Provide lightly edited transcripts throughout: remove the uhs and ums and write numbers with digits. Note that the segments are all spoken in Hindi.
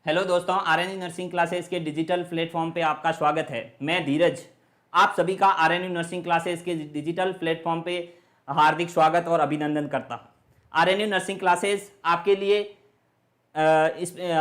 हेलो दोस्तों, आरएनयू नर्सिंग क्लासेस के डिजिटल प्लेटफॉर्म पे आपका स्वागत है। मैं धीरज आप सभी का आरएनयू नर्सिंग क्लासेस के डिजिटल प्लेटफॉर्म पे हार्दिक स्वागत और अभिनंदन करता हूँ। आरएनयू नर्सिंग क्लासेस आपके लिए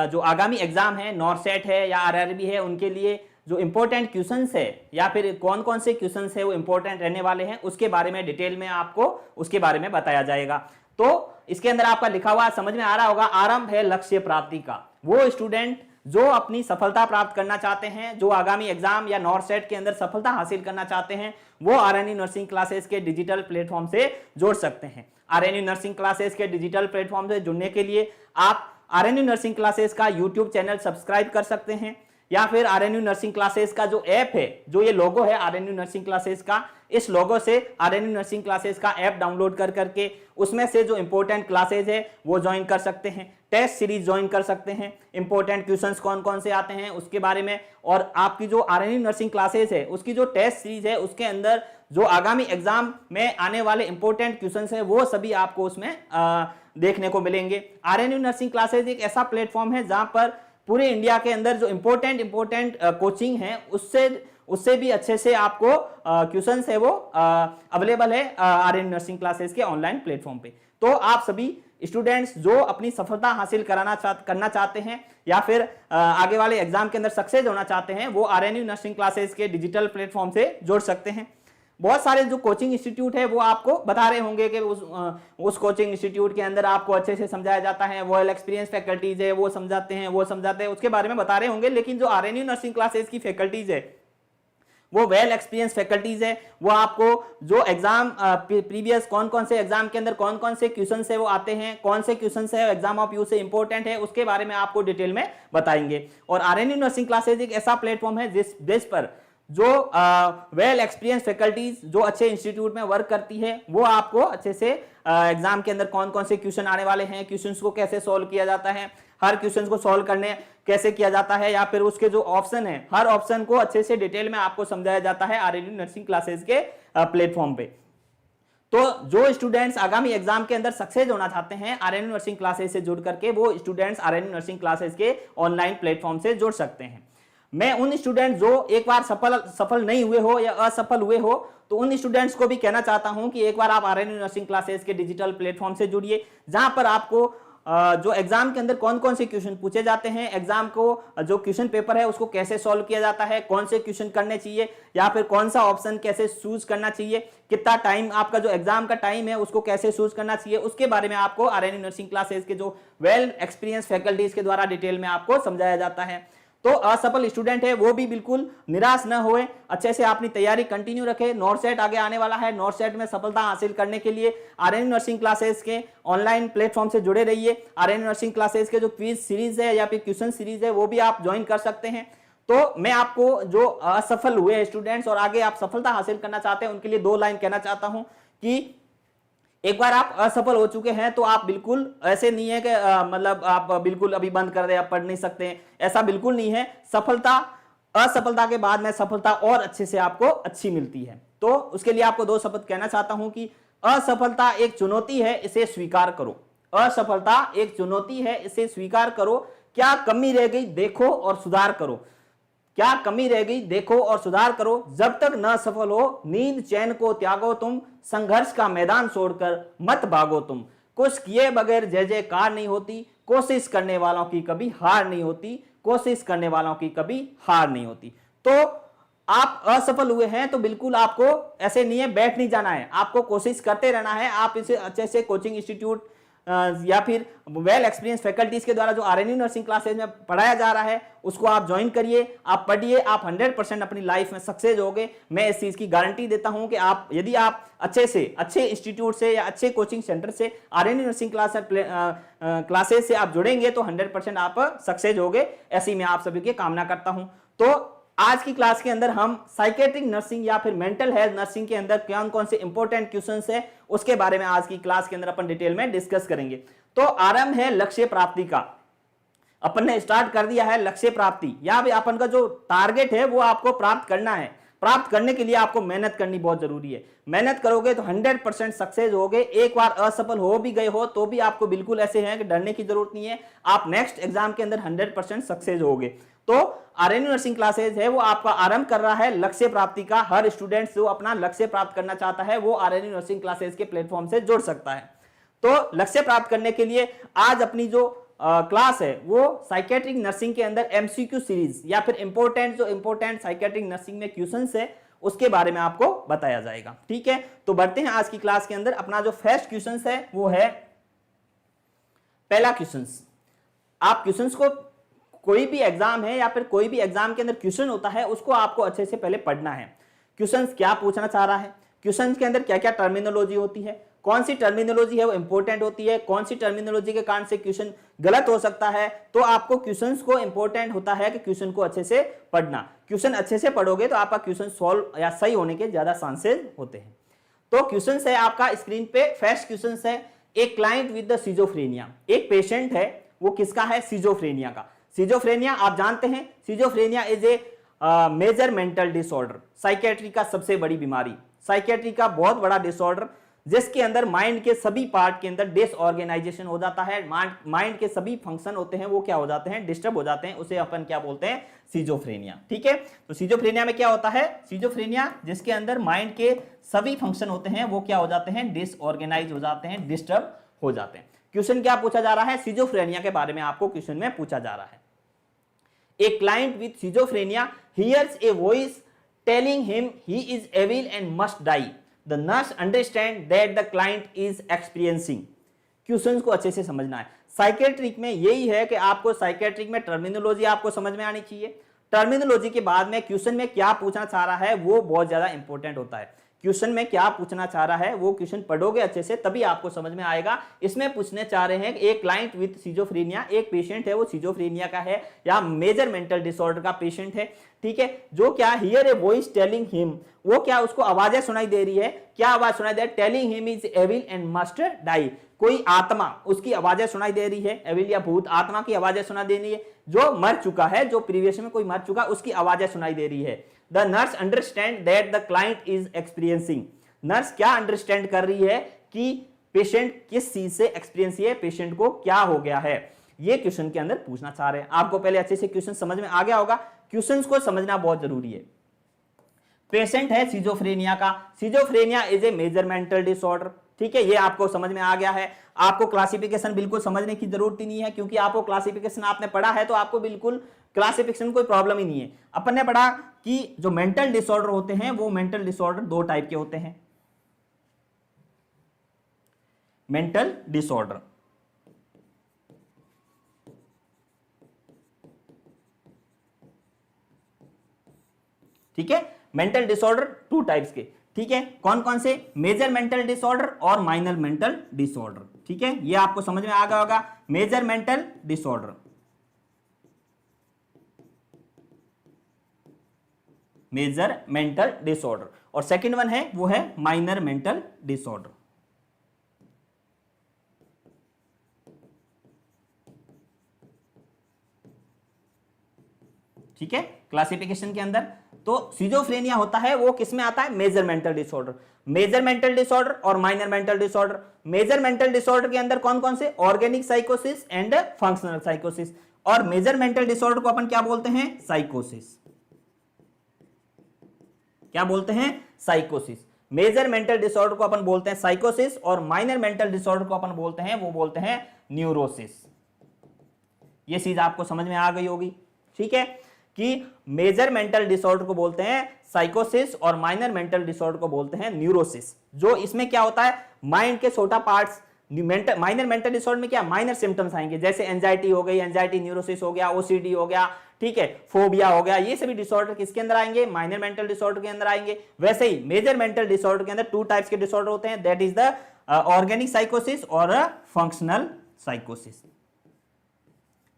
जो आगामी एग्जाम है, नॉरसेट है या आरआरबी है, उनके लिए जो इम्पोर्टेंट क्वेश्चंस है या फिर कौन कौन से क्वेश्चंस है वो इम्पोर्टेंट रहने वाले हैं, उसके बारे में डिटेल में आपको उसके बारे में बताया जाएगा। तो इसके अंदर आपका लिखा हुआ समझ में आ रहा होगा, आरंभ है लक्ष्य प्राप्ति का। वो स्टूडेंट जो अपनी सफलता प्राप्त करना चाहते हैं, जो आगामी एग्जाम या नॉरसेट के अंदर सफलता हासिल करना चाहते हैं, वो आरएनयू नर्सिंग क्लासेस के डिजिटल प्लेटफॉर्म से जुड़ सकते हैं। आरएनयू नर्सिंग क्लासेस के डिजिटल प्लेटफॉर्म से जुड़ने के लिए आप आरएनयू नर्सिंग क्लासेस का यूट्यूब चैनल सब्सक्राइब कर सकते हैं या फिर आरएनयू नर्सिंग क्लासेस का जो ऐप है, जो ये लोगो है आरएनयू नर्सिंग क्लासेस का, इस लोगो से आरएनयू नर्सिंग क्लासेस का ऐप डाउनलोड कर करके उसमें से जो इंपॉर्टेंट क्लासेस है वो ज्वाइन कर सकते हैं, टेस्ट सीरीज ज्वाइन कर सकते हैं, इंपॉर्टेंट क्वेश्चंस कौन कौन से आते हैं उसके बारे में, और आपकी जो आरएनयू नर्सिंग क्लासेस है उसकी जो टेस्ट सीरीज है उसके अंदर जो आगामी एग्जाम में आने वाले इंपॉर्टेंट क्वेश्चंस है वो सभी आपको उसमें देखने को मिलेंगे। आरएनयू नर्सिंग क्लासेस एक ऐसा प्लेटफॉर्म है जहां पर पूरे इंडिया के अंदर जो इंपॉर्टेंट कोचिंग है उससे भी अच्छे से आपको क्वेश्चंस है वो अवेलेबल है आरएनयू नर्सिंग क्लासेस के ऑनलाइन प्लेटफॉर्म पे। तो आप सभी स्टूडेंट्स जो अपनी सफलता हासिल करना चाहते हैं या फिर आगे वाले एग्जाम के अंदर सक्सेस होना चाहते हैं, वो आरएनयू नर्सिंग क्लासेस के डिजिटल प्लेटफॉर्म से जुड़ सकते हैं। बहुत सारे जो कोचिंग इंस्टीट्यूट है वो आपको बता रहे होंगे कि उस कोचिंग इंस्टीट्यूट के अंदर आपको अच्छे से समझाया जाता है, वेल एक्सपीरियंस फैकल्टीज है वो समझाते हैं उसके बारे में बता रहे होंगे। लेकिन जो आरएनयू नर्सिंग क्लासेस की फैकल्टीज है वो वेल एक्सपीरियंस फैकल्टीज है, वो आपको जो एग्जाम प्रीवियस कौन कौन से एग्जाम के अंदर कौन कौन से क्वेश्चन है वो आते हैं, कौन से क्वेश्चन है एग्जाम ऑफ यू से इंपॉर्टेंट है, उसके बारे में आपको डिटेल में बताएंगे। और आरएनयू नर्सिंग क्लासेस एक ऐसा प्लेटफॉर्म है जिस पर जो वेल एक्सपीरियंस फैकल्टीज जो अच्छे इंस्टीट्यूट में वर्क करती है वो आपको अच्छे से एग्जाम के अंदर कौन कौन से क्वेश्चन आने वाले हैं, क्वेश्चंस को कैसे सॉल्व किया जाता है, हर क्वेश्चन को सॉल्व करने कैसे किया जाता है, या फिर उसके जो ऑप्शन है हर ऑप्शन को अच्छे से डिटेल में आपको समझाया जाता है आरएनयू नर्सिंग क्लासेस के प्लेटफॉर्म पे। तो जो स्टूडेंट्स आगामी एग्जाम के अंदर सक्सेस होना चाहते हैं आरएनयू नर्सिंग क्लासेस से जुड़ करके, वो स्टूडेंट्स आरएनयू नर्सिंग क्लासेस के ऑनलाइन प्लेटफॉर्म से जुड़ सकते हैं। मैं उन स्टूडेंट जो एक बार सफल नहीं हुए हो या असफल हुए हो, तो उन स्टूडेंट्स को भी कहना चाहता हूं कि एक बार आप आरएनयू नर्सिंग क्लासेस के डिजिटल प्लेटफॉर्म से जुड़िए, जहां पर आपको जो एग्जाम के अंदर कौन कौन से क्वेश्चन पूछे जाते हैं, एग्जाम को जो क्वेश्चन पेपर है उसको कैसे सॉल्व किया जाता है, कौन से क्वेश्चन करने चाहिए या फिर कौन सा ऑप्शन कैसे चूज करना चाहिए, कितना टाइम आपका जो एग्जाम का टाइम है उसको कैसे चूज करना चाहिए, उसके बारे में आपको आरएनयू नर्सिंग क्लासेस के जो वेल एक्सपीरियंस फैकल्टीज के द्वारा डिटेल में आपको समझाया जाता है। तो असफल स्टूडेंट है वो भी बिल्कुल निराश न होए, अच्छे से अपनी तैयारी कंटिन्यू रखे। नॉरसेट आगे आने वाला है, नॉरसेट में सफलता हासिल करने के लिए आरएनयू नर्सिंग क्लासेस के ऑनलाइन प्लेटफॉर्म से जुड़े रहिए। आरएनयू नर्सिंग क्लासेस के जो क्विज सीरीज है या फिर क्वेश्चन सीरीज है वो भी आप ज्वाइन कर सकते हैं। तो मैं आपको जो असफल हुए स्टूडेंट्स और आगे आप सफलता हासिल करना चाहते हैं उनके लिए 2 लाइन कहना चाहता हूं कि एक बार आप असफल हो चुके हैं तो आप बिल्कुल ऐसे नहीं है कि मतलब आप बिल्कुल अभी बंद कर दे, आप पढ़ नहीं सकते, ऐसा बिल्कुल नहीं है। असफलता के बाद में सफलता और अच्छे से आपको अच्छी मिलती है। तो उसके लिए आपको 2 शब्द कहना चाहता हूं कि असफलता एक चुनौती है, इसे स्वीकार करो। असफलता एक चुनौती है, इसे स्वीकार करो। क्या कमी रह गई देखो और सुधार करो, क्या कमी रह गई देखो और सुधार करो। जब तक न सफल हो नींद चैन को त्यागो तुम, संघर्ष का मैदान छोड़कर मत भागो तुम। कुछ किए बगैर जय जयकार नहीं होती, कोशिश करने वालों की कभी हार नहीं होती, कोशिश करने वालों की कभी हार नहीं होती। तो आप असफल हुए हैं तो बिल्कुल आपको ऐसे नहीं है बैठ नहीं जाना है, आपको कोशिश करते रहना है। आप इसे अच्छे से कोचिंग इंस्टीट्यूट या फिर वेल एक्सपीरियंस फैकल्टीज के द्वारा जो आरएनयू नर्सिंग क्लासेज में पढ़ाया जा रहा है उसको आप ज्वाइन करिए, आप पढ़िए, आप 100% अपनी लाइफ में सक्सेस होगे। मैं इस चीज की गारंटी देता हूं कि आप यदि आप अच्छे इंस्टीट्यूट से या अच्छे कोचिंग सेंटर से आरएनयू नर्सिंग क्लासेस से आप जुड़ेंगे तो 100% आप सक्सेस होगे। ऐसी मैं आप सभी की कामना करता हूं। तो आज की क्लास के अंदर हम साइकेट्रिक नर्सिंग या फिर मेंटल हेल्थ नर्सिंग के अंदर कौन कौन से इंपॉर्टेंट क्वेश्चंस है उसके बारे में आज की क्लास के अंदर अपन डिटेल में डिस्कस करेंगे। तो आरंभ है लक्ष्य प्राप्ति का। अपन ने स्टार्ट कर दिया है लक्ष्य प्राप्ति, या भी अपन का जो टारगेट है वो आपको प्राप्त करना है। प्राप्त करने के लिए आपको मेहनत करनी बहुत जरूरी है। मेहनत करोगे तो 100% सक्सेस होगे। एक बार असफल हो भी गए हो तो भी आपको बिल्कुल ऐसे हैं कि डरने की जरूरत नहीं है, आप नेक्स्ट एग्जाम के अंदर 100% सक्सेस होगे। तो आरएनयू नर्सिंग क्लासेज है वो आपका आरंभ कर रहा है लक्ष्य प्राप्ति का। हर स्टूडेंट जो अपना लक्ष्य प्राप्त करना चाहता है वो आरएनयू नर्सिंग क्लासेज के प्लेटफॉर्म से जुड़ सकता है। तो लक्ष्य प्राप्त करने के लिए आज अपनी जो क्लास है वो साइकेट्रिक नर्सिंग के अंदर एमसीक्यू सीरीज या फिर इंपॉर्टेंट साइकेट्रिक नर्सिंग में क्वेश्चंस है उसके बारे में आपको बताया जाएगा। ठीक है, तो बढ़ते हैं आज की क्लास के अंदर। अपना जो फर्स्ट क्वेश्चन है वो है पहला क्वेश्चन। आप क्वेश्चंस को, कोई भी एग्जाम है या फिर कोई भी एग्जाम के अंदर क्वेश्चन होता है उसको आपको अच्छे से पहले पढ़ना है। क्वेश्चन क्या पूछना चाह रहा है, क्वेश्चन के अंदर क्या क्या टर्मिनोलॉजी होती है, कौन सी टर्मिनोलॉजी है वो इंपॉर्टेंट होती है, कौन सी टर्मिनोलॉजी के कारण से क्वेश्चन गलत हो सकता है। तो आपको क्वेश्चंस को इंपॉर्टेंट होता है कि क्वेश्चन को अच्छे से पढ़ना। क्वेश्चन अच्छे से पढ़ोगे तो आपका क्वेश्चन सॉल्व या सही होने के ज्यादा चांसेस होते हैं। तो क्वेश्चन है आपका स्क्रीन पे। फर्स्ट क्वेश्चन है a client with the schizophrenia. एक पेशेंट है वो किसका है, सिजोफ्रेनिया का। सिजोफ्रेनिया आप जानते हैं, schizophrenia is a major mental disorder, psychiatry का सबसे बड़ी बीमारी, साइकेट्री का बहुत बड़ा डिसऑर्डर जिसके अंदर माइंड के सभी पार्ट के अंदर डिसऑर्गेनाइजेशन हो जाता है। माइंड के सभी फंक्शन होते हैं वो क्या हो जाते हैं, डिस्टर्ब हो जाते हैं। उसे अपन क्या बोलते हैं, सिजोफ्रेनिया। ठीक है, तो सिजोफ्रेनिया में क्या होता है, सिजोफ्रेनिया जिसके अंदर माइंड के सभी फंक्शन होते हैं वो क्या हो जाते हैं, डिसऑर्गेनाइज हो जाते हैं, डिस्टर्ब हो जाते हैं। क्वेश्चन क्या पूछा जा रहा है, सिजोफ्रेनिया के बारे में आपको क्वेश्चन में पूछा जा रहा है। A client with schizophrenia hears a voice telling him he is evil and must die. The nurse understand that the client is experiencing। Questions को अच्छे से समझना है। साइकेट्रिक में यही है कि आपको साइकेट्रिक में टर्मिनोलॉजी आपको समझ में आनी चाहिए। टर्मिनोलॉजी के बाद में क्वेश्चन में क्या पूछना चाह रहा है वो बहुत ज्यादा इंपॉर्टेंट होता है। क्वेश्चन में क्या पूछना चाह रहा है वो क्वेश्चन पढ़ोगे अच्छे से तभी आपको समझ में आएगा। इसमें पूछने चाह रहे हैं कि एक क्लाइंट विद सिजोफ्रेनिया, एक पेशेंट है वो सिजोफ्रेनिया का है या मेजर मेंटल डिसऑर्डर का पेशेंट है। ठीक है, जो क्या here a voice telling him, वो क्या उसको आवाजें सुनाई दे रही है। क्या आवाज सुनाई दे रही है, telling him is evil and must die. कोई आत्मा उसकी आवाजें सुनाई दे रही है, एविल या भूत आत्मा की आवाजें सुनाई दे रही है, जो मर चुका है, जो प्रीवियस में कोई मर चुका उसकी आवाजें सुनाई दे रही है। The nurse understand that the client is experiencing. Nurse क्या अंडरस्टैंड कर रही है कि पेशेंट किस चीज से एक्सपीरियंस है, पेशेंट को क्या हो गया है, ये क्वेश्चन के अंदर पूछना चाह रहे हैं। आपको पहले अच्छे से क्वेश्चन समझ में आ गया होगा, क्वेश्चंस को समझना बहुत जरूरी है। पेशेंट है सिजोफ्रेनिया का, schizophrenia is a major mental disorder. ठीक है, ये आपको समझ में आ गया है। आपको क्लासिफिकेशन बिल्कुल समझने की जरूरत ही नहीं है क्योंकि आपको क्लासिफिकेशन आपने पढ़ा है तो आपको बिल्कुल क्लासिफिकेशन कोई प्रॉब्लम ही नहीं है। अपन ने पढ़ा कि जो मेंटल डिसऑर्डर होते हैं वो मेंटल डिसऑर्डर दो टाइप के होते हैं। मेंटल डिसऑर्डर, ठीक है, मेंटल डिसऑर्डर टू टाइप्स के। ठीक है, कौन कौन से, मेजर मेंटल डिसऑर्डर और माइनर मेंटल डिसऑर्डर। ठीक है, ये आपको समझ में आ गया होगा। Major mental disorder, major mental disorder, और सेकंड वन है वो है माइनर मेंटल डिसऑर्डर। ठीक है, क्लासिफिकेशन के अंदर तो सिजोफ्रेनिया होता है वो किस में आता है, major mental disorder. Major mental disorder और minor mental disorder. Major mental disorder के अंदर कौन कौन से, ऑर्गेनिक साइकोसिस एंड फंक्शनल साइकोसिस। और मेजर मेंटल डिसऑर्डर को अपन क्या बोलते हैं, साइकोसिस। क्या बोलते हैं, साइकोसिस। मेजर मेंटल डिसऑर्डर को अपन बोलते हैं साइकोसिस और माइनर मेंटल डिसऑर्डर को अपन बोलते हैं, वो बोलते हैं न्यूरोसिस। ये चीज आपको समझ में आ गई होगी। ठीक है, कि मेजर मेंटल डिसऑर्डर को बोलते हैं साइकोसिस और माइनर मेंटल डिसऑर्डर को बोलते हैं न्यूरोसिस। जो इसमें क्या होता है, माइंड के छोटा पार्ट्स। माइनर मेंटल डिसऑर्डर में क्या, माइनर सिम्टम्स आएंगे, जैसे एंजाइटी हो गई, एंजाइटी न्यूरोसिस हो गया, ओसीडी हो गया, ठीक है, फोबिया हो गया। ये सभी डिसऑर्डर किसके अंदर आएंगे, माइनर मेंटल डिसऑर्डर के अंदर आएंगे। वैसे ही मेजर मेंटल डिसऑर्डर के अंदर टू टाइप्स के डिसऑर्डर होते हैं, दैट इज द ऑर्गेनिक साइकोसिस और फंक्शनल साइकोसिस।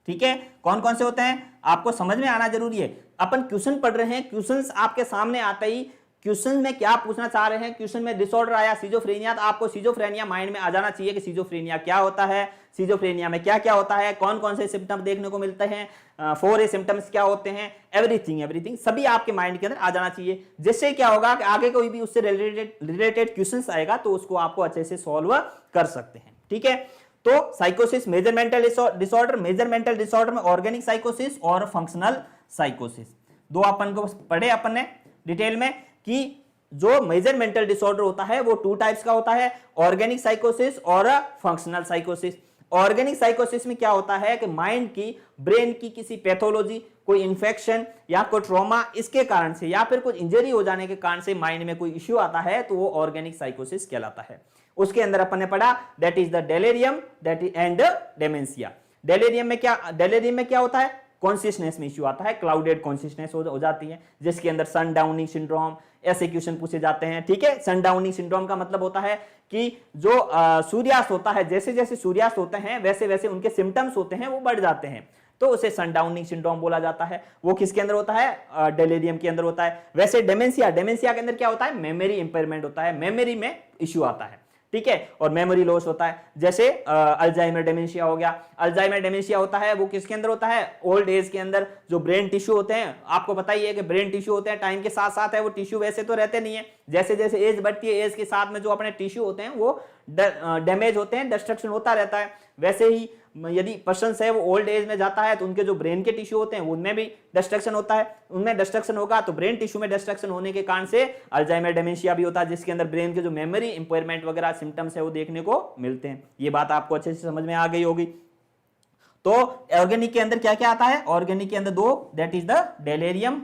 ठीक है, कौन कौन से होते हैं आपको समझ में आना जरूरी है। अपन क्वेश्चन पढ़ रहे हैं, क्वेश्चंस आपके सामने आते ही क्वेश्चन में क्या पूछना चाह रहे हैं, क्वेश्चन में डिसऑर्डर आया सिजोफ्रेनिया, तो आपको सिजोफ्रेनिया माइंड में आ जाना चाहिए कि सिजोफ्रेनिया क्या होता है, सिजोफ्रेनिया में क्या क्या होता है, कौन कौन से सिम्टम देखने को मिलते हैं, 4A सिम्टम्स क्या होते हैं, एवरीथिंग सभी आपके माइंड के अंदर आ जाना चाहिए। जिससे क्या होगा कि आगे कोई भी उससे रिलेटेड क्वेश्चंस आएगा तो उसको आपको अच्छे से सॉल्व कर सकते हैं। ठीक है, तो साइकोसिस major mental disorder, major mental disorder में ऑर्गेनिक साइकोसिस और फंक्शनल साइकोसिस, दो अपन को पढ़े अपन ने डिटेल में कि जो मेजर मेंटल डिसऑर्डर होता है वो 2 टाइप्स का होता है, ऑर्गेनिक साइकोसिस और फंक्शनल साइकोसिस। ऑर्गेनिक साइकोसिस में क्या होता है कि माइंड की, ब्रेन की किसी पैथोलॉजी, कोई इंफेक्शन या कोई ट्रॉमा, इसके कारण से या फिर कुछ इंजरी हो जाने के कारण से माइंड में कोई इश्यू आता है तो वो ऑर्गेनिक साइकोसिस कहलाता है। उसके अंदर अपन ने पढ़ा that is the delirium that is and dementia. Delirium में क्या होता है, कॉन्शियसनेस में इश्यू आता है, क्लाउडेड कॉन्शियसनेस हो जाती है, जिसके अंदर सनडाउनिंग सिंड्रोम, ऐसे क्वेश्चन पूछे जाते हैं। ठीक है, सनडाउनिंग सिंड्रोम का मतलब होता है कि जो सूर्यास्त होता है, जैसे जैसे सूर्यास्त होते हैं वैसे वैसे उनके सिम्टम्स होते हैं वो बढ़ जाते हैं, तो उसे सनडाउनिंग सिंड्रोम बोला जाता है। वो किसके अंदर होता है, डेलेरियम के अंदर होता है। वैसे डेमेंशिया के अंदर क्या होता है, मेमोरी इंपेयरमेंट होता है, मेमोरी में इश्यू आता है। ठीक है, और मेमोरी लॉस होता है, जैसे अल्जाइमर डेमेंशिया हो गया। अल्जाइमर डेमेंशिया होता है वो किसके अंदर होता है, ओल्ड एज के अंदर। जो ब्रेन टिश्यू होते हैं, आपको पता ही है कि ब्रेन टिश्यू होते हैं टाइम के साथ साथ है, वो टिश्यू वैसे तो रहते नहीं है, जैसे जैसे एज बढ़ती है एज के साथ में जो अपने टिश्यू होते हैं वो डैमेज होते हैं, डिस्ट्रक्शन होता रहता है। वैसे ही यदि पर्सन है वो ओल्ड एज में जाता है तो उनके जो ब्रेन के टिश्यू होते हैं उनमें भी डिस्ट्रक्शन होता है, उनमें डिस्ट्रक्शन होगा तो ब्रेन टिश्यू में डिस्ट्रक्शन होने के कारण से अल्जाइमर डेमेंशिया भी होता है, जिसके अंदर ब्रेन के जो मेमोरी इंपेयरमेंट वगैरह सिम्टम्स है वो देखने को मिलते हैं। ये बात आपको अच्छे से समझ में आ गई होगी। तो ऑर्गेनिक के अंदर क्या क्या आता है, ऑर्गेनिक के अंदर 2, that is the delirium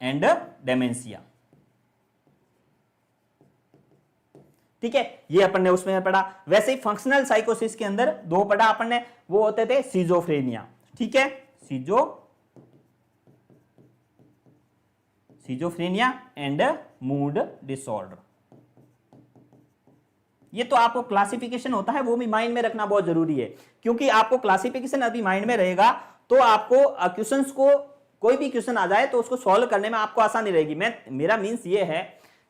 and dementia. ठीक है, ये अपन ने उसमें पढ़ा। वैसे ही फंक्शनल साइकोसिस के अंदर 2 पढ़ा अपन ने, वो होते थे सिजोफ्रेनिया। ठीक है, सिजोफ्रेनिया एंड मूड डिसऑर्डर। ये तो आपको क्लासिफिकेशन होता है वो भी माइंड में रखना बहुत जरूरी है, क्योंकि आपको क्लासिफिकेशन अभी माइंड में रहेगा तो आपको क्वेश्चंस को, कोई भी क्वेश्चन आ जाए तो उसको सॉल्व करने में आपको आसानी रहेगी। मेरा मीन्स ये है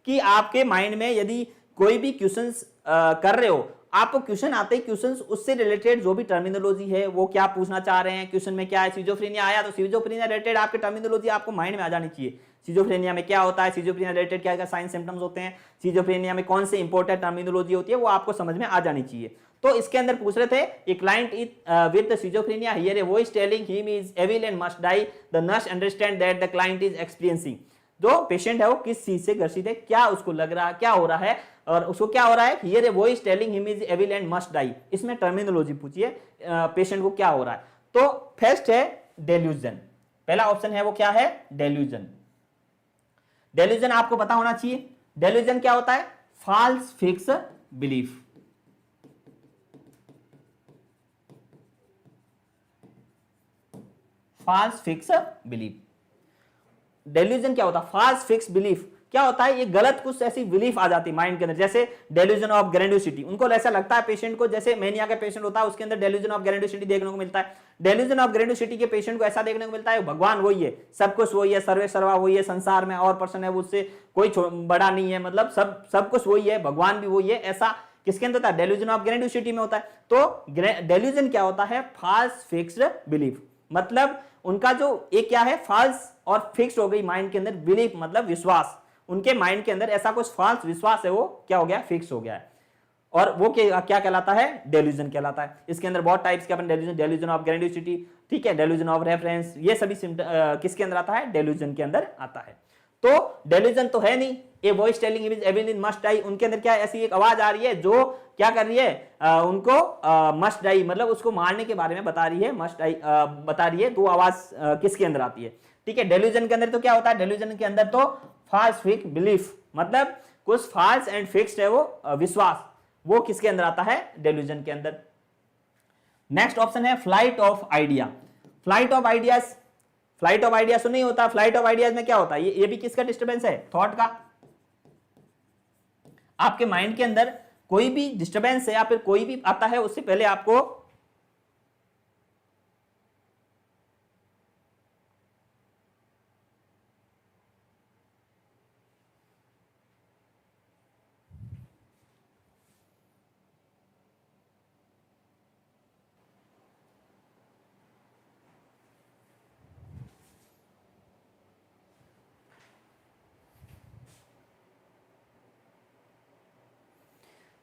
कि आपके माइंड में यदि कोई भी क्वेश्चंस कर रहे हो, आपको क्वेश्चन आते ही क्वेश्चंस उससे रिलेटेड जो भी टर्मिनोलॉजी है वो क्या पूछना चाह रहे हैं, क्वेश्चन में क्या है, सिजोफ्रेनिया आया तो सिजोफ्रेनिया रिलेटेड आपकी टर्मिनोलॉजी आपको माइंड में आ जानी चाहिए। सिजोफ्रेनिया में क्या होता है, सिजोफ्रेनिया रिलेटेड क्या क्या साइन सिम्टम्स होते हैं, सिजोफ्रेनिया में कौन से इंपॉर्टेंट टर्मिनोलॉजी होती है, वो आपको समझ में आ जानी चाहिए। तो इसके अंदर पूछ रहे थे, a client with schizophrenia hear a voice telling him is evil and must die, the nurse understand that the client is experiencing. जो पेशेंट है वो किस चीज से ग्रसित है, क्या उसको लग रहा है, क्या हो रहा है, और उसको क्या हो रहा है, hear a voice telling him is evil and must die. इसमें टर्मिनोलॉजी पूछिए पेशेंट को क्या हो रहा है। तो फर्स्ट है डेल्यूजन, पहला ऑप्शन है वो क्या है, डेल्यूजन। डेल्यूजन आपको पता होना चाहिए, डेल्यूजन क्या होता है, false fix belief. False fix belief, delusion क्या होता है, फॉल्स फिक्स बिलीफ क्या होता है, ये गलत कुछ ऐसी बिलीफ आ जाती है माइंड के अंदर, जैसे डेल्यूजन ऑफ ग्रैंडियोसिटी। उनको ऐसा लगता है पेशेंट को, जैसे मेनिया का पेशेंट होता है उसके अंदर डेल्यूजन ऑफ ग्रैंडियोसिटी देखने को मिलता है। डेल्यूजन ऑफ ग्रैंडियोसिटी के पेशेंट को ऐसा देखने को मिलता है भगवान वही है, सब कुछ वही है, सर्वे सर्वा वही है, संसार में और पर्सन है उससे कोई बड़ा नहीं है, मतलब सब कुछ वही है, भगवान भी वही है, ऐसा किसके अंदर होता है, डेल्यूजन ऑफ ग्रैंडियोसिटी में होता है। तो डेल्यूजन क्या होता है, फॉल्स फिक्स्ड बिलीफ, मतलब उनका जो एक क्या है, फॉल्स और फिक्स हो गई माइंड के अंदर बिलीफ, मतलब विश्वास, उनके माइंड के अंदर ऐसा कुछ फॉल्स विश्वास है वो क्या हो गया, फिक्स हो गया है, और वो क्या कहलाता है, डेल्यूजन कहलाता है। इसके अंदर बहुत टाइप्स के अपन डेल्यूजन ऑफ ग्रैंडियोसिटी, ठीक है, डेल्यूजन ऑफ रेफरेंस, ये सभी किसके अंदर आता है, डेल्यूजन के अंदर आता है। तो डेल्यूजन तो है नहीं, a voice telling him is evil in must die, उनके अंदर क्या ऐसी एक आवाज आ रही है जो क्या कर रही है, उनको मस्ट डाई मतलब उसको मारने के बारे में बता रही है, मस्ट डाई बता रही है, तो आवाज किसके अंदर आती है, ठीक है। डेल्यूजन के अंदर तो क्या होता है, डेल्यूजन के अंदर तो फॉल्स फिक्स बिलीफ, मतलब कुछ फॉल्स एंड फिक्स्ड है वो विश्वास, वो किसके अंदर आता है, डेल्यूजन के अंदर। नेक्स्ट ऑप्शन है flight of idea. Flight of ideas, flight of ideas तो नहीं होता, फ्लाइट ऑफ आइडियाज में क्या होता है, ये भी किसका डिस्टर्बेंस है, थॉट का। आपके माइंड के अंदर कोई भी डिस्टर्बेंस है या फिर कोई भी आता है, उससे पहले आपको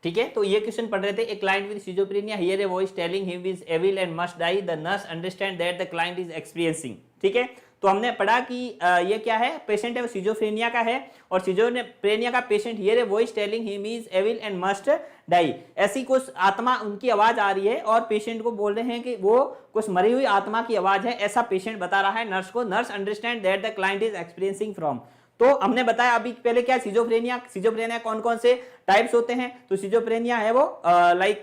ठीक है, तो ये क्वेश्चन पढ़ रहे थे। A client with schizophrenia hear a voice telling him is evil and must die, the nurse understand that the client is experiencing. ठीक है, तो हमने पढ़ा कि ये क्या है, पेशेंट है वो सिजोफ्रेनिया का है, और सिजोफ्रेनिया का patient hear a voice telling him is evil and must die. ऐसी कुछ आत्मा, उनकी आवाज आ रही है और पेशेंट को बोल रहे हैं कि वो कुछ मरी हुई आत्मा की आवाज है, ऐसा पेशेंट बता रहा है नर्स को। Nurse understand that the client is experiencing from. तो हमने बताया अभी पहले क्या, सिजोफ्रेनिया कौन कौन से टाइप्स होते हैं। तो सिजोफ्रेनिया है वो like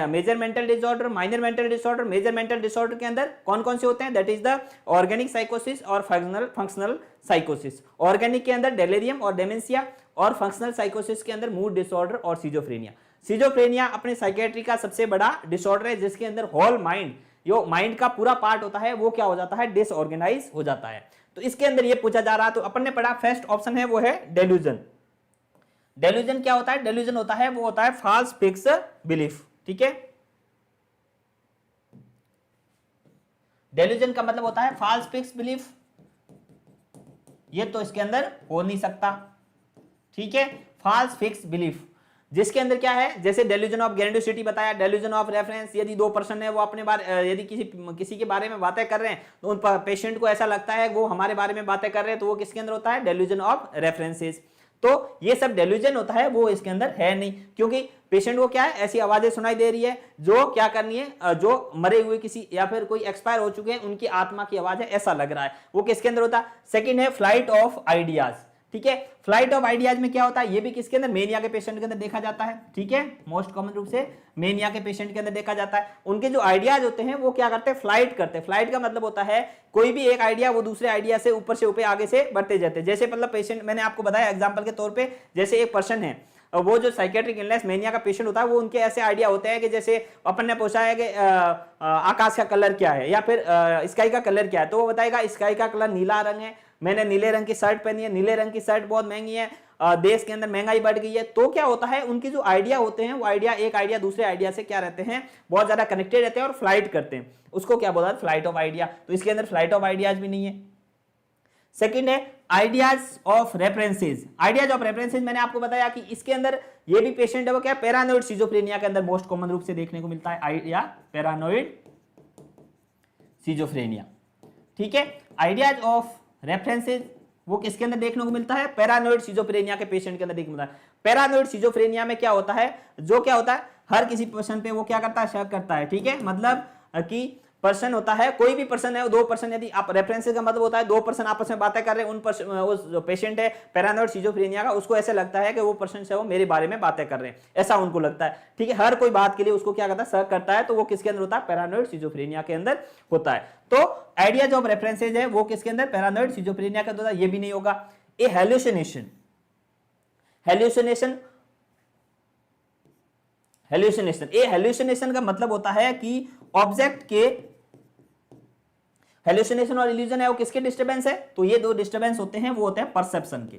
major mental disorder, minor mental disorder. Major mental disorder के अंदर कौन कौन से होते हैं, दैट इज द ऑर्गेनिक साइकोसिस और फंक्शनल साइकोसिस। ऑर्गेनिक के अंदर डेलेरियम और डेमेंशिया, और फंक्शनल साइकोसिस के अंदर मूड डिसऑर्डर और सिजोफ्रेनिया। सिजोफ्रेनिया अपने साइकेट्री का सबसे बड़ा डिसऑर्डर है, जिसके अंदर होल माइंड, जो माइंड का पूरा पार्ट होता है वो क्या हो जाता है, डिसऑर्गेनाइज हो जाता है। तो इसके अंदर ये पूछा जा रहा है, तो अपन ने पढ़ा फर्स्ट ऑप्शन है वो है डेल्यूजन। डेल्यूजन क्या होता है, डेल्यूजन होता है वो होता है फॉल्स फिक्स बिलीफ। ठीक है, डेल्यूजन का मतलब होता है फॉल्स फिक्स बिलीफ, ये तो इसके अंदर हो नहीं सकता। ठीक है, फॉल्स फिक्स बिलीफ जिसके अंदर क्या है, जैसे डेल्यूजन ऑफ ग्रेंडियोसिटी बताया, डेल्यूजन ऑफ रेफरेंस, यदि दो पर्सन है वो अपने बारे, यदि किसी के बारे में बातें कर रहे हैं तो उन पेशेंट को ऐसा लगता है वो हमारे बारे में बातें कर रहे हैं, तो वो किसके अंदर होता है, डेल्यूजन ऑफ रेफरेंसेस। तो ये सब डेल्यूजन होता है, वो इसके अंदर है नहीं, क्योंकि पेशेंट को क्या है, ऐसी आवाजें सुनाई दे रही है जो क्या करनी है, जो मरे हुए किसी या फिर कोई एक्सपायर हो चुके हैं उनकी आत्मा की आवाज है, ऐसा लग रहा है, वो किसके अंदर होता है। सेकंड है फ्लाइट ऑफ आइडियाज। ठीक है, फ्लाइट ऑफ आइडियाज में क्या होता है, ये भी किसके अंदर, मेनिया के पेशेंट के अंदर देखा जाता है। ठीक है, मोस्ट कॉमन रूप से मेनिया के पेशेंट के अंदर देखा जाता है। उनके जो आइडियाज होते हैं वो क्या करते हैं, फ्लाइट करते हैं। फ्लाइट का मतलब होता है कोई भी एक आइडिया वो दूसरे आइडिया से ऊपर आगे से बढ़ते जाते हैं। जैसे मतलब पेशेंट, मैंने आपको बताया एग्जाम्पल के तौर पर, जैसे एक पर्सन है, वो जो साइकेट्रिक इलनेस मेनिया का पेशेंट होता है, वो उनके ऐसे आइडिया होते हैं कि जैसे अपन ने पूछा है कि आकाश का कलर क्या है या फिर स्काई का कलर क्या है, तो वो बताएगा स्काई का कलर नीला रंग है, मैंने नीले रंग की शर्ट पहनी है, नीले रंग की शर्ट बहुत महंगी है, देश के अंदर महंगाई बढ़ गई है। तो क्या होता है, उनकी जो आइडिया होते हैं वो आइडिया, एक आइडिया दूसरे आइडिया से क्या रहते हैं, बहुत ज्यादा कनेक्टेड रहते हैं और फ्लाइट करते हैं। उसको क्या बोला, फ्लाइट ऑफ आइडिया। तो इसके अंदर फ्लाइट ऑफ आइडियाज भी नहीं है। सेकंड है ideas of references. Ideas of references मैंने आपको बताया कि इसके अंदर ये भी पेशेंट है वो क्या, पैरानोइड सिजोफ्रेनिया के अंदर मोस्ट कॉमन रूप से देखने को मिलता है, आइडिया पैरानोइड सिजोफ्रेनिया। ठीक है, आइडियाज ऑफ रेफरेंसेज वो किसके अंदर देखने को मिलता है, पैरानोइड सिजोफ्रेनिया के पेशेंट के अंदर देखने को मिलता है। पैरानोइड सिजोफ्रेनिया में क्या होता है, जो क्या होता है, हर किसी पर्सन पे वो क्या करता है, शक करता है। ठीक है, मतलब कि पर्सन होता है, कोई भी पर्सन है, दो पर्सन, यदि आप रेफरेंसेस का मतलब होता है दो पर्सन आपस में बातें कर रहे हैं, उस जो पेशेंट है पैरानोइड सिजोफ्रेनिया का, उसको ऐसे लगता है कि वो पर्सन से वो मेरे बारे में बातें कर रहे हैं, ऐसा उनको लगता है। ठीक है, हर कोई बात के लिए उसको क्या करता है, शक करता है, तो वो किसके अंदर होता है, पैरानोइड सिजोफ्रेनिया के अंदर होता है। तो आइडियाज ऑफ रेफरेंसेज है वो किसके अंदर, पैरानोइड सिजोफ्रेनिया का होता है, ये भी नहीं होगा। ए हेलुसिनेशन, हेलुसिनेशन ए हेलुसिनेशन का मतलब होता है कि ऑब्जेक्ट के, हेलुसिनेशन और इल्यूजन है वो किसके डिस्टर्बेंस है, तो ये दो डिस्टर्बेंस होते हैं वो होते हैं परसेप्शन के।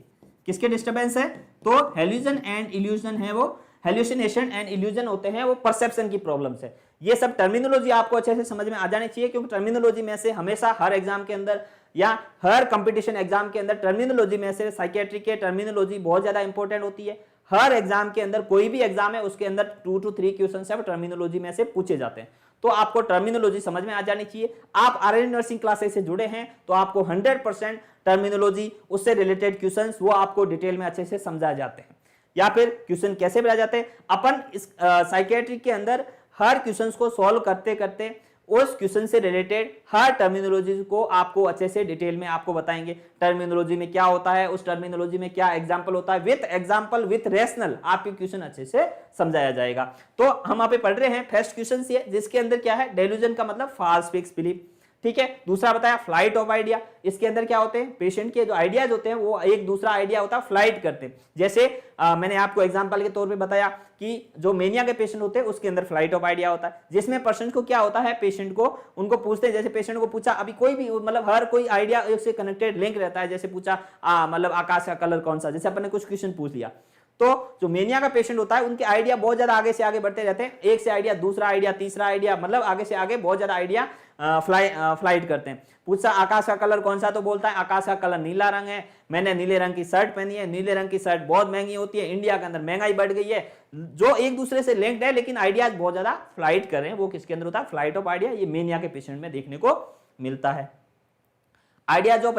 किसके डिस्टर्बेंस है, तो हेलुजन एंड इल्यूजन है वो, हेलुसिनेशन एंड इल्यूजन होते हैं वो परसेप्शन की प्रॉब्लम्स है। ये सब टर्मिनोलॉजी आपको अच्छे से समझ में आ जानी चाहिए, क्योंकि टर्मिनोलॉजी में से हमेशा हर एग्जाम के अंदर या हर कंपटीशन एग्जाम के अंदर टर्मिनोलॉजी में से साइकेट्रिक के टर्मिनोलॉजी बहुत ज्यादा इंपॉर्टेंट होती है। हर एग्जाम के अंदर, कोई भी एग्जाम है उसके अंदर 2 to 3 क्वेश्चन है टर्मिनोलॉजी में से पूछे जाते हैं, तो आपको टर्मिनोलॉजी समझ में आ जानी चाहिए। आप आरएनए नर्सिंग क्लासेस से जुड़े हैं तो आपको 100% टर्मिनोलॉजी, उससे रिलेटेड क्वेश्चंस वो आपको डिटेल में अच्छे से समझाए जाते हैं। या फिर क्वेश्चन कैसे बनाए जाते हैं, अपन इस साइकेट्रिक के अंदर हर क्वेश्चंस को सॉल्व करते करते उस क्वेश्चन से रिलेटेड हर टर्मिनोलॉजी को आपको अच्छे से डिटेल में आपको बताएंगे। टर्मिनोलॉजी में क्या होता है, उस टर्मिनोलॉजी में क्या एग्जांपल होता है, विथ एग्जांपल विथ रेशनल आपके क्वेश्चन अच्छे से समझाया जाएगा। तो हम यहाँ पे पढ़ रहे हैं फर्स्ट क्वेश्चन से, जिसके अंदर क्या है, डेल्यूजन का मतलब फॉल्स फिक्स बिलीफ। ठीक है, दूसरा बताया फ्लाइट ऑफ आइडिया। इसके अंदर क्या होते हैं, पेशेंट के जो आइडियाज होते हैं वो एक दूसरा आइडिया होता है फ्लाइट करते हैं। जैसे मैंने आपको एग्जांपल के तौर पे बताया कि जो मेनिया के पेशेंट होते हैं उसके अंदर फ्लाइट ऑफ आइडिया होता है, जिसमें पर्सन को क्या होता है, पेशेंट को उनको पूछते हैं, जैसे पेशेंट को पूछा, अभी कोई भी मतलब हर कोई आइडिया से कनेक्टेड लिंक रहता है, जैसे पूछा मतलब आकाश का कलर कौन सा, जैसे अपन ने कुछ क्वेश्चन पूछ लिया, तो जो मेनिया का पेशेंट होता है उनके आइडिया बहुत ज्यादा आगे से आगे बढ़ते रहते हैं, एक से आइडिया, दूसरा आइडिया, तीसरा आइडिया, मतलब आगे से आगे बहुत ज्यादा आइडिया फ्लाइट करते हैं। पूछा आकाश का कलर कौन सा, तो बोलता है आकाश का कलर नीला रंग है, मैंने नीले रंग की शर्ट पहनी है, नीले रंग की शर्ट बहुत महंगी होती है, इंडिया के अंदर महंगाई बढ़ गई है। जो एक दूसरे से लिंक्ड है लेकिन आइडियाज बहुत ज्यादा फ्लाइट कर रहे हैं, वो किसके अंदर होता है, फ्लाइट ऑफ आइडिया। ये मेनिया के पेशेंट में देखने को मिलता है। आइडियाज ऑफ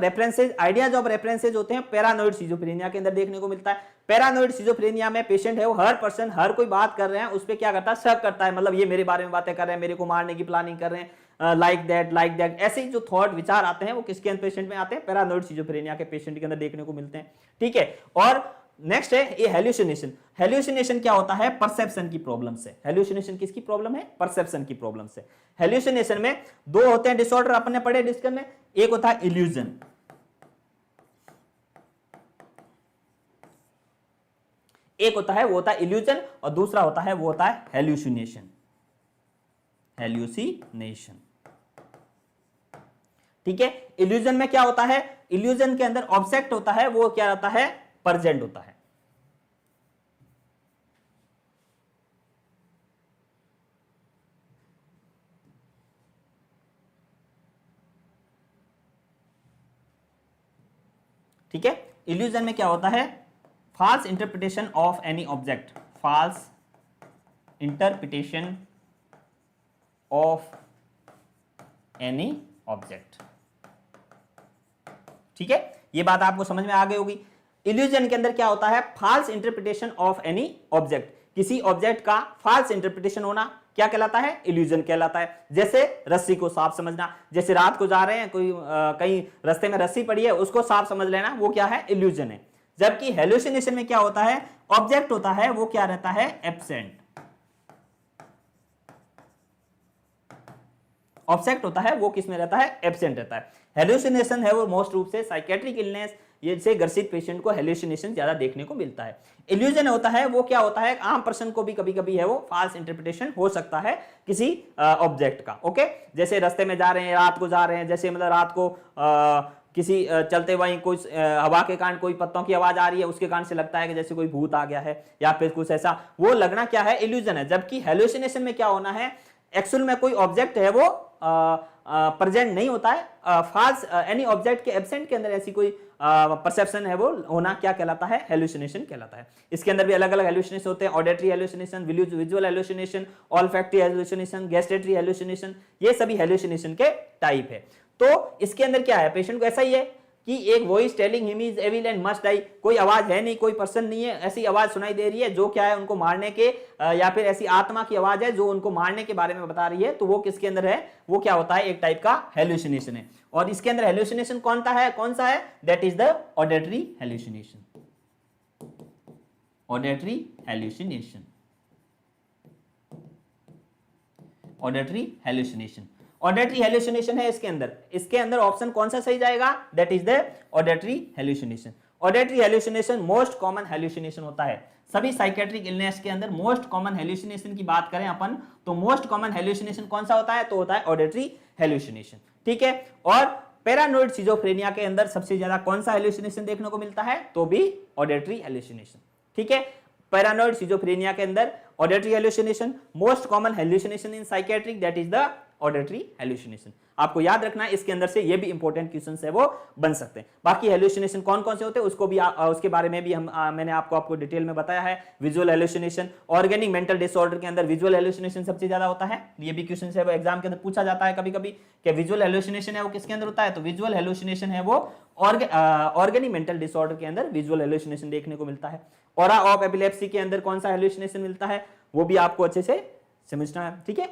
रेफरेंसेज होते हैं पैरानोइड सिजोफ्रेनिया के अंदर देखने को मिलता है। पैरानोइड सिजोफ्रेनिया में पेशेंट है वो हर पर्सन, हर कोई बात कर रहे हैं उस पर क्या करता है, शक करता है, मतलब ये मेरे बारे में बातें कर रहे हैं, मेरे को मारने की प्लानिंग कर रहे हैं, लाइक दैट, ऐसे ही जो थॉट विचार आते हैं वो किसके पेशेंट में आते हैं, पैरानोइड सिजोफ्रेनिया के पेशेंट के अंदर देखने को मिलते हैं। ठीक है, और नेक्स्ट है ये हेल्यूसिनेशन। हेल्यूसिनेशन क्या होता है, परसेप्शन की प्रॉब्लम से। हेल्यूसिनेशन किसकी प्रॉब्लम है, परसेप्शन की प्रॉब्लम से। हेल्यूसिनेशन में दो होते हैं डिसऑर्डर, अपने पढ़े डिस्कशन में, एक होता है इल्यूजन, एक होता है वो होता है इल्यूजन, और दूसरा होता है वो होता है हेल्यूसिनेशन। हेल्यूसिनेशन, ठीक है। इल्यूजन में क्या होता है, इल्यूजन के अंदर ऑब्जेक्ट होता है वो क्या होता है, प्रेजेंट होता है। ठीक है, इल्यूजन में क्या होता है, false interpretation of any object, false interpretation of any object। ठीक है, ये बात आपको समझ में आ गई होगी। इल्यूजन के अंदर क्या होता है, false interpretation of any object, किसी ऑब्जेक्ट का false interpretation होना क्या कहलाता है, इल्यूजन कहलाता है। जैसे रस्सी को सांप समझना, जैसे रात को जा रहे हैं कोई कहीं रास्ते में रस्सी पड़ी है उसको सांप समझ लेना, वो क्या है, इल्यूजन है। जबकि हेल्यूसिनेशन में क्या होता है, ऑब्जेक्ट होता है वो क्या रहता है, एब्सेंट। ऑब्जेक्ट होता है वो किस में रहता है, एब्सेंट रहता है। हेल्यूसिनेशन है वो मोस्ट रूप से साइकेट्रिक इलनेस, ये से ग्रसित पेशेंट को हेल्यूसिनेशन ज्यादा देखने को मिलता है। इल्यूजन होता है वो क्या होता है, आम पर्सन को भी कभी कभी है वो फाल्स इंटरप्रिटेशन हो सकता है किसी ऑब्जेक्ट का। ओके, जैसे रास्ते में जा रहे हैं, रात को जा रहे हैं, जैसे मतलब रात को किसी चलते वहीं कोई हवा के कारण कोई पत्तों की आवाज आ रही है, उसके कारण से लगता है कि जैसे कोई भूत आ गया है या फिर कुछ ऐसा, वो लगना क्या है, इल्यूजन है। जबकि हेल्यूसिनेशन में क्या होना है, एक्चुअल में कोई ऑब्जेक्ट है वो प्रेजेंट नहीं होता है, फाल्स एनी ऑब्जेक्ट के एब्सेंट के अंदर ऐसी कोई परसेप्शन है वो होना क्या कहलाता है, हेल्यूसिनेशन कहलाता है। इसके अंदर भी अलग अलग हेल्यूसिनेशन होते हैं, auditory hallucination, visual hallucination, olfactory hallucination, gustatory hallucination, ये सभी हेल्यूसिनेशन के टाइप है। तो इसके अंदर क्या है, पेशेंट को ऐसा ही है कि एक voice telling him is evil and must die, कोई आवाज है नहीं, कोई पर्सन नहीं है, ऐसी आवाज सुनाई दे रही है जो क्या है, उनको मारने के या फिर ऐसी आत्मा की आवाज है जो उनको मारने के बारे में बता रही है, तो वो किसके अंदर है, वो क्या होता है, एक टाइप का हेल्यूसिनेशन है। और इसके अंदर हेल्यूसिनेशन कौन सा है, that is the auditory hallucination. Auditory hallucination, auditory hallucination, auditory hallucination है इसके अंदर ऑप्शन कौन सा सही जाएगा, that is the auditory hallucination. Auditory hallucination most common hallucination होता है। सभी साइकेट्रिक इलनेस के अंदर मोस्ट कॉमन हेल्यूसिनेशन की बात करें अपन, तो मोस्ट कॉमन हेल्यूसिनेशन कौन सा होता है, तो होता है ऑडिटरी हेल्यूसिनेशन। ठीक है, और पैरानोइड सिजोफ्रेनिया के अंदर सबसे ज्यादा कौन सा हेल्यूसिनेशन देखने को मिलता है, तो भी ऑडिटरी हेल्यूसिनेशन। ठीक है, पैरानोइड सिजोफ्रेनिया के अंदर auditory hallucination, most common hallucination in psychiatric, that is the auditory hallucination. आपको याद रखना है, इसके अंदर से ये भी इंपॉर्टेंट क्वेश्चंस है वो बन सकते हैं। बाकी हेल्यूसिनेशन कौन कौन से होते हैं उसको भी उसके बारे में भी मैंने आपको डिटेल में बताया है। Visual hallucination, organic mental disorder के अंदर विजुअल हेल्यूसिनेशन सबसे ज्यादा होता है। ये भी क्वेश्चन है वो एग्जाम के अंदर पूछा जाता है कभी कभी कि विजुअल हेल्यूसिनेशन है वो किसके अंदर होता है, तो विजुअल हेल्यूसिनेशन है वो ऑर्गेनिक मेंटल डिसऑर्डर के अंदर विजुअल हेल्यूसिनेशन देखने को मिलता है। ऑरा ऑफ एपिलेप्सी के अंदर कौन सा हेल्यूसिनेशन मिलता है, वो भी आपको अच्छे से समझना है। ठीक है,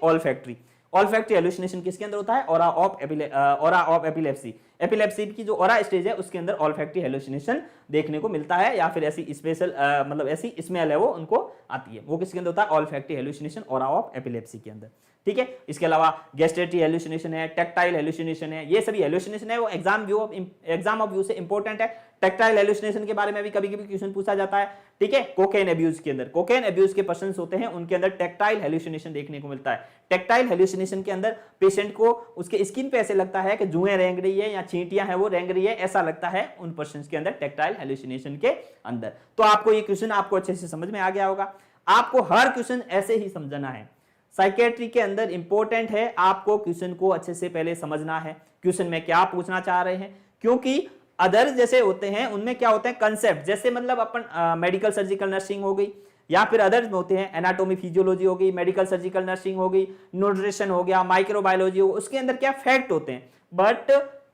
ऑल्फैक्टरी हेल्यूसिनेशन किसके अंदर होता है, ऑरा ऑफ एपिलेप्सी। एपिलेप्सी की जो ऑरा स्टेज है उसके अंदर ऑल्फैक्टरी हेल्यूसिनेशन देखने को मिलता है, या फिर ऐसी स्पेशल मतलब ऐसी स्मेल है वो उनको आती है, वो किसके अंदर होता है, olfactory hallucination aura of epilepsy के अंदर। ठीक है, इसके अलावा गैस्ट्रेटरी हेल्यूसिनेशन है, टेक्टाइल हेल्यूसिनेशन है, ये सभी हेल्यूसिनेशन है वो एग्जाम ऑफ व्यू से इंपॉर्टेंट है। टेक्टाइल हेल्यूसिनेशन के बारे में भी कभी कभी क्वेश्चन पूछा जाता है। ठीक है, कोकेन अब्यूज के अंदर, कोकेन अब्यूज के पर्सन्स होते हैं उनके अंदर टेक्टाइल हेल्यूसिनेशन देखने को मिलता है। टेक्टाइल हेल्यूसिनेशन के अंदर पेशेंट को उसके स्किन पे ऐसे लगता है कि जुएं रेंग रही है या चींटियां हैं वो रेंग रही है, ऐसा लगता है उन पर्सन्स के अंदर टेक्टाइल हेलुसिनेशन के अंदर। तो आपको ये क्वेश्चन आपको अच्छे से समझ में आ गया होगा। आपको हर क्वेश्चन ऐसे ही समझना है। साइकेट्री के अंदर इंपॉर्टेंट है आपको क्वेश्चन को अच्छे से पहले समझना है, क्वेश्चन में क्या पूछना चाह रहे हैं, क्योंकि अदर जैसे होते हैं उनमें क्या होते हैं कंसेप्ट, जैसे मतलब अपन मेडिकल सर्जिकल नर्सिंग हो गई या फिर अदर्स होते हैं एनाटॉमी फिजियोलॉजी हो गई, मेडिकल सर्जिकल नर्सिंग हो गई, न्यूट्रिशन हो गया, माइक्रोबायोलॉजी हो, उसके अंदर क्या फैक्ट होते हैं। बट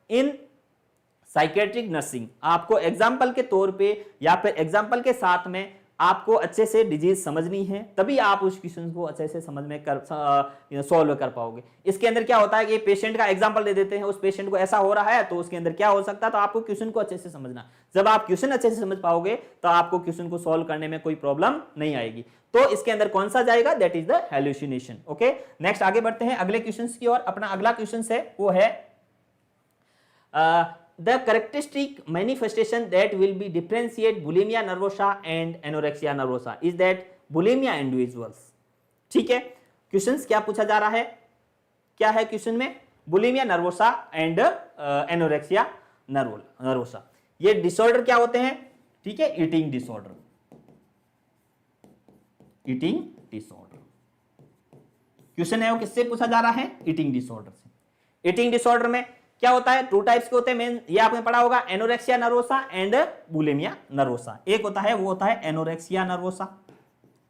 इन साइकेट्रिक नर्सिंग आपको एग्जाम्पल के तौर पे या फिर एग्जाम्पल के साथ में आपको अच्छे से डिजीज समझनी है, तभी आप उस क्वेश्चन को अच्छे से समझ में सॉल्व कर पाओगे। इसके अंदर क्या होता है कि पेशेंट का एग्जांपल दे देते हैं, उस पेशेंट को ऐसा हो रहा है तो उसके अंदर क्या हो सकता है, तो आपको क्वेश्चन को अच्छे से समझना। जब आप क्वेश्चन अच्छे से समझ पाओगे तो आपको क्वेश्चन को सॉल्व करने में कोई प्रॉब्लम नहीं आएगी। तो इसके अंदर कौन सा जाएगा, that is the hallucination. Okay, next आगे बढ़ते हैं अगले क्वेश्चन की ओर। अपना अगला क्वेश्चन है वो है the characteristic manifestation that will be differentiate bulimia nervosa and anorexia nervosa is that bulimia individuals। ठीक है, क्वेश्चंस क्या पूछा जा रहा है, क्या है क्वेश्चन में, bulimia nervosa and anorexia nervosa, ये डिसऑर्डर क्या होते हैं, ठीक है, eating disorder, eating disorder. Question है वो किससे पूछा जा रहा है, ईटिंग डिसऑर्डर से। ईटिंग डिसऑर्डर में क्या होता है, 2 टाइप्स के होते हैं मेन, ये आपने पढ़ा होगा, anorexia nervosa and bulimia nervosa. एक होता है वो होता है anorexia nervosa,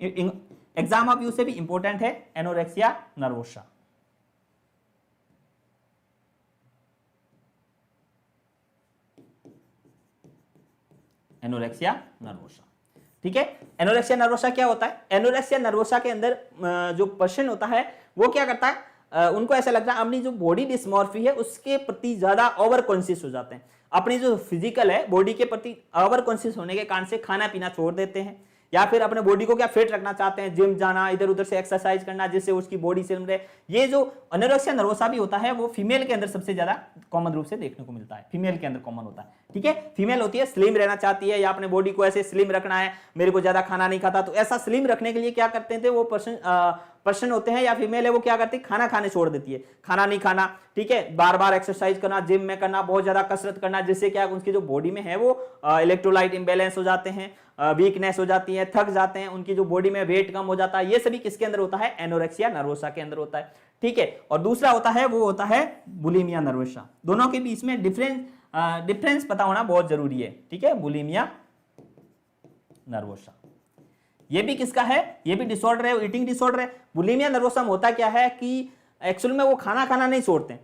exam of you से भी इंपॉर्टेंट है, एनोरेक्सिया नर्वोसा। एनोरेक्सिया नर्वोसा, ठीक है। एनोरेक्सिया नर्वोसा क्या होता है, एनोरेक्सिया नर्वोसा के अंदर जो पर्सन होता है वो क्या करता है, उनको ऐसा लगता है अपनी जो बॉडी डिस्मॉर्फी है उसके प्रति ज्यादा ओवर कॉन्शियस हो जाते हैं, अपनी जो फिजिकल है बॉडी के प्रति ओवर कॉन्शियस होने के कारण से खाना पीना छोड़ देते हैं, या फिर अपने बॉडी को क्या फिट रखना चाहते हैं, जिम जाना, इधर उधर से एक्सरसाइज करना जिससे उसकी बॉडी स्लिम रहे। ये जो एनोरेक्सिया नर्वोसा भी होता है वो फीमेल के अंदर सबसे ज्यादा कॉमन रूप से देखने को मिलता है, फीमेल के अंदर कॉमन होता है, ठीक है। फीमेल होती है स्लिम रहना चाहती है या अपने बॉडी को ऐसे स्लिम रखना है, मेरे को ज्यादा खाना नहीं खाता, तो ऐसा स्लिम रखने के लिए क्या करते थे वो पर्सन होते हैं या फीमेल है वो क्या करती है, खाना खाने छोड़ देती है, खाना नहीं खाना, ठीक है, बार बार एक्सरसाइज करना, जिम में करना, बहुत ज्यादा कसरत करना, जिससे क्या उनकी जो बॉडी में है वो इलेक्ट्रोलाइट इंबैलेंस हो जाते हैं, वीकनेस हो जाती है, थक जाते हैं, उनकी जो बॉडी में वेट कम हो जाता है, ये सभी किसके अंदर होता है, एनोरेक्सिया नर्वोसा के अंदर होता है, ठीक है। और दूसरा होता है वो होता है बुलिमिया नर्वोसा। दोनों के बीच में डिफरेंस पता होना बहुत जरूरी है, ठीक है। बुलिमिया नर्वोसा ये भी किसका है, ये भी डिसऑर्डर है, ईटिंग डिसऑर्डर है। बुलिमिया नर्वोसा में होता क्या है कि एक्चुअल में वो खाना नहीं छोड़ते,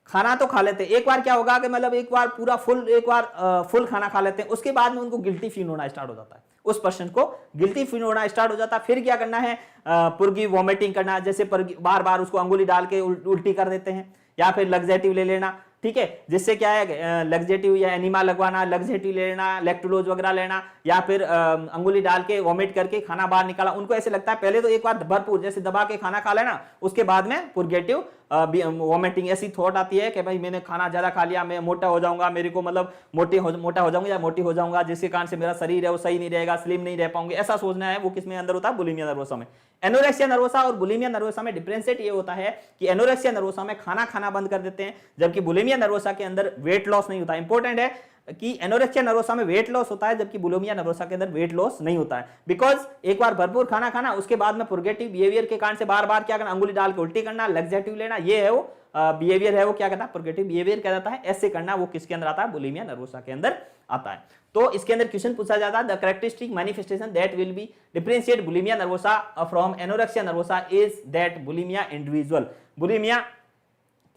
खाना तो खा लेते, एक बार क्या होगा कि मतलब एक बार पूरा फुल खाना खा लेते हैं, उसके बाद में उनको गिल्टी फील होना स्टार्ट हो जाता है, उस पर्सन को गिल्टी फील होना स्टार्ट हो जाता है। फिर क्या करना है, पुर्गी वॉमिटिंग करना, जैसे बार बार उसको अंगुली डाल के उल्टी कर देते हैं, या फिर लग्जेटिव ले लेना, ठीक है, जिससे क्या है लग्जेटिव या एनिमा लगवाना, लग्जेटिव ले लेना, लैक्टोलोज वगैरह लेना, या फिर अंगुली डाल के वॉमिट करके खाना बाहर निकाला। उनको ऐसे लगता है पहले तो एक बार भरपूर जैसे दबा के खाना खा लेना, उसके बाद में पुर्गेटिव वॉमिटिंग ऐसी थॉट आती है कि भाई मैंने खाना ज्यादा खा लिया, मैं मोटा हो जाऊंगा, मेरे को मतलब मोटा हो जाऊंगा या मोटी हो जाऊंगा, जिसके कारण से मेरा शरीर है वो सही नहीं रहेगा, स्लिम नहीं रह पाऊंगे, ऐसा सोचना है, वो किसमें अंदर होता है, बुलिमिया नर्वोसा में। एनोरेक्सिया नर्वोसा और बुलिमिया नर्वोसा में डिफरेंशिएट ये होता है कि एनोरेक्सिया नर्वोसा में खाना बंद कर देते हैं, जबकि बुलिमिया नर्वोसा के अंदर वेट लॉस नहीं होता। इंपॉर्टेंट है कि एनोरेक्सिया नर्वोसा में वेट लॉस होता है, जबकि बुलिमिया नर्वोसा के अंदर वेट लॉस नहीं होता है, बिकॉज एक बार भरपूर खाना खाना, उसके बाद में पुर्गेटिव बिहेवियर के कारण से बार बार क्या करना, अंगुली डाल के उल्टी करना, लग्जेटिव लेना, ये है वो बिहेवियर है वो क्या कहता है, पुर्गेटिव बिहेवियर कह जाता है, ऐसे करना वो किसके अंदर आता है, बुलिमिया नर्वोसा के अंदर आता है। तो इसके अंदर क्वेश्चन पूछा जाता है, the characteristic manifestation that will be differentiate bulimia nervosa from anorexia nervosa is that bulimia individual, bulimia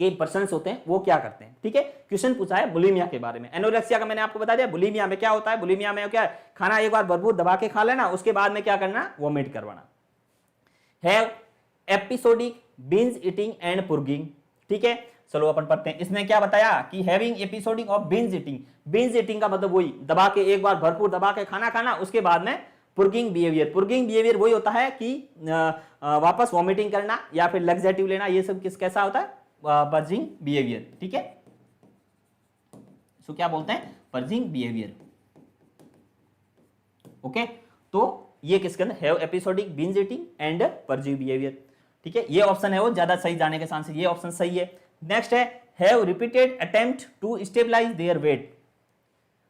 के पर्सन्स होते हैं वो क्या करते हैं, ठीक है। क्वेश्चन पूछा है बुलिमिया के बारे में, एनोरेक्सिया का मैंने आपको बता दिया, बुलिमिया में क्या होता है, बुलिमिया में क्या है, खाना एक बार भरपूर दबा के खा लेना, उसके बाद में क्या करना, वॉमिट करवाना, have episodic binge eating and purging, ठीक है। चलो अपन पढ़ते हैं, इसमें क्या बताया कि having episodic of binge eating, binge eating का मतलब वही दबा के एक बार भरपूर दबा के खाना खाना, उसके बाद में पुर्गिंग बिहेवियर वही होता है कि वापस वॉमिटिंग करना या फिर लग्जेटिव लेना, ये सब कैसा होता है, पर्जिंग बिहेवियर, ठीक है, इसको क्या बोलते हैं, पर्जिंग बिहेवियर, ओके। तो ये किसके अंदर, have episodic binge eating and purging behaviour, ठीक है। ये ऑप्शन है वो ज्यादा सही जाने के चांस है, ये ऑप्शन सही है। नेक्स्ट है have repeated attempt to stabilise their weight,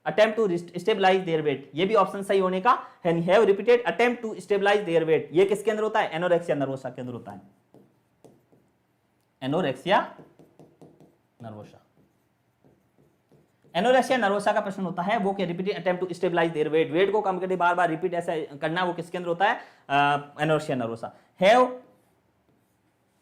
attempt to stabilise their weight, ये भी ऑप्शन सही होने का है। Have repeated attempt to stabilise their weight, ये किसके अंदर होता है? एनोरेक्सिया नर्वोसा के अंदर होता है, एनोरेक्सिया नर्वोसा। एनोरेक्सिया नर्वोसा का प्रश्न होता है वो कि repeated attempt to stabilise their weight, weight को कम करके बार बार रिपीट ऐसा करना, वो किसके अंदर होता है? Anorexia nervosa. Have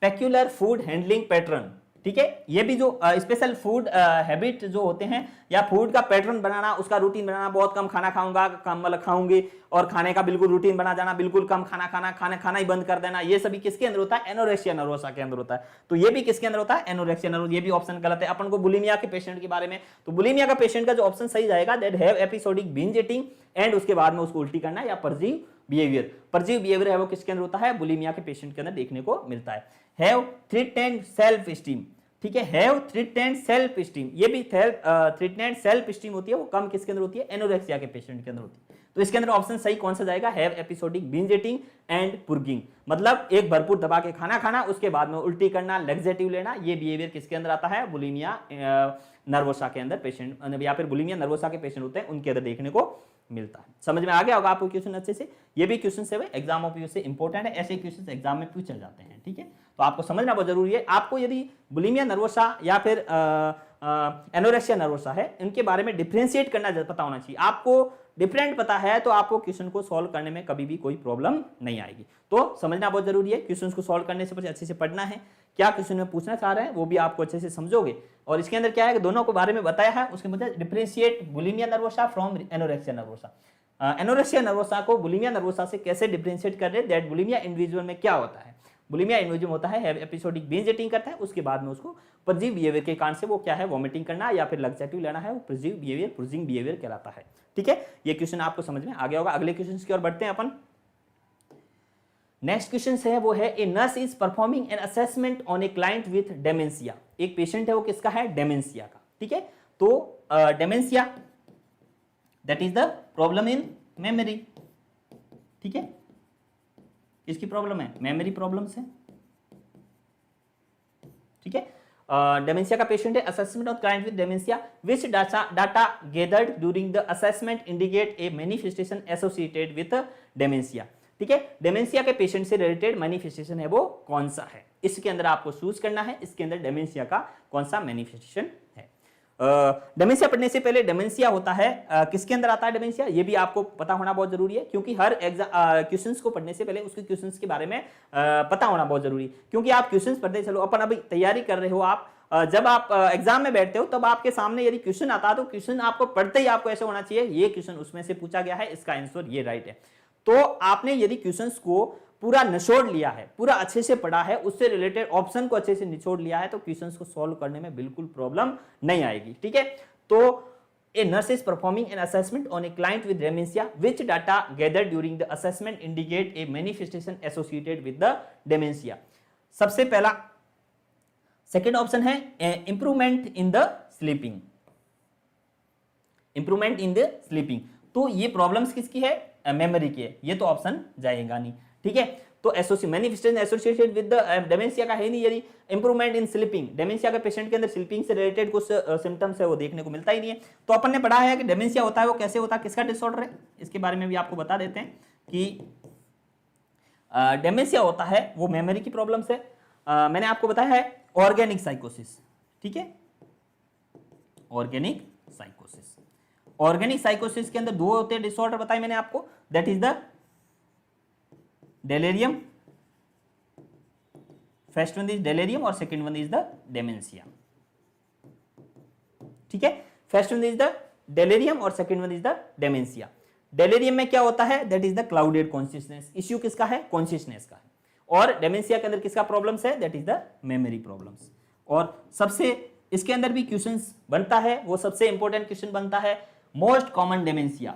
peculiar food handling pattern, ठीक है, ये भी जो स्पेशल फूड हैबिट जो होते हैं या फूड का पैटर्न बनाना, उसका रूटीन बनाना, बहुत कम खाना खाऊंगा, कम मतलब खाऊंगी, और खाने का बिल्कुल रूटीन बना जाना, बिल्कुल कम खाना खाना ही बंद कर देना, ये सभी किसके अंदर होता है? एनोरेक्सिया नर्वोसा के अंदर होता है। तो ये भी किसके अंदर होता है? Anorexia nervosa. ये भी ऑप्शन गलत है। अपन को बुलिमिया के पेशेंट के बारे में, तो बुलिमिया का पेशेंट का जो ऑप्शन सही जाएगा that have episodic binge eating and उसके बाद में उसको उल्टी करना या परजीव बिहेवियर। परजीव बिहेवियर है वो किसके अंदर होता है? बुलिमिया के पेशेंट के अंदर देखने को मिलता है। हैव थ्रेटेंड सेल्फ स्टीम, ठीक है, हैव थ्रेटेंड सेल्फ स्टीम, ये भी थ्रेटेंड सेल्फ स्टीम होती है, वो कम किसके अंदर होती है? एनोरेक्सिया के पेशेंट के अंदर होती है। तो इसके अंदर ऑप्शन सही कौन सा जाएगा? Have episodic binge eating and purging, मतलब एक भरपूर दबा के खाना खाना, उसके बाद में उल्टी करना, लैक्सेटिव लेना, ये बिहेवियर किसके अंदर आता है? बुलिमिया नर्वोसा के अंदर पेशेंट, या फिर बुलिमिया नर्वोसा के पेशेंट होते हैं उनके अंदर देखने को मिलता है। समझ में आ गया होगा आपको क्वेश्चन अच्छे से? ये भी क्वेश्चन से एग्जाम ऑफ से इंपॉर्टेंट है, ऐसे क्वेश्चन एग्जाम में पूछे जाते हैं, ठीक है, तो आपको समझना बहुत जरूरी है। आपको यदि बुलिमिया नर्वोसा या फिर एनोरेक्सिया नर्वोसा है, इनके बारे में डिफरेंशिएट करना पता होना चाहिए। आपको डिफरेंट पता है तो आपको क्वेश्चन को सॉल्व करने में कभी भी कोई प्रॉब्लम नहीं आएगी। तो समझना बहुत जरूरी है। क्वेश्चन को सॉल्व करने से पहले अच्छे से पढ़ना है, क्या क्वेश्चन में पूछना चाह रहे हैं वो भी आपको अच्छे से समझोगे। और इसके अंदर क्या है कि दोनों के बारे में बताया है, उसके मतलब differentiate bulimia nervosa from anorexia nervosa. Anorexia nervosa को बुलिमिया नर्वोसा से कैसे डिफरेंशिएट कर रहे हैं, दैट बुलिमिया इंडिविजुअल में क्या होता है। बुलिमिया इंडिविजुअल होता है एपिसोडिक बिंज ईटिंग करता है, उसके बाद में उसको परजीव बिहेवियर के कारण से वो क्या है? वॉमिटिंग परजीव या फिर लैक्सेटिव लेना है, वो परजीव बिहेवियर, पुर्जिंग बिहेवियर कहलाता है, ठीक है। ये क्वेश्चन आपको समझ में आ गया होगा। अगले क्वेश्चन की ओर बढ़ते हैं अपन। नेक्स्ट क्वेश्चन है वो है a nurse is performing an assessment on A client with dementia. एक पेशेंट है वो किसका है? डेमेंशिया का, ठीक है। तो dementia that is the problem in memory, ठीक है, किसकी प्रॉब्लम है? मेमोरी प्रॉब्लम्स है, ठीक है। डेमेंशिया का पेशेंट है, assessment of client with dementia which data gathered during the assessment indicate a manifestation associated with dementia, ठीक है। डेमेंशिया के पेशेंट से रिलेटेड मैनिफेस्टेशन है वो कौन सा है, इसके अंदर आपको चूज करना है, इसके अंदर डेमेंशिया का कौन सा मैनिफेस्टेशन है। डेमेंशिया पढ़ने से पहले डेमेंशिया होता है किसके अंदर आता है डेमेंशिया, ये भी आपको पता होना बहुत जरूरी है, क्योंकि हर क्वेश्चंस को पढ़ने से पहले उसके क्वेश्चंस के बारे में पता होना बहुत जरूरी है। क्योंकि आप क्वेश्चंस पढ़ते चलो, अपन अभी तैयारी कर रहे हो आप, जब आप एग्जाम में बैठते हो तब आपके सामने यदि क्वेश्चन आता है तो क्वेश्चन आपको पढ़ते ही आपको ऐसे होना चाहिए ये क्वेश्चन उसमें से पूछा गया है, इसका आंसर ये राइट है। तो आपने यदि क्वेश्चंस को पूरा निचोड़ लिया है, पूरा अच्छे से पढ़ा है, उससे रिलेटेड ऑप्शन को अच्छे से निचोड़ लिया है, तो क्वेश्चंस को सॉल्व करने में बिल्कुल प्रॉब्लम नहीं आएगी, ठीक है। तो a nurse is performing an assessment on A client with dementia which data gathered during the assessment indicate a manifestation associated with the dementia. सबसे पहला सेकंड ऑप्शन है improvement in the sleeping, improvement in the sleeping. तो ये प्रॉब्लम्स किसकी है? मेमोरी की है, ये तो ऑप्शन जाएगा नहीं, ठीक है। तो manifestation associated with the dementia का है नहीं, यदि इंप्रूवमेंट इन स्लीपिंग, डेमेंशिया के पेशेंट के अंदर स्लीपिंग से रिलेटेड कुछ सिम्टम्स है वो देखने को मिलता ही नहीं है। तो अपन ने पढ़ा है कि डेमेंशिया होता है वो कैसे होता है, किसका डिसऑर्डर है, इसके बारे में भी आपको बता देते हैं कि डेमेंशिया होता है वो मेमोरी की प्रॉब्लम से, मैंने आपको बताया है ऑर्गेनिक साइकोसिस, ठीक है, ऑर्गेनिक साइकोसिस। ऑर्गेनिक साइकोसिस के अंदर दो होते हैं डिसऑर्डर बताए मैंने आपको, that is the delirium, first one is delirium और second one is the dementia, ठीक है। First one is the delirium और second one is the dementia. Delirium में क्या होता है? That is the clouded consciousness, issue किसका है? कॉन्शियसनेस का है। और डेमेंशिया के अंदर किसका प्रॉब्लम्स है? That is the memory problems. और सबसे इसके अंदर भी क्वेश्चंस बनता है, वो सबसे इंपॉर्टेंट क्वेश्चन बनता है मोस्ट कॉमन डेमेंशिया।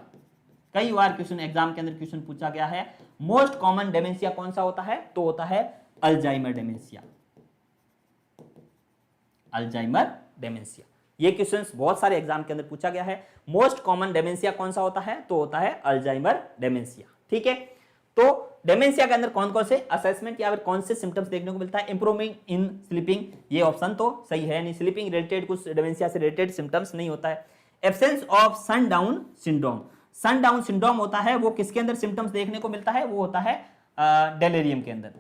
कई बार क्वेश्चन एग्जाम के अंदर क्वेश्चन पूछा गया है, मोस्ट कॉमन डेमेंशिया कौन सा होता है? तो होता है अल्जाइमर डेमेंशिया, अल्जाइमर डेमेंशिया। ये क्वेश्चंस बहुत सारे एग्जाम के अंदर पूछा गया है। मोस्ट कॉमन डेमेंशिया कौन सा होता है? तो होता है अल्जाइमर डेमेंशिया, ठीक है। तो डेमेंशिया के अंदर कौन कौन से असेसमेंट या फिर कौन से सिम्टम्स देखने को मिलता है? इंप्रूविंग इन स्लीपिंग, ये ऑप्शन तो सही है नहीं, स्लीपिंग रिलेटेड कुछ डेमेंशिया से रिलेटेड सिम्टम्स नहीं होता है। Absence of sundown syndrome, sundown syndrome होता है वो किसके अंदर सिम्टम्स देखने को मिलता है? वो होता है डेलेरियम के अंदर,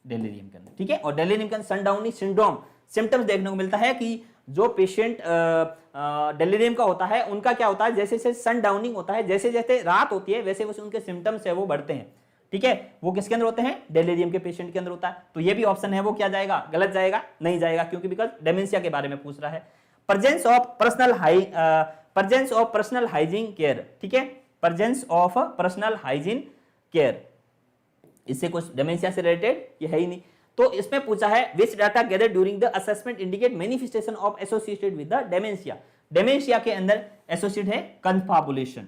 डेलेरियम के अंदर, ठीक है। और डेलेरियम के अंदर सनडाउन सिंड्रोम सिम्टम्स देखने को मिलता है कि जो पेशेंट डेलीरियम का होता है उनका क्या होता है, जैसे जैसे सन डाउनिंग होता है, जैसे जैसे रात होती है वैसे वैसे उनके सिम्टम्स है वो बढ़ते हैं, ठीक है। वो किसके अंदर होते हैं? डेलीरियम के पेशेंट के अंदर होता है। तो ये भी ऑप्शन है वो क्या जाएगा? गलत जाएगा, नहीं जाएगा, क्योंकि बिकॉज डेमेंशिया के बारे में पूछ रहा है। Presence of personal hygiene care, ठीक है, presence of personal hygiene care, इससे कुछ डेमेंशिया से रिलेटेड ये है ही नहीं। तो इसमें पूछा है which data gather during the assessment indicate manifestation of associated with the dementia, dementia के अंदर एसोसिएट है कन्फाबुलेशन,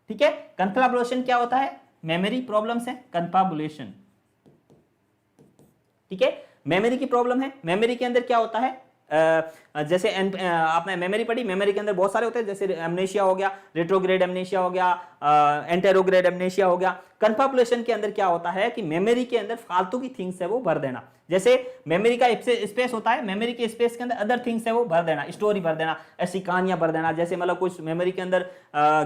ठीक है। कन्फाबुलेशन क्या होता है? मेमोरी प्रॉब्लम्स है कन्फाबुलेशन, ठीक है, मेमोरी की प्रॉब्लम है। मेमोरी के अंदर क्या होता है? जैसे आपने मेमोरी पढ़ी, मेमोरी के अंदर बहुत सारे होते हैं, जैसे एमनेशिया हो गया, रेट्रोग्रेड एमनेशिया हो गया, एंटेरोग्रेड एमनेशिया हो गया। कन्फाबुलेशन के अंदर क्या होता है कि मेमोरी के अंदर फालतू की थिंग्स है वो भर देना, जैसे मेमोरी का स्पेस होता है, मेमोरी के स्पेस के अंदर अदर थिंग्स है वो भर देना, स्टोरी भर देना, ऐसी कहानियां भर देना, जैसे मतलब कुछ मेमोरी के अंदर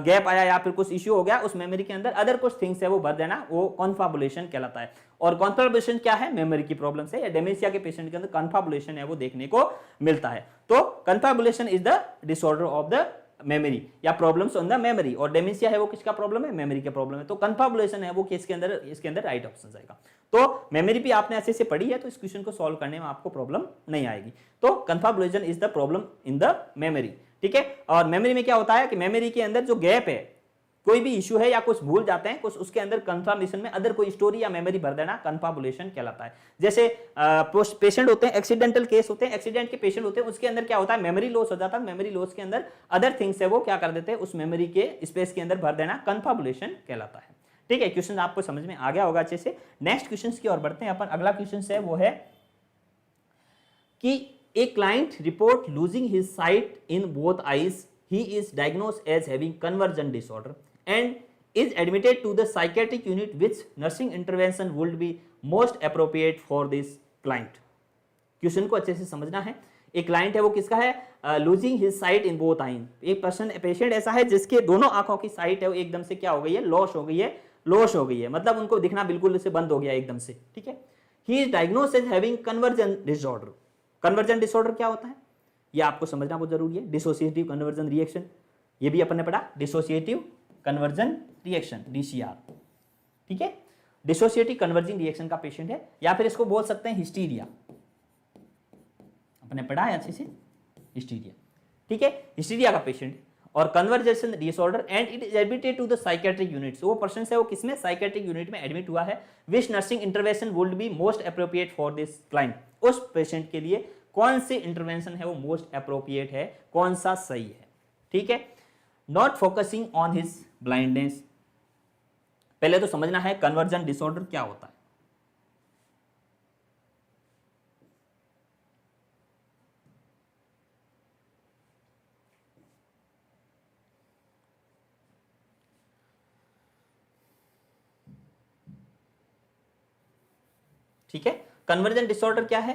गैप आया या फिर कुछ इश्यू हो गया, उस मेमोरी के अंदर अदर कुछ थिंग्स है वो भर देना, वो कन्फाबुलेशन कहलाता है। और कन्फाबुलेशन क्या है? मेमोरी की प्रॉब्लम से या डेमेंशिया के पेशेंट के अंदर कन्फाबुलेशन है वो देखने को मिलता है। तो confabulation is the disorder of the memory या प्रॉब्लम्स ऑन द मेमोरी, और डेमेंशिया है वो किसका प्रॉब्लम है? मेमोरी का प्रॉब्लम है। तो कन्फाबुलेशन है वो किसके अंदर? इसके अंदर राइट ऑप्शन आएगा। तो मेमोरी भी आपने ऐसे से पढ़ी है तो इस क्वेश्चन को सॉल्व करने में आपको प्रॉब्लम नहीं आएगी। तो confabulation is the problem in the memory, ठीक है। और मेमोरी में क्या होता है कि मेमोरी के अंदर जो गैप है, कोई भी इश्यू है या कुछ भूल जाते हैं कुछ, उसके अंदर कन्फर्मेशन में अदर कोई स्टोरी या मेमोरी भर देना कन्फाबुलेशन कहलाता है। जैसे पेशेंट होते हैं, एक्सीडेंटल केस होते हैं, एक्सीडेंट के पेशेंट होते हैं, उसके अंदर क्या होता है? मेमोरी लॉस हो जाता है, मेमोरी लॉस के अंदर अदर थिंग्स है वो क्या कर देते हैं? उस मेमोरी के स्पेस के अंदर भर देना कन्फाबुलेशन कहलाता है, ठीक है। क्वेश्चन आपको समझ में आ गया होगा अच्छे से। नेक्स्ट क्वेश्चन की ओर बढ़ते हैं अपन। अगला क्वेश्चन है वो है कि a client report losing his sight in both eyes, he is diagnosed as having conversion disorder and is admitted to the psychiatric unit, which nursing intervention would be most appropriate for this client? Question को अच्छे से समझना है। एक क्लाइंट है वो किसका है? Losing his sight in both eyes, एक पेशेंट ऐसा है जिसके दोनों आंखों की साइट है वो एकदम से क्या हो गई है? लॉस हो गई है, लॉस हो गई है, मतलब उनको दिखना बिल्कुल से बंद हो गया एकदम से, ठीक है। He is diagnosed as having conversion disorder. Conversion disorder क्या होता है ये आपको समझना बहुत जरूरी है। डिसोसिएटिव कन्वर्जन रिएक्शन, ये भी अपन ने पढ़ा, डिसोसिएटिव कन्वर्जन रिएक्शन DCR, ठीक है। डिसोसिएटिव कन्वर्जिंग रिएक्शन का पेशेंट है, या फिर इसको बोल सकते हैं हिस्टीरिया, अपने पढ़ा है अच्छे से, हिस्टीरिया, ठीक है, हिस्टीरिया का पेशेंट। और conversation disorder and it is admitted to the psychiatric unit, वो पर्सन है वो किसमें? साइकेट्रिक यूनिट में एडमिट हुआ है। Which nursing intervention would be most appropriate for this client, उस पेशेंट के लिए कौन सी इंटरवेंशन है वो मोस्ट अप्रोप्रिएट है, कौन सा सही है, ठीक है। Not focusing on his blindness, पहले तो समझना है कन्वर्जन डिसऑर्डर क्या होता है। ठीक है, कन्वर्जन डिसऑर्डर क्या है?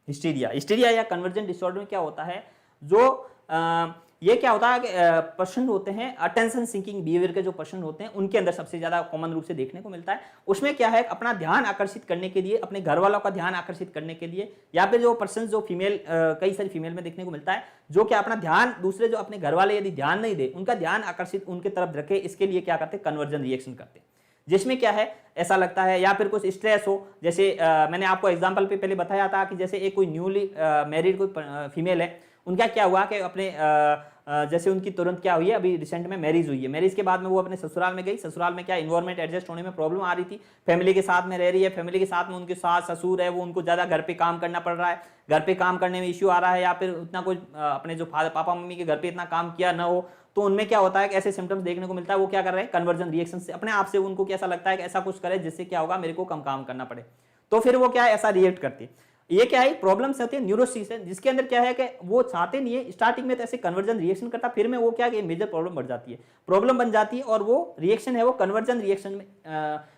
हिस्टीरिया, हिस्टीरिया या कन्वर्जन डिसऑर्डर में क्या होता है? जो ये क्या होता है कि पर्सन होते हैं अटेंशन सीकिंग बिहेवियर के जो पर्सन होते हैं उनके अंदर सबसे ज्यादा कॉमन रूप से देखने को मिलता है। उसमें क्या है, अपना ध्यान आकर्षित करने के लिए, अपने घर वालों का ध्यान आकर्षित करने के लिए, या फिर जो पर्सन जो फीमेल, कई सारी फीमेल में देखने को मिलता है, जो कि अपना ध्यान दूसरे जो अपने घर वाले यदि ध्यान नहीं दे, उनका ध्यान आकर्षित उनके तरफ रखे, इसके लिए क्या करते हैं? कन्वर्जन रिएक्शन करते हैं। जिसमें क्या है, ऐसा लगता है या फिर कुछ स्ट्रेस हो, जैसे मैंने आपको एग्जांपल पे पहले बताया था कि जैसे एक कोई न्यूली मैरिड कोई फीमेल है, उनका क्या हुआ कि अपने जैसे उनकी तुरंत क्या हुई है, अभी रिसेंट में मैरिज हुई है, मैरिज के बाद में वो अपने ससुराल में गई, ससुराल में क्या इन्वायरमेंट एडजस्ट होने में प्रॉब्लम आ रही थी, फैमिली के साथ में रह रही है, फैमिली के साथ में उनके सास ससुर है वो उनको ज़्यादा घर पे काम करना पड़ रहा है, घर पे काम करने में इश्यू आ रहा है, या फिर उतना कोई अपने जो पापा मम्मी के घर पे इतना काम किया ना हो, तो उनमें क्या होता है कि ऐसे सिम्टम्स देखने को मिलता है, वो क्या कर रहे हैं? कन्वर्जन रिएक्शन से अपने आप से उनको कैसा लगता है कि ऐसा कुछ करे जिससे क्या होगा, मेरे को कम काम करना पड़े, तो फिर वो क्या है, ऐसा रिएक्ट करती है। ये क्या है, प्रॉब्लम्स होती है न्यूरोसिस है, जिसके अंदर क्या है कि वो चाहते नहीं है, स्टार्टिंग में तो ऐसे कन्वर्जन रिएक्शन करता, फिर में वो क्या है, मेजर प्रॉब्लम बढ़ जाती है, प्रॉब्लम बन जाती है, और वो रिएक्शन है वो कन्वर्जन रिएक्शन में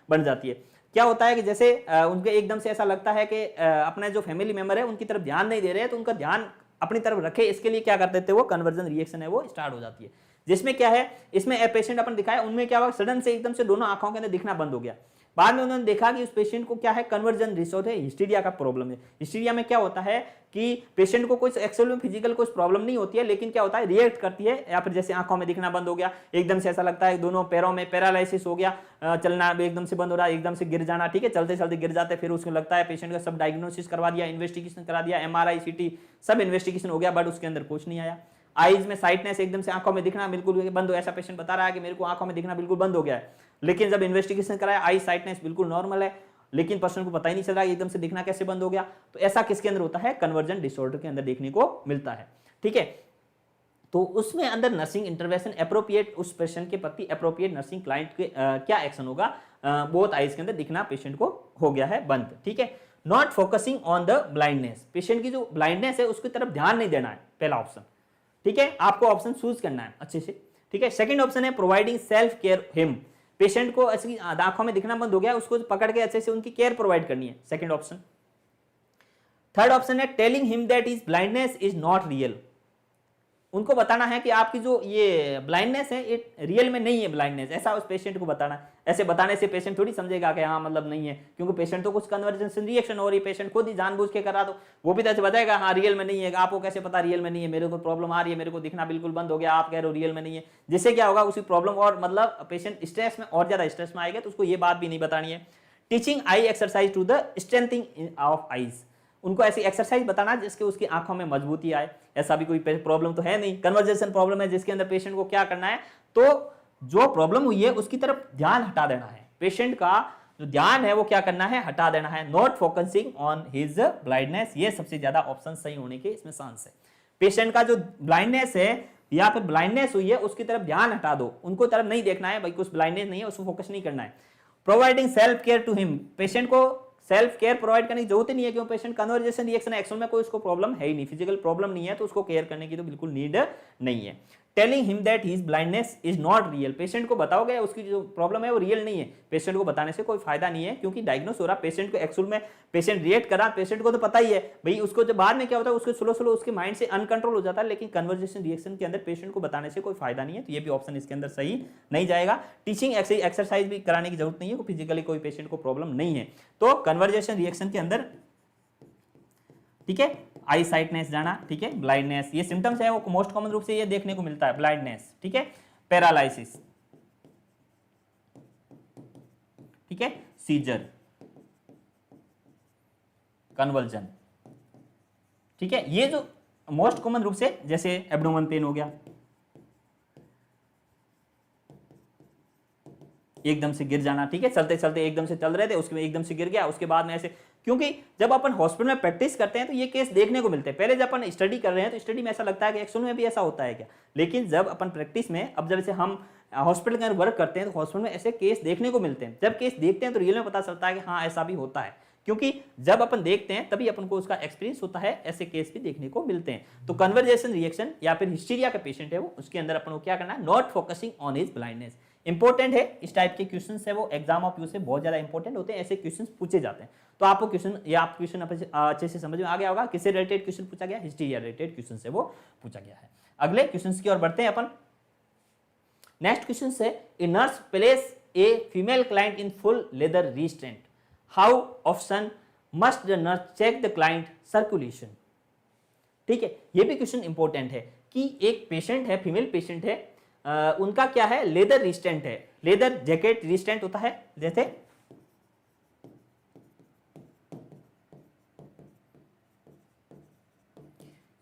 बन जाती है। क्या होता है कि जैसे उनके एकदम से ऐसा लगता है कि अपने जो फैमिली मेंबर है उनकी तरफ ध्यान नहीं दे रहे हैं, तो उनका ध्यान अपनी तरफ रखे, इसके लिए क्या कर देते हैं, वो कन्वर्जन रिएक्शन है वो स्टार्ट हो जाती है। जिसमें क्या है, इसमें पेशेंट अपन दिखाया, उनमें क्या हुआ, सडन से एकदम से दोनों आंखों के अंदर दिखना बंद हो गया। बाद में उन्होंने देखा कि उस पेशेंट को क्या है, कन्वर्जन डिसऑर्डर है, हिस्टीरिया का प्रॉब्लम है। हिस्टीरिया में क्या होता है कि पेशेंट को कुछ एक्चुअल में फिजिकल कुछ प्रॉब्लम नहीं होती है, लेकिन क्या होता है, रिएक्ट करती है, या फिर जैसे आंखों में दिखना बंद हो गया, एकदम से ऐसा लगता है दोनों पैरों में पैरालिसिस हो गया, चलना एकदम से बंद हो रहा है, एकदम से गिर जाना, ठीक है, चलते चलते गिर जाते, फिर उसको लगता है पेशेंट का सब डायग्नोसिस करवा दिया, इन्वेस्टिगेशन करा दिया, MRI CT सब इन्वेस्टिगेशन हो गया, बट उसके अंदर कुछ नहीं आया। आईज में साइटनेस, एकदम से आंखों में दिखना बिल्कुल बंद हो, ऐसा पेशेंट बता रहा है कि मेरे को आंखों में दिखना बिल्कुल बंद हो गया है, लेकिन जब इन्वेस्टिगेशन कराया आई साइटनेस बिल्कुल नॉर्मल है, लेकिन पर्सन को पता ही नहीं चल रहा एकदम से दिखना कैसे बंद हो गया। तो ऐसा किसके अंदर होता है, कन्वर्जन डिसऑर्डर के अंदर देखने को मिलता है, ठीक है। तो उसमें अंदर नर्सिंग इंटरवेंशन एप्रोप्रिएट, उस पेशेंट के प्रति एप्रोप्रिएट नर्सिंग क्लाइंट के क्या एक्शन होगा, बोथ आईज के अंदर दिखना पेशेंट को हो गया है बंद, ठीक है। Not focusing on the blindness, patient की जो ब्लाइंडनेस है उसकी तरफ ध्यान नहीं देना है, पहला ऑप्शन, ठीक है, आपको ऑप्शन चूज करना है अच्छे से, ठीक है। सेकंड ऑप्शन है providing self care him, patient को ऐसी आंखों में दिखना बंद हो गया, उसको पकड़ के अच्छे से उनकी केयर प्रोवाइड करनी है, सेकंड ऑप्शन। थर्ड ऑप्शन है telling him that is blindness is not real, उनको बताना है कि आपकी जो ये ब्लाइंडनेस है ये रियल में नहीं है ब्लाइंडनेस, ऐसा उस पेशेंट को बताना। ऐसे बताने से पेशेंट थोड़ी समझेगा कि हाँ मतलब नहीं है, क्योंकि पेशेंट तो कुछ कन्वर्जेंशन रिएक्शन हो रही है, पेशेंट खुद ही जानबूझ के करा दो, वो भी तो ऐसे बताएगा हाँ रियल में नहीं है, आपको कैसे पता रियल में नहीं है, मेरे को प्रॉब्लम आ रही है, मेरे को दिखना बिल्कुल बंद हो गया, आप कह रहे हो रियल में नहीं है, जिससे क्या होगा उसी प्रॉब्लम और मतलब पेशेंट स्ट्रेस में और ज्यादा स्ट्रेस में आएगा, तो उसको ये बात भी नहीं बतानी है। Teaching eye exercise to the strengthening of eyes, उनको ऐसी एक्सरसाइज बताना जिसके उसकी आंखों में मजबूती आए, ऐसा भी कोई प्रॉब्लम तो है नहीं, कन्वर्जेशन प्रॉब्लम है जिसके अंदर पेशेंट को क्या करना है, तो जो प्रॉब्लम हुई है उसकी तरफ ध्यान हटा देना है, पेशेंट का जो ध्यान है वो क्या करना है, हटा देना है, not focusing on his blindness, ये सबसे ज्यादा ऑप्शन सही होने के इसमें चांस है। पेशेंट का जो ब्लाइंडनेस है या फिर ब्लाइंडनेस हुई है उसकी तरफ ध्यान हटा दो, उनको तरफ नहीं देखना है, भाई कुछ ब्लाइंडनेस नहीं है उसको फोकस नहीं करना है। Providing self care to him, patient को सेल्फ केयर प्रोवाइड करने की जरूरत नहीं है, क्योंकि पेशेंट कन्वर्जेशन रिएक्शन एक्शन में कोई उसको प्रॉब्लम है ही नहीं, फिजिकल प्रॉब्लम नहीं है, तो उसको केयर करने की तो बिल्कुल नीड नहीं है। Telling him that his blindness is not real, patient को बताओगे उसकी जो प्रॉब्लम है वो रियल नहीं है, पेशेंट को बताने से कोई फायदा नहीं है, क्योंकि डायग्नोस हो रहा पेशेंट को एक्चुअल में, पेशेंट रिएक्ट करा, पेशेंट को तो पता ही है भाई, उसको जब बाद में क्या होता है उसके स्लो स्लो उसके माइंड से अनकंट्रोल हो जाता है, लेकिन कन्वर्जेशन रिएक्शन के अंदर पेशेंट को बताने से कोई फायदा नहीं है, तो ये भी ऑप्शन इसके अंदर सही नहीं जाएगा। टीचिंग एक्सरसाइज भी कराने की जरूरत नहीं है, फिजिकली कोई पेशेंट को प्रॉब्लम नहीं है, तो कन्वर्जेशन रिएक्शन के अंदर, ठीक है, आई साइटनेस जाना, ठीक है, ब्लाइंडनेस, ये सिम्टम्स है वो मोस्ट कॉमन रूप से ये देखने को मिलता है, ब्लाइंडनेस, ठीक है, पैरालिसिस, ठीक है, सीजर, कन्वल्जन, ठीक है, ये जो मोस्ट कॉमन रूप से, जैसे एब्डोमेन पेन हो गया, एकदम से गिर जाना, ठीक है, चलते चलते एकदम से चल रहे थे उसके एकदम से गिर गया, उसके बाद में ऐसे, क्योंकि जब अपन हॉस्पिटल में प्रैक्टिस करते हैं तो ये केस देखने को मिलते हैं, पहले जब अपन स्टडी कर रहे हैं तो स्टडी में ऐसा लगता है कि एक्चुअल में भी ऐसा होता है क्या, लेकिन जब अपन प्रैक्टिस में, अब जब से हम हॉस्पिटल के अंदर वर्क करते हैं तो हॉस्पिटल में ऐसे केस देखने को मिलते हैं, जब केस देखते हैं तो रियल में पता चलता है कि हाँ ऐसा भी होता है, क्योंकि जब अपन देखते हैं तभी अपन को उसका एक्सपीरियंस होता है, ऐसे केस भी देखने को मिलते हैं। तो कन्वर्जेशन रिएक्शन या फिर हिस्टीरिया का पेशेंट है वो, उसके अंदर अपन को क्या करना है, not focusing on his blindness, important है, इस टाइप के क्वेश्चन है वो एग्जाम ऑफ यू से बहुत ज्यादा इंपॉर्टेंट होते हैं, ऐसे क्वेश्चन पूछे जाते हैं, तो आपको क्वेश्चन या आप क्वेश्चन अच्छे से समझ में आ गया होगा, किससे रिलेटेड क्वेश्चन पूछा गया, हिस्टीरिया रिलेटेड क्वेश्चन से वो पूछा गया है। अगले क्वेश्चन की ओर बढ़ते हैं अपन। नेक्स्ट क्वेश्चन से, a nurse place a female client in full leather restraint, how often must the nurse check the client circulation, ठीक है, ये भी क्वेश्चन इंपॉर्टेंट है कि एक पेशेंट है, फीमेल पेशेंट है, उनका क्या है, लेदर रिस्टेंट है, लेदर जैकेट रिस्टेंट होता है, जैसे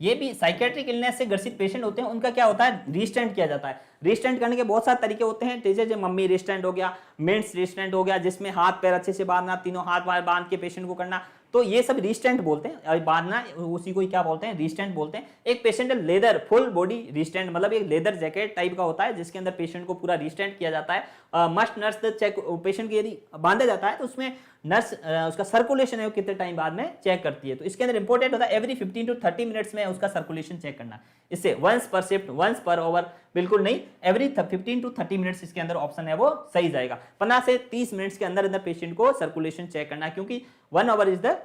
ये भी साइकेट्रिक इलनेस से ग्रसित पेशेंट होते हैं, उनका क्या होता है, रिस्टेंट किया जाता है। रिस्टेंट करने के बहुत सारे तरीके होते हैं, जैसे मम्मी रिस्टेंट हो गया, मेंस रिस्टेंट हो गया, जिसमें हाथ पैर अच्छे से बांधना, तीनों हाथ पैर बांध के पेशेंट को करना, तो ये सब रिस्टेंट बोलते हैं, बांधना उसी को क्या बोलते हैं, रिस्टेंट बोलते हैं। एक पेशेंट है लेदर फुल बॉडी रिस्टेंट, मतलब एक लेदर जैकेट टाइप का होता है जिसके अंदर पेशेंट को पूरा रिस्टेंट किया जाता है, must nurse the check, patient की यदि बांधा जाता है तो उसमें नर्स उसका सर्कुलेशन है वो कितने टाइम बाद में चेक करती है। तो इसके अंदर इंपॉर्टेंट होता है एवरी 15 to 30 मिनट्स में उसका सर्कुलेशन चेक करना। इससे वंस पर शिफ्ट, वंस पर ओवर बिल्कुल नहीं, एवरी 15 to 30 मिनट्स इसके अंदर ऑप्शन है वो सही जाएगा। 15 से 30 मिनट्स के अंदर अंदर पेशेंट को सर्कुलेशन चेक करना है, क्योंकि 1 hour is the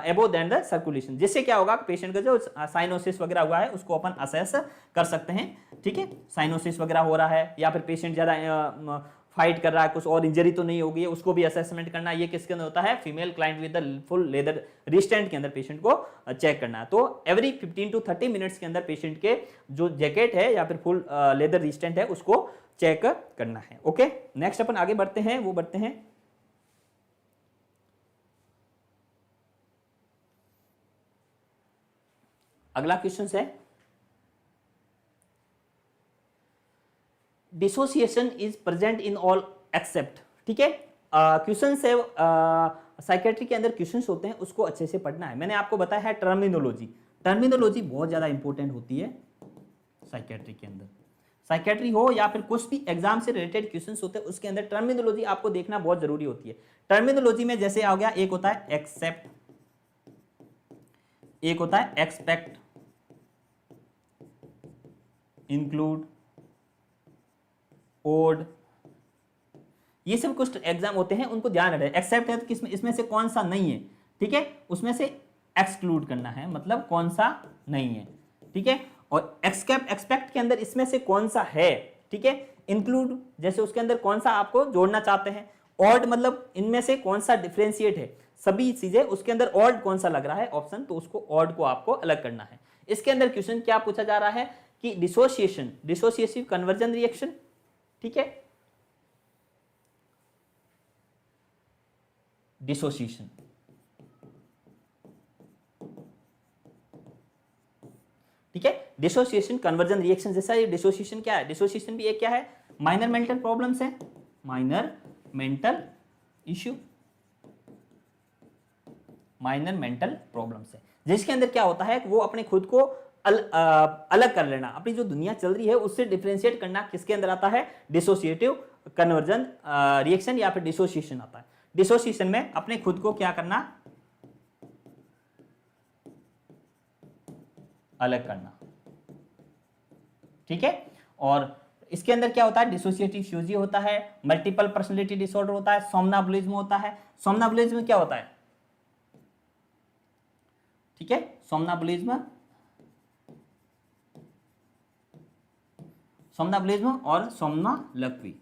above then the circulation, जिससे क्या होगा पेशेंट का जो साइनोसिस वगैरह हुआ है उसको अपन असेस कर सकते हैं। ठीक है, साइनोसिस वगैरह हो रहा है या फिर पेशेंट ज्यादा फाइट कर रहा है, कुछ और इंजरी तो नहीं होगी, उसको भी असेसमेंट करना। ये किसके अंदर होता है, female client with the full leather रिस्टेंट के अंदर पेशेंट को चेक करना है। तो एवरी 15 to 30 मिनट्स के अंदर पेशेंट के जो जैकेट है या फिर फुल लेदर रिस्टेंट है उसको चेक करना है। ओके, नेक्स्ट अपन आगे बढ़ते हैं, वो बढ़ते हैं अगला क्वेश्चन है dissociation is present in all except. ठीक है, क्वेश्चन से साइकेट्री के अंदर क्वेश्चंस होते हैं उसको अच्छे से पढ़ना है। मैंने आपको बताया है टर्मिनोलॉजी, टर्मिनोलॉजी बहुत ज्यादा इंपॉर्टेंट होती है साइकेट्री के अंदर। साइकेट्री हो या फिर कुछ भी एग्जाम से रिलेटेड क्वेश्चंस होते हैं उसके अंदर टर्मिनोलॉजी आपको देखना बहुत जरूरी होती है। टर्मिनोलॉजी में जैसे आ गया, एक होता है एक्सेप्ट, एक होता है एक्सपेक्ट, इंक्लूड, ओड, ये सब कुछ एग्जाम होते हैं उनको ध्यान रखें। एक्सेप्ट है तो किसमें, इसमें से कौन सा नहीं है, ठीक है, उसमें से एक्सक्लूड करना है, मतलब कौन सा नहीं है। ठीक है, और एक्सपेक्ट के अंदर इसमें से कौन सा है। ठीक है, इंक्लूड जैसे उसके अंदर कौन सा आपको जोड़ना चाहते हैं। ऑड मतलब इनमें से कौन सा डिफरेंशिएट है, सभी चीजें उसके अंदर ऑड कौन सा लग रहा है ऑप्शन, तो उसको ऑड को आपको अलग करना है। इसके अंदर क्वेश्चन क्या पूछा जा रहा है कि डिसोसिएशन, डिसोसिएटिव कन्वर्जन रिएक्शन, ठीक है, डिसोसिएशन, ठीक है, डिसोसिएशन कन्वर्जन रिएक्शन जैसा ये डिसोसिएशन क्या है, डिसोसिएशन भी एक क्या है, माइनर मेंटल प्रॉब्लम्स है, minor mental issue, minor mental problems है, जिसके अंदर क्या होता है वो अपने खुद को अलग कर लेना, अपनी जो दुनिया चल रही है उससे डिफरेंशिएट करना, किसके अंदर आता है, डिसोसिएटिव कन्वर्जन रिएक्शन या फिर डिसोसिएशन आता है। डिसोसिएशन में अपने खुद को क्या करना, अलग करना। ठीक है, और इसके अंदर क्या होता है, डिसोसिएटिव फ्यूजी होता है, मल्टीपल पर्सनालिटी डिसऑर्डर होता है, सोमनाबुलिज्म होता है। सोमनाबुलिज्म में क्या होता है, ठीक है, सोमनाबुलिज्म, सोमनाबुलिज्म और सोमनालक्वी,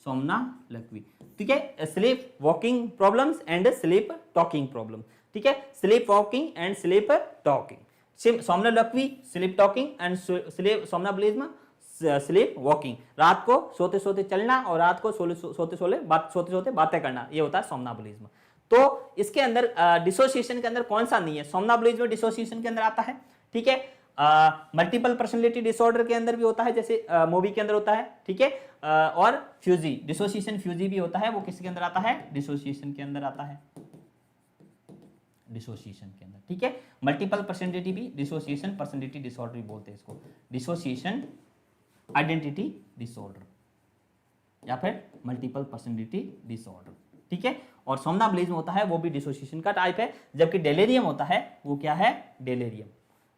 सोमनालक्वी, ठीक है, sleep walking problems and sleep talking problem. ठीक है, sleep walking and sleep talking, somniloquy sleep talking and sleep, somnambulism sleep walking, रात को सोते सोते चलना और रात को सोते सोते बातें करना, ये होता है सोमनाबुलिज्म। तो इसके अंदर डिसोसिएशन के अंदर कौन सा नहीं है, सोमनाबुलिज्म डिसोसिएशन के अंदर आता है। ठीक है, मल्टीपल पर्सनालिटी डिसऑर्डर के अंदर भी होता है, जैसे मूवी के अंदर होता है। ठीक है, और फ्यूजी, डिसोसिएशन फ्यूजी भी होता है, वो किसके अंदर आता है, डिसोसिएशन के अंदर आता है, डिसोसिएशन के अंदर। ठीक है, मल्टीपल पर्सनालिटी भी डिसोसिएशन पर्सनालिटी डिसऑर्डर भी बोलते हैं इसको, डिसोसिएशन आइडेंटिटी डिसऑर्डर या फिर मल्टीपल पर्सनालिटी डिसऑर्डर। ठीक है, और सोमनाबुलिज्म होता है वो भी डिसोसिएशन का टाइप है, जबकि डेलेरियम होता है वो क्या है, डेलेरियम।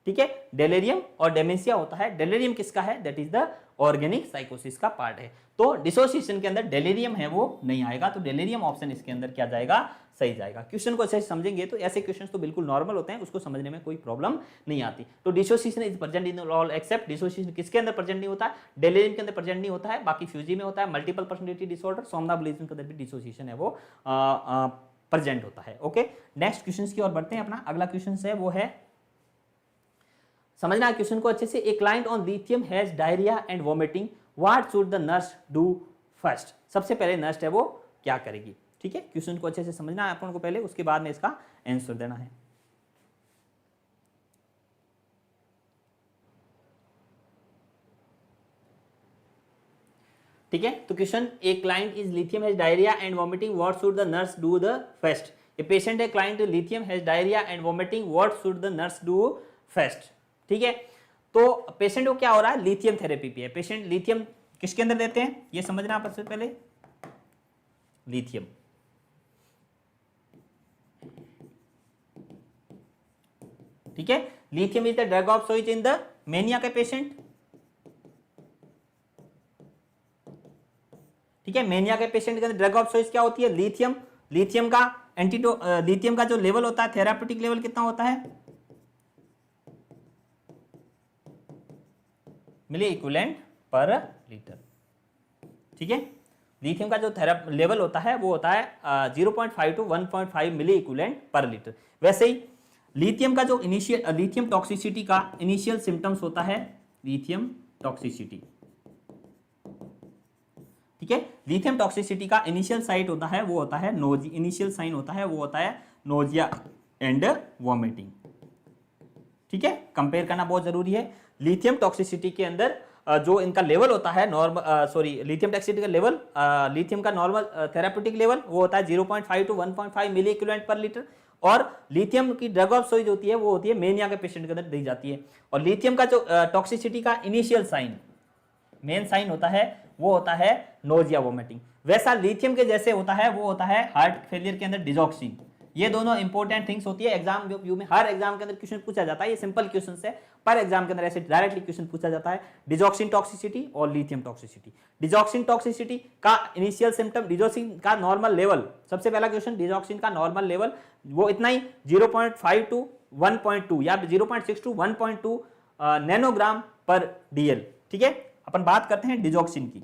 ठीक है, डेलेरियम और डेमेंशिया होता है। डेलेरियम किसका है, दैट इज द ऑर्गेनिक साइकोसिस का पार्ट है। तो डिसोसिएशन के अंदर डेलेरियम है वो नहीं आएगा, तो डेलेरियम ऑप्शन इसके अंदर क्या जाएगा, सही जाएगा। क्वेश्चन को अच्छे से समझेंगे तो ऐसे क्वेश्चन तो बिल्कुल नॉर्मल होते हैं, उसको समझने में कोई प्रॉब्लम नहीं आती। तो dissociation is present in all except, dissociation किसके अंदर प्रेजेंट नहीं होता है, डेलेरियम के अंदर प्रेजेंट नहीं होता है, बाकी फ्यूजी में होता है, मल्टीपल पर्सनालिटी डिसऑर्डर, सोमनाबुलिज्म के अंदर भी डिसोसिएशन है वो प्रेजेंट होता है। ओके, नेक्स्ट क्वेश्चन की ओर बढ़ते हैं। अपना अगला क्वेश्चन है वो है, समझना क्वेश्चन को अच्छे से, a client on lithium has diarrhoea and vomiting, what should the nurse do first. सबसे पहले नर्स है वो क्या करेगी। ठीक है, क्वेश्चन को अच्छे से समझना है अपन को पहले, उसके बाद में इसका आंसर देना है। ठीक है, तो question, a client is lithium has diarrhoea and vomiting, what should the nurse do the first. A patient है client lithium has diarrhoea and vomiting, what should the nurse do first. ठीक है, तो पेशेंट को क्या हो रहा है, लिथियम थेरेपी पे है, पेशेंट लिथियम किसके अंदर देते हैं ये समझना सबसे पहले, लिथियम। ठीक है, lithium is the drug of choice in the mania के पेशेंट। ठीक है, मेनिया के पेशेंट के अंदर ड्रग ऑफ चॉइस क्या होती है? लिथियम। लिथियम का लिथियम का जो लेवल होता है, थेराप्यूटिक लेवल कितना होता है? मिली इक्विवेलेंट पर लीटर। ठीक है, लिथियम का जो लेवल होता है वो होता है 0.5 to 1.5 milli equivalent per litre. वैसे ही लिथियम का जो लिथियम टॉक्सिसिटी का इनिशियल सिम्टम्स होता है, लिथियम टॉक्सिसिटी। ठीक है, लिथियम टॉक्सिसिटी का इनिशियल साइट होता है वो होता है इनिशियल साइन होता है वो होता है नोजिया एंड वॉमिटिंग। ठीक है, कंपेयर करना बहुत जरूरी है। लिथियम टॉक्सिसिटी के अंदर जो इनका लेवल होता है लिथियम टॉक्सिसिटी का लेवल, लिथियम का नॉर्मल थेराप्यूटिक लेवल वो होता है 0.5 to 1.5 milli equivalent per litre. और लिथियम की ड्रग ऑफ चॉइस होती है वो होती है मेनिया के पेशेंट के अंदर दी जाती है। और लिथियम का जो टॉक्सिसिटी का इनिशियल साइन, मेन साइन होता है वो होता है नोजिया वोमिटिंग। वैसा लिथियम के जैसे होता है वो होता है हार्ट फेलियर के अंदर डिजॉक्सिन। ये दोनों इंपॉर्टेंट थिंग्स होती है एग्जाम व्यू में, हर एग्जाम के अंदर क्वेश्चन पूछा जाता है। ये सिंपल क्वेश्चन है, पर एग्जाम के अंदर ऐसे डायरेक्टली क्वेश्चन पूछा जाता है, डिजॉक्सिन टॉक्सिसिटी और लिथियम टॉक्सिसिटी। डिजॉक्सिन टॉक्सिसिटी का इनिशियल सिम्टम, डिजॉक्सिन का नॉर्मल लेवल, सबसे पहला क्वेश्चन डिजॉक्सिन का नॉर्मल लेवल वो इतना ही 0.5 to 1.2 या 0.6 to 1.2 नैनोग्राम पर डीएल। ठीक है, अपन बात करते हैं डिजॉक्सिन की।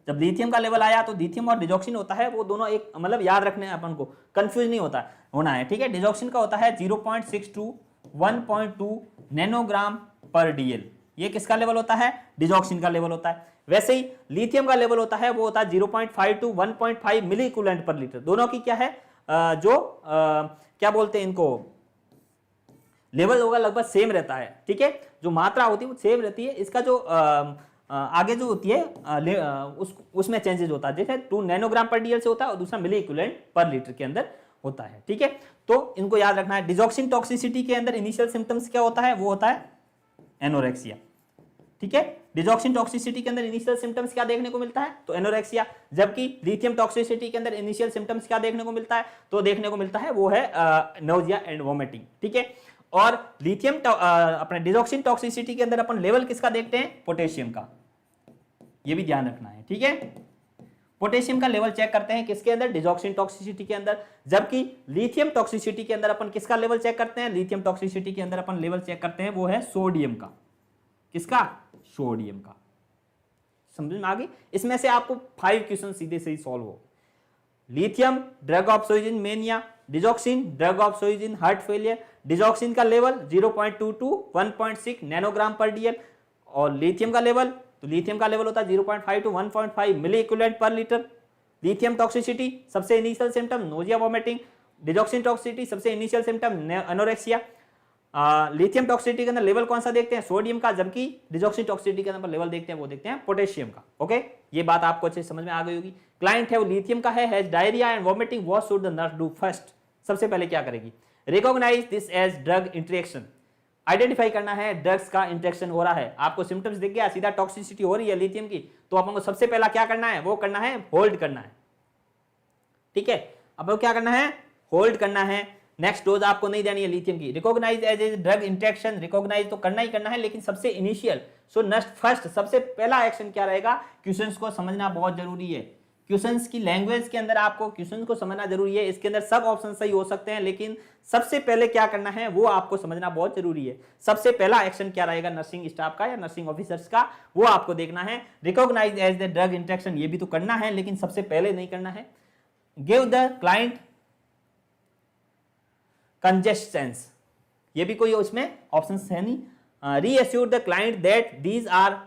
जब लिथियम का लेवल आया तो लिथियम और डिजॉक्सिन होता है वो दोनों एक, मतलब याद रखने हैं अपन को, कंफ्यूज नहीं होना है। ठीक है, डिजॉक्सिन का होता है 0.6 to 1.2 नैनोग्राम पर डीएल। ये किसका लेवल होता है? डिजॉक्सिन का लेवल होता है। वैसे ही लिथियम का लेवल होता है वो होता है 0.5 to 1.5 milli equivalent per litre. दोनों की क्या है क्या बोलते हैं इनको, लेवल होगा लगभग सेम रहता है। ठीक है, जो मात्रा होती है वो सेम रहती है। इसका जो आगे जो होती है उसमें चेंजेस होता है। जैसे 2 नैनोग्राम पर डीएल से होता है और दूसरा मिली इक्विवेलेंट पर लीटर के अंदर होता है। ठीक है, तो इनको याद रखना है। डिजॉक्सिन टॉक्सिसिटी के अंदर इनिशियल सिम्टम्स क्या होता है? वो होता है एनोरेक्सिया। ठीक है, डिजॉक्सिन टॉक्सिसिटी के अंदर इनिशियल सिम्टम्स क्या देखने को मिलता है? तो एनोरेक्सिया। जबकि लिथियम टॉक्सिसिटी के अंदर इनिशियल सिम्टम्स क्या देखने को मिलता है? तो देखने को मिलता है वो है नोजिया एंड वोमिटिंग। ठीक है, और लिथियम अपने डिजॉक्सिन टॉक्सिसिटी के अंदर अपन लेवल किसका देखते हैं? पोटेशियम का। ये भी ध्यान रखना है। ठीक है, पोटेशियम का लेवल चेक करते हैं किसके अंदर? डिजॉक्सिन टॉक्सिसिटी के अंदर। जबकि लिथियम टॉक्सिसिटी के अंदर अपन किसका लेवल चेक करते हैं? लिथियम टॉक्सिसिटी के अंदर अपन लेवल चेक करते हैं वो है सोडियम का। किसका? सोडियम का। समझ में आ गई? इसमें से आपको 5 क्वेश्चन सीधे से ही सॉल्व हो। Lithium drug of choice in mania, digoxin drug of choice in heart failure. Digoxin का level 0.2 to 1.6 nanogram per DL. और लिथियम का लेवल, तो लिथियम का लेवल होता है 0.5 to 1.5 milli equivalent per litre. Lithium toxicity सबसे initial symptom nausea vomiting. Digoxin toxicity सबसे initial symptom anorexia. Lithium toxicity के अंदर लेवल कौन सा देखते हैं? सोडियम का। जबकि डिजॉक्सिन टॉक्सिसिटी के अंदर लेवल देखते हैं वो देखते हैं पोटेशियम का। ओके, ये बात आपको अच्छे समझ में आ गई होगी। क्लाइंट है वो लिथियम का है, has diarrhoea and vomiting, what should the nurse do first? सबसे पहले क्या करेगी? Recognise this as drug interaction. Identify करना है ड्रग्स का इंटरेक्शन हो रहा है। आपको सिम्टम्स दिख गया, सीधा टॉक्सिसिटी हो रही है लिथियम की, तो अपन को सबसे पहला क्या करना है? वो करना है होल्ड करना है। ठीक है, अब क्या करना है? होल्ड करना है। नेक्स्ट डोज आपको नहीं देनी है लिथियम की। Recognise as a drug interaction, recognise तो करना ही करना है, लेकिन सबसे इनिशियल फर्स्ट सबसे पहला एक्शन क्या रहेगा? क्वेश्चंस को समझना बहुत जरूरी है। क्वेश्चंस की लैंग्वेज के अंदर आपको क्वेश्चन को समझना जरूरी है। इसके अंदर सब ऑप्शन सही हो सकते हैं, लेकिन सबसे पहले क्या करना है वो आपको समझना बहुत जरूरी है। सबसे पहला एक्शन क्या रहेगा नर्सिंग स्टाफ का या नर्सिंग ऑफिसर्स का, वो आपको देखना है। Recognise as the drug interaction, ये भी तो करना है, लेकिन सबसे पहले नहीं करना है। गिव द क्लाइंट कंजेस्टेंस, ये भी कोई उसमें ऑप्शन है नहीं। Reassure the client that these are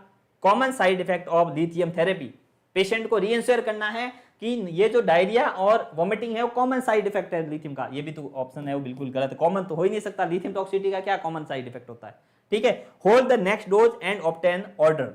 common side effect of lithium therapy. Patient को रीअश्योर करना है कि ये जो डायरिया और वोमिटिंग है वो कॉमन साइड इफेक्ट है लिथियम का। ये भी तो ऑप्शन है वो बिल्कुल गलत है, कॉमन तो हो ही नहीं सकता। लिथियम टॉक्सिसिटी का क्या कॉमन साइड इफेक्ट होता है? ठीक है, hold the next dose and obtain order,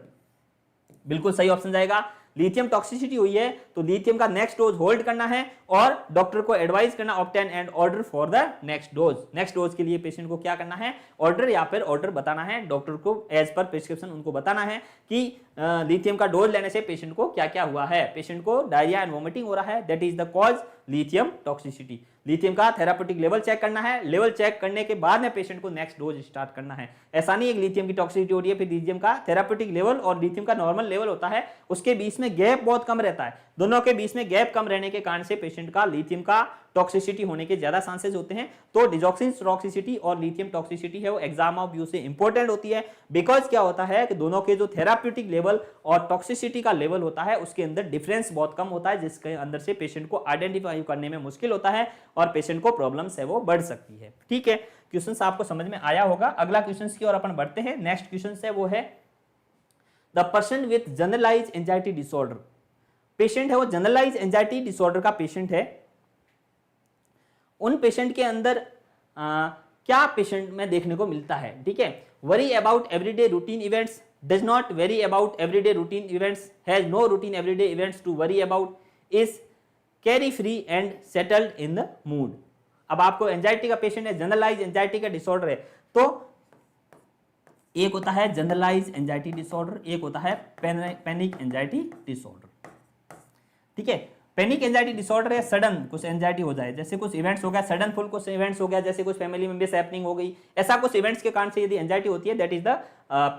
बिल्कुल सही ऑप्शन जाएगा। लिथियम टॉक्सिसिटी हुई है तो लिथियम का नेक्स्ट डोज होल्ड करना है और डॉक्टर को एडवाइस करना obtain and order for the next dose. Next dose के लिए पेशेंट को क्या करना है, ऑर्डर या फिर ऑर्डर बताना है डॉक्टर को, एज पर प्रिस्क्रिप्शन उनको बताना है कि लिथियम का डोज लेने से पेशेंट को क्या क्या हुआ है। पेशेंट को डायरिया एंड वोमिटिंग हो रहा है, that is the cause lithium toxicity. Lithium का थेरापेटिक लेवल चेक करना है, लेवल चेक करने के बाद में पेशेंट को नेक्स्ट डोज स्टार्ट करना है। ऐसा नहीं है कि लिथियम की टॉक्सिसिटी हो रही है फिर लिथियम का थेरापेटिक लेवल और लिथियम का नॉर्मल लेवल होता है, उसके बीच में गैप बहुत कम रहता है। दोनों के बीच में गैप कम रहने के कारण से पेशेंट का लिथियम का टॉक्सिसिटी होने के ज्यादा चांसेस होते हैं। तो डिजॉक्सिन टॉक्सिसिटी और लिथियम टॉक्सिसिटी है वो एग्जाम ऑफ व्यू से इंपॉर्टेंट होती है, बिकॉज क्या होता है कि दोनों के जो थेराप्यूटिक लेवल और टॉक्सिसिटी का लेवल होता है उसके अंदर डिफरेंस बहुत कम होता है, जिसके अंदर से पेशेंट को आइडेंटिफाई करने में मुश्किल होता है और पेशेंट को प्रॉब्लम्स है वो बढ़ सकती है। ठीक है, क्वेश्चन आपको समझ में आया होगा। अगला क्वेश्चन की ओर अपन बढ़ते हैं। नेक्स्ट क्वेश्चन है वो है the person with generalise anxiety disorder. Patient है वो जनरलाइज एंजाइटी डिसऑर्डर का पेशेंट है। उन पेशेंट के अंदर क्या पेशेंट में देखने को मिलता है, ठीक है। Worry about everyday routine events, does not worry about everyday routine events, has no routine everyday events to worry about, is carefree and settled in the mood. अब आपको एंजाइटी का पेशेंट है, जनरलाइज एंजाइटी का डिसऑर्डर है, तो एक होता है जनरलाइज एंजाइटी डिसऑर्डर, एक होता है पैनिक एंजाइटी डिसऑर्डर। ठीक है, पैनिक एंजाइटी डिसऑर्डर है सडन कुछ एंजाइटी हो जाए, जैसे कुछ इवेंट्स हो गया, सडन फुल कुछ इवेंट्स हो गया, जैसे कुछ फैमिली में मिसहैपनिंग हो गई, ऐसा कुछ इवेंट्स के कारण से यदि एंजाइटी होती है that is the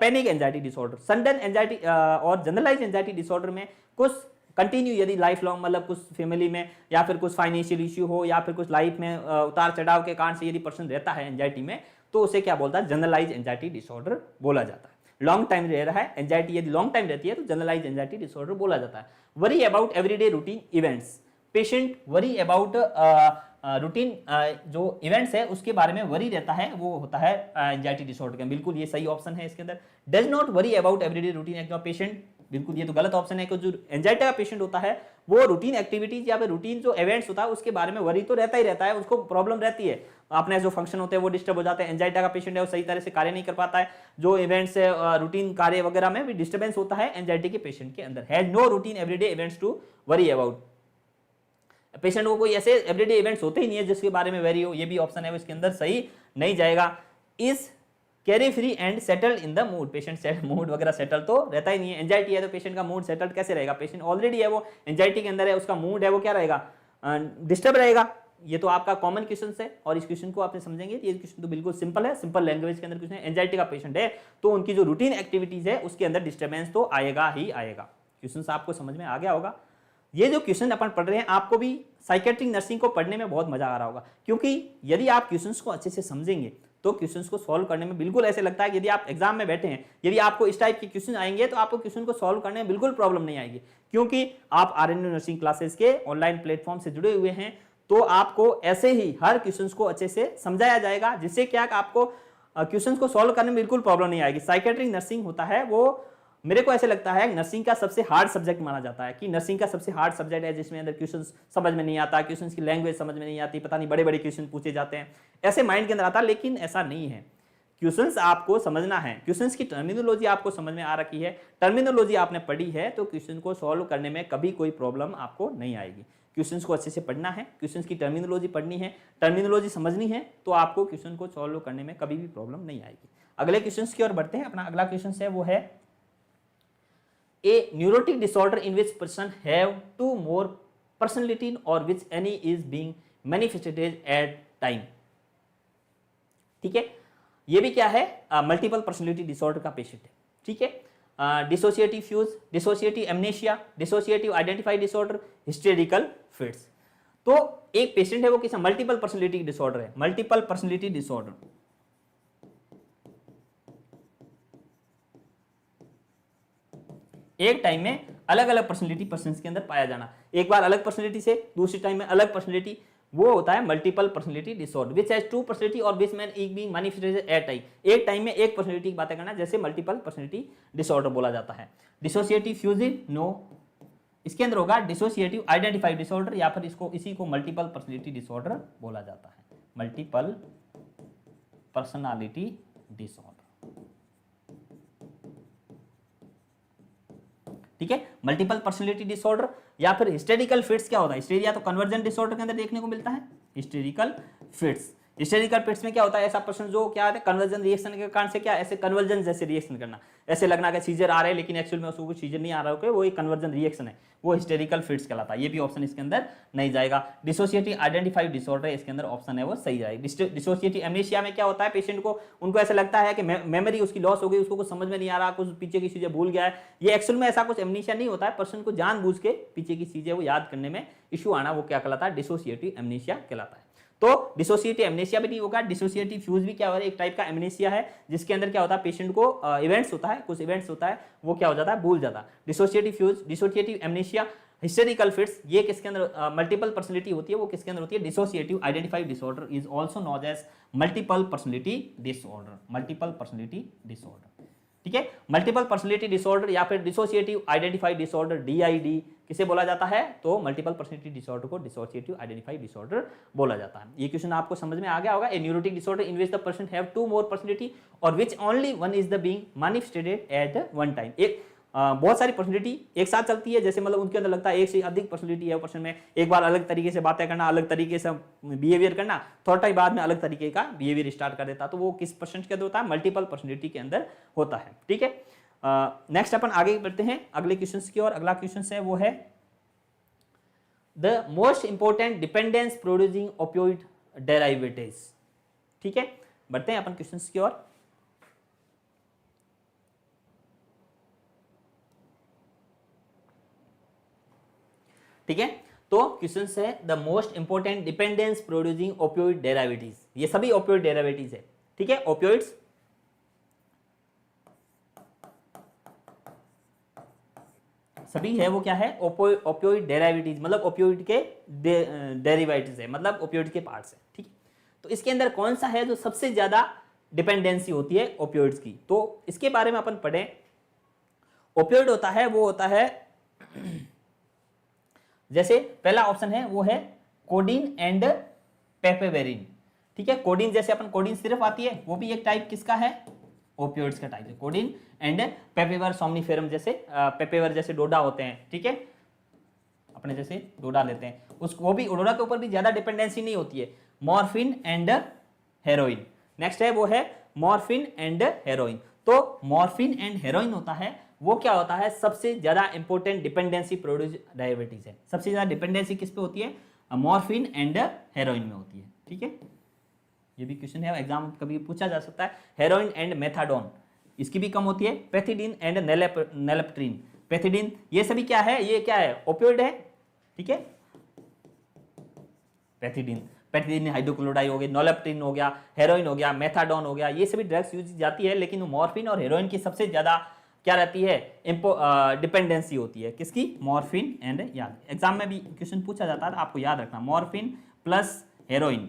panic anxiety disorder. Sudden anxiety और जनरलाइज एंजाइटी डिसऑर्डर में कुछ कंटिन्यू यदि लाइफ लॉन्ग मतलब कुछ फैमिली में या फिर कुछ फाइनेंशियल इश्यू हो या फिर कुछ लाइफ में उतार चढ़ाव के कारण से यदि पर्सन रहता है एंजाइटी में, तो उसे क्या बोलता है, जनरलाइज एंजाइटी डिसऑर्डर बोला जाता है। लॉन्ग टाइम रह रहा है एंजाइटी, यदि लॉन्ग टाइम रहती है तो जनरलाइज एंजाइटी डिसऑर्डर बोला जाता है। Worry about everyday routine events, patient worry about routine जो इवेंट्स है उसके बारे में वरी रहता है, वो होता है एंजाइटी डिसऑर्डर का। बिल्कुल ये सही ऑप्शन है इसके अंदर। Does not worry about everyday routine activity patient, बिल्कुल ये तो गलत ऑप्शन है, क्योंकि जो एंजाइटी का पेशेंट होता है वो रूटीन एक्टिविटीज या फिर रूटीन जो इवेंट्स होता है उसके बारे में वरी तो रहता ही रहता है, उसको प्रॉब्लम रहती है, अपने जो फंक्शन होते हैं वो डिस्टर्ब हो जाते हैं। एंजाइटी का पेशेंट है वो सही तरह से कार्य नहीं कर पाता है, जो इवेंट्स है रूटीन कार्य वगैरह में भी डिस्टर्बेंस होता है एंजाइटी के पेशेंट के अंदर। Has no routine everyday events to worry about, patient को कोई ऐसे एवरीडे इवेंट्स होते ही नहीं है जिसके बारे में वेरी हो, ये भी ऑप्शन है वो इसके अंदर सही नहीं जाएगा। Is carefree and settled in the mood, patient mood वगैरह सेटल तो रहता ही नहीं है। एंजाइटी है तो पेशेंट का मूड सेटल्ड कैसे रहेगा, पेशेंट ऑलरेडी है वो एंजाइटी के अंदर है, उसका मूड है वो क्या रहेगा, डिस्टर्ब रहेगा। ये तो आपका कॉमन क्वेश्चन है और इस क्वेश्चन को आपने समझेंगे, ये क्वेश्चन तो बिल्कुल सिंपल है, सिंपल लैंग्वेज के अंदर क्वेश्चन है। एंजाइटी का पेशेंट है तो उनकी जो रूटीन एक्टिविटीज है उसके अंदर डिस्टर्बेंस तो आएगा ही आएगा। क्वेश्चन आपको समझ में आ गया होगा। ये जो क्वेश्चन अपन पढ़ रहे हैं आपको भी साइकेट्रिक नर्सिंग को पढ़ने में बहुत मजा आ रहा होगा, क्योंकि यदि आप क्वेश्चंस को अच्छे से समझेंगे तो क्वेश्चंस को सॉल्व करने में बिल्कुल ऐसे लगता है कि यदि आप एग्जाम में बैठे हैं, यदि आपको इस टाइप के क्वेश्चन आएंगे तो आपको क्वेश्चन को सॉल्व करने में बिल्कुल प्रॉब्लम नहीं आएगी, क्योंकि आप आरएनयू नर्सिंग क्लासेस के ऑनलाइन प्लेटफॉर्म से जुड़े हुए हैं। तो आपको ऐसे ही हर क्वेश्चन को अच्छे से समझाया जाएगा, जिससे क्या आपको क्वेश्चन को सॉल्व करने में बिल्कुल प्रॉब्लम नहीं आएगी। साइकेट्रिक नर्सिंग होता है वो, मेरे को ऐसे लगता है नर्सिंग का सबसे हार्ड सब्जेक्ट माना जाता है, कि नर्सिंग का सबसे हार्ड सब्जेक्ट है जिसमें अंदर क्वेश्चंस समझ में नहीं आता, क्वेश्चंस की लैंग्वेज समझ में नहीं आती, पता नहीं बड़े बड़े क्वेश्चन पूछे जाते हैं, ऐसे माइंड के अंदर आता है। लेकिन ऐसा नहीं है, क्वेश्चंस आपको समझना है, क्वेश्चंस की टर्मिनोलॉजी आपको समझ में आ रखी है, टर्मिनोलॉजी आपने पढ़ी है, तो क्वेश्चन को सॉल्व करने में कभी कोई प्रॉब्लम आपको नहीं आएगी। क्वेश्चंस को अच्छे से पढ़ना है, क्वेश्चंस की टर्मिनोलॉजी पढ़नी है, टर्मिनोलॉजी समझनी है, तो आपको क्वेश्चन को सॉल्व करने में कभी भी प्रॉब्लम नहीं आएगी। अगले क्वेश्चन की ओर बढ़ते हैं। अपना अगला क्वेश्चन है वो है a neurotic disorder in which person have two more personality और which any is being manifested at time. ठीक है, ये भी क्या है, मल्टीपल पर्सनैलिटी डिसऑर्डर का पेशेंट है। ठीक है, dissociative fugue, dissociative amnesia, dissociative identify disorder, hysterical fits. तो एक पेशेंट है वो किसी मल्टीपल पर्सनैलिटी डिसऑर्डर है, मल्टीपल पर्सनैलिटी डिसऑर्डर। एक टाइम में अलग अलग पर्सनैलिटी पर्सन के अंदर पाया जाना, एक बार अलग पर्सनैलिटी से दूसरी टाइम में अलग पर्सनैलिटी, वो होता है multiple personality disorder. Which has two personality और विच मैन एक बीइंग मैनिफेस्टेड एट टाइम, एक टाइम में एक पर्सनैलिटी की बातें करना, जैसे मल्टीपल पर्सनैलिटी डिसऑर्डर बोला जाता है। डिसोसिएटिव फ्यूजन नो, इसके अंदर होगा डिसोसिएटिव आइडेंटिफाई डिसऑर्डर, या फिर इसको इसी को मल्टीपल पर्सनैलिटी डिसऑर्डर बोला जाता है, मल्टीपल पर्सनालिटी डिसऑर्डर। ठीक है। मल्टीपल पर्सनैलिटी डिसऑर्डर या फिर हिस्टेरिकल फिट्स क्या होता है, हिस्टेरिया तो कन्वर्जन डिसऑर्डर के अंदर देखने को मिलता है, हिस्टेरिकल फिट्स। हिस्टेरिकल फिट्स में क्या होता है, ऐसा पर्सन जो क्या है कन्वर्जन रिएक्शन के कारण से क्या ऐसे कन्वर्जन जैसे रिएक्शन करना, ऐसे लगना कि सीजर आ रहे हैं लेकिन एक्चुअल में उसको कुछ सीजर नहीं आ रहा है, वो एक कन्वर्जन रिएक्शन है, वो हिस्टेरिकल फिट्स कहलाता है। ये भी ऑप्शन इसके अंदर नहीं जाएगा। डिसोसिएटिव आइडेंटिफाइड डिसऑर्डर इसके अंदर ऑप्शन है वो सही जाएगा। डिसोसिएटिव एमनेशिया में क्या होता है, पेशेंट को उनको ऐसा लगता है कि मेमोरी उसकी लॉस हो गई, उसको कुछ समझ में नहीं आ रहा, कुछ पीछे की चीजें भूल गया है। ये एक्चुअल में ऐसा कुछ एमनेशिया नहीं होता है, पर्सन को जानबूझ के पीछे की चीजें वो याद करने में इशू आना, वो क्या कहलाता है, डिसोसिएटिव एमनेशिया कहलाता है। तो डिसोसिएटिव एमनेशिया भी नहीं होगा। डिसोसिएटिव फ्यूज भी क्या हो रहा है, एक टाइप का एमनेशिया है जिसके अंदर क्या होता है, पेशेंट को इवेंट्स होता है, कुछ इवेंट्स होता है, वो क्या हो जाता है, भूल जाता है। Dissociative fugue, dissociative amnesia, hysterical fits, ये किसके अंदर मल्टीपल पर्सनैलिटी होती है, वो किसके अंदर होती है, dissociative identified disorder is also known as multiple personality disorder, multiple personality disorder. ठीक है, मल्टीपल पर्सनैलिटी डिसऑर्डर या फिर डिसोसिएटिव आइडेंटिफाइड डिसऑर्डर DID किसे बोला जाता है, तो मल्टीपल पर्सनैलिटी डिसऑर्डर को डिसोसिएटिव आइडेंटिफाइड डिसऑर्डर बोला जाता है। ये क्वेश्चन आपको समझ में आ गया होगा। A neurotic disorder in which the person have two more personality और which only one is the being manifested at one time. एक बहुत सारी पर्सनैलिटी एक साथ चलती है, जैसे मतलब उनके अंदर लगता है एक से अधिक पर्सनैलिटी है पर्सन में, एक बार अलग तरीके से बातें करना, अलग तरीके से बिहेवियर करना, थोड़ा टाइम बाद में अलग तरीके का बिहेवियर स्टार्ट कर देता, तो वो किस पर्सन के अंदर होता है, मल्टीपल पर्सनैलिटी के अंदर होता है। ठीक है, नेक्स्ट अपन आगे बढ़ते हैं अगले क्वेश्चन की ओर। अगला क्वेश्चन है वो है the most important dependence producing opioid derivatives. ठीक है, बढ़ते हैं अपन क्वेश्चन की ओर। ठीक है, तो क्वेश्चन है the most important dependence producing opioid derivatives, ये सभी ओपियोइड डेरिवेटिव्स है। ठीक है, ओपियोइड्स सभी है वो क्या है, ओपियोइड डेरिवेटिव्स, मतलब ओपियोइड के डेरिवेटिव्स है, मतलब ओपियोइड के पार्ट्स है। ठीक है, तो इसके अंदर कौन सा है जो सबसे ज्यादा डिपेंडेंसी होती है ओपियोइड्स की, तो इसके बारे में अपन पढ़ें। ओपियोइड होता है वो होता है जैसे पहला ऑप्शन है वो है कोडीन एंड पेपेवेरिन। ठीक है, कोडीन जैसे अपन कोडीन सिर्फ आती है, वो भी एक टाइप किसका है, ओपियोइड्स का टाइप है। कोडीन एंड पेपेवर सोमनिफेरम जैसे पेपेवर जैसे डोडा होते हैं। ठीक है, अपने जैसे डोडा लेते हैं, उसको वो भी डोडा के ऊपर भी ज्यादा डिपेंडेंसी नहीं होती है। मॉर्फिन एंड हेरोइन, नेक्स्ट है वो है मॉर्फिन एंड हेरोइन। तो मॉर्फिन एंड हेरोइन होता है वो क्या होता है, सबसे ज्यादा इंपॉर्टेंट डिपेंडेंसी प्रोड्यूस डायबिटीज है। सबसे ज्यादा डिपेंडेंसी किस पे होती है, मॉर्फिन एंड हेरोइन में होती है। ठीक है, ये भी क्वेश्चन है, एग्जाम कभी पूछा जा सकता है। हेरोइन एंड मेथाडोन इसकी भी कम होती है। पैथिडीन एंड नेलेप्ट्रीन, पैथिडीन ये सभी क्या है, ये क्या है, ओपियोइड है। ठीक है, पैथिडीन हाइड्रोक्लोराइड हो गया, नोलेप्ट्रीन हो गया, हेरोइन हो गया, मेथाडोन हो गया, ये सभी ड्रग्स यूज जाती है, लेकिन मॉर्फिन और हेरोइन की सबसे ज्यादा क्या रहती है, डिपेंडेंसी होती है किसकी, मॉर्फिन एंड, याद एग्जाम में भी क्वेश्चन पूछा जाता है, आपको याद रखना मॉर्फिन प्लस हेरोइन,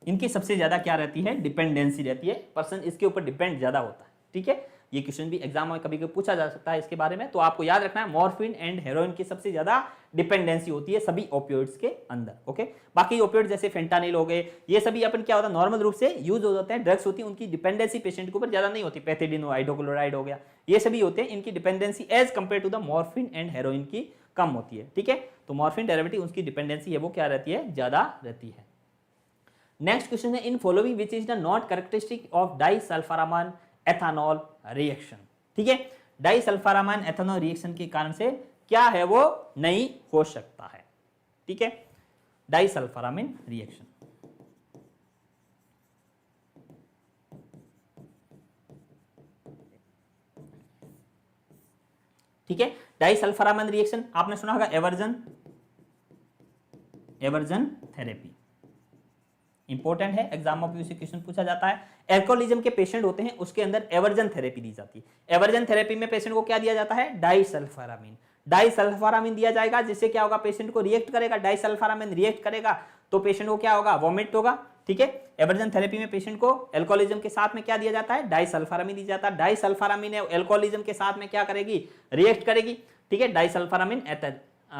इनकी सबसे ज्यादा क्या रहती है, डिपेंडेंसी रहती है, पर्सन इसके ऊपर डिपेंड ज्यादा होता है। ठीक है, ये क्वेश्चन भी एग्जाम में कभी कभी पूछा जा सकता है इसके बारे में, तो आपको याद रखना है मॉर्फिन एंड हेरोइन की सबसे ज्यादा डिपेंडेंसी होती है सभी ओपियोइड्स के अंदर। ओके, बाकी ओपियोइड जैसे फेंटानिल हो गए, ये सभी अपन क्या होता है, नॉर्मल रूप से यूज हो जाते हैं, ड्रग्स होती है, उनकी डिपेंडेंसी पेशेंट के ऊपर ज्यादा नहीं होती। पैथिडीन हो, हाइड्रोक्लोराइड हो गया, ये सभी होते हैं, इनकी dependency as compare to the morphine and heroin की कम होती है। ठीक है, तो मॉर्फिन डेरिवेटिव उसकी डिपेंडेंसी है वो क्या रहती है, ज्यादा रहती है। नेक्स्ट क्वेश्चन है in following which is the not characteristic of disulfiram ethanol reaction. ठीक है, डाइसल्फारामाइन एथेनॉल रिएक्शन के कारण से क्या है वो नहीं हो सकता है। ठीक है, डाइसल्फारामाइन रिएक्शन, ठीक है, डाइसल्फारामाइन रिएक्शन आपने सुना होगा एवर्जन थेरेपी, इंपॉर्टेंट है, एग्जाम में भी क्वेश्चन पूछा जाता है। एल्कोहलिज्म के पेशेंट होते हैं उसके अंदर एवर्जन थेरेपी दी जाती है। एवर्जन थेरेपी में पेशेंट को क्या दिया जाता है, डाइसल्फारामाइन, डाइसल्फारामाइन दिया जाएगा, जिससे क्या होगा, पेशेंट को रिएक्ट करेगा, डाइसल्फारामाइन रिएक्ट करेगा तो पेशेंट को क्या होगा, वॉमिट होगा। ठीक है, एवर्जन थेरेपी में पेशेंट को एल्कोहलिज्म के साथ में क्या दिया जाता है, डाइसल्फारामाइन दिया जाता है। डाइसल्फारामाइन एल्कोहलिज्म के साथ में क्या करेगी, रिएक्ट करेगी। ठीक है, डाइसल्फारामाइन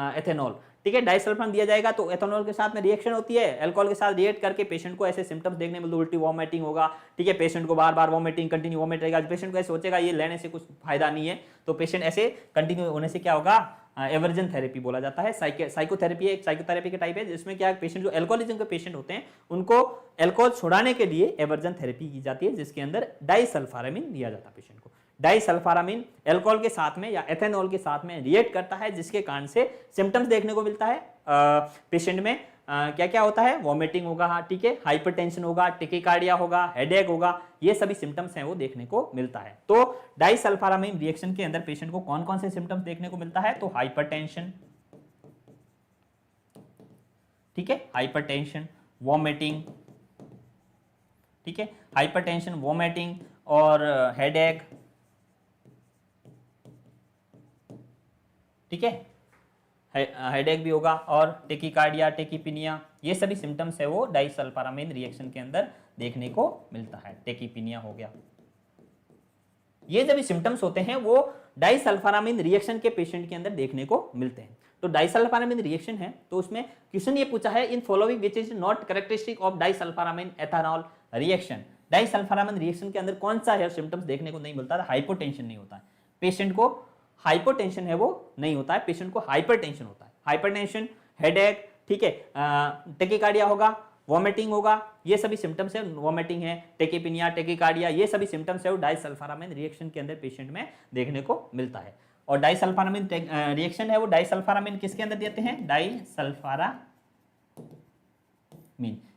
एथेनॉल। ठीक है, डाइसल्फारामाइन दिया जाएगा तो एथेनॉल के साथ में रिएक्शन होती है, अल्कोहल के साथ रिएक्ट करके पेशेंट को ऐसे सिम्टम्स देखने मिलते, उल्टी वॉमिटिंग होगा, ठीक है, पेशेंट को बार बार वॉमिटिंग कंटिन्यू वॉमिट रहेगा, पेशेंट को ऐसे सोचेगा ये लेने से कुछ फायदा नहीं है, तो पेशेंट ऐसे कंटिन्यू होने से क्या होगा, एवर्जन थेरेपी बोला जाता है। साइकोथेरेपी एक साइकोथेरेपी का टाइप है जिसमें क्या पेशेंट जो एल्कोहलिज्म के पेशेंट होते हैं उनको एल्कोहल छुड़ाने के लिए एवर्जन थेरेपी की जाती है, जिसके अंदर डाइसल्फारामाइन दिया जाता है पेशेंट को। डाइसल्फारामाइन अल्कोहल के साथ में या एथेनॉल के साथ में रिएक्ट करता है, जिसके कारण से सिम्टम्स देखने को मिलता है पेशेंट में। क्या क्या होता है, वॉमिटिंग होगा, ठीक है, हाइपरटेंशन होगा, टेकिकार्डिया होगा, हेडेक होगा, ये सभी सिम्टम्स हैं वो देखने को मिलता है। तो डाइसल्फारामाइन रिएक्शन के अंदर पेशेंट को कौन कौन से सिम्टम्स देखने को मिलता है, तो हाइपरटेंशन, ठीक है, हाइपरटेंशन, वॉमिटिंग, ठीक है, हाइपरटेंशन, वॉमिटिंग और हेडेक, ठीक है, हेडेक भी होगा और टेकिकार्डिया, टेकिपीनिया, ये सभी सिम्टम्स है वो डाइसल्फारामाइन रिएक्शन के अंदर देखने को मिलता है। टेकिपीनिया हो गया, ये सभी सिम्टम्स होते हैं वो डाइसल्फारामाइन रिएक्शन के पेशेंट के अंदर देखने को मिलते हैं। तो डाइसल्फारामाइन रिएक्शन है तो उसमें क्वेश्चन ये पूछा है, in following which is not characteristic of disulfiram ethanol reaction. Disulfiram reaction के अंदर कौन सा है सिम्टम्स देखने को नहीं मिलता, हाइपोटेंशन नहीं होता है पेशेंट को, हाइपोटेंशन है वो नहीं होता है पेशेंट को, हाइपरटेंशन होता है, हाइपरटेंशन, हेडेक, ठीक है, टेकिकार्डिया होगा, वॉमिटिंग होगा, ये सभी सिम्टम्स है, वॉमिटिंग है, टेकिपीनिया, टेकिकार्डिया, ये सभी सिम्टम्स है वो डाइसल्फारामाइन रिएक्शन के अंदर पेशेंट में देखने को मिलता है। और डाइसल्फारामाइन रिएक्शन है वो डाइसल्फारामाइन किसके अंदर देते हैं, डाइसल्फारामाइन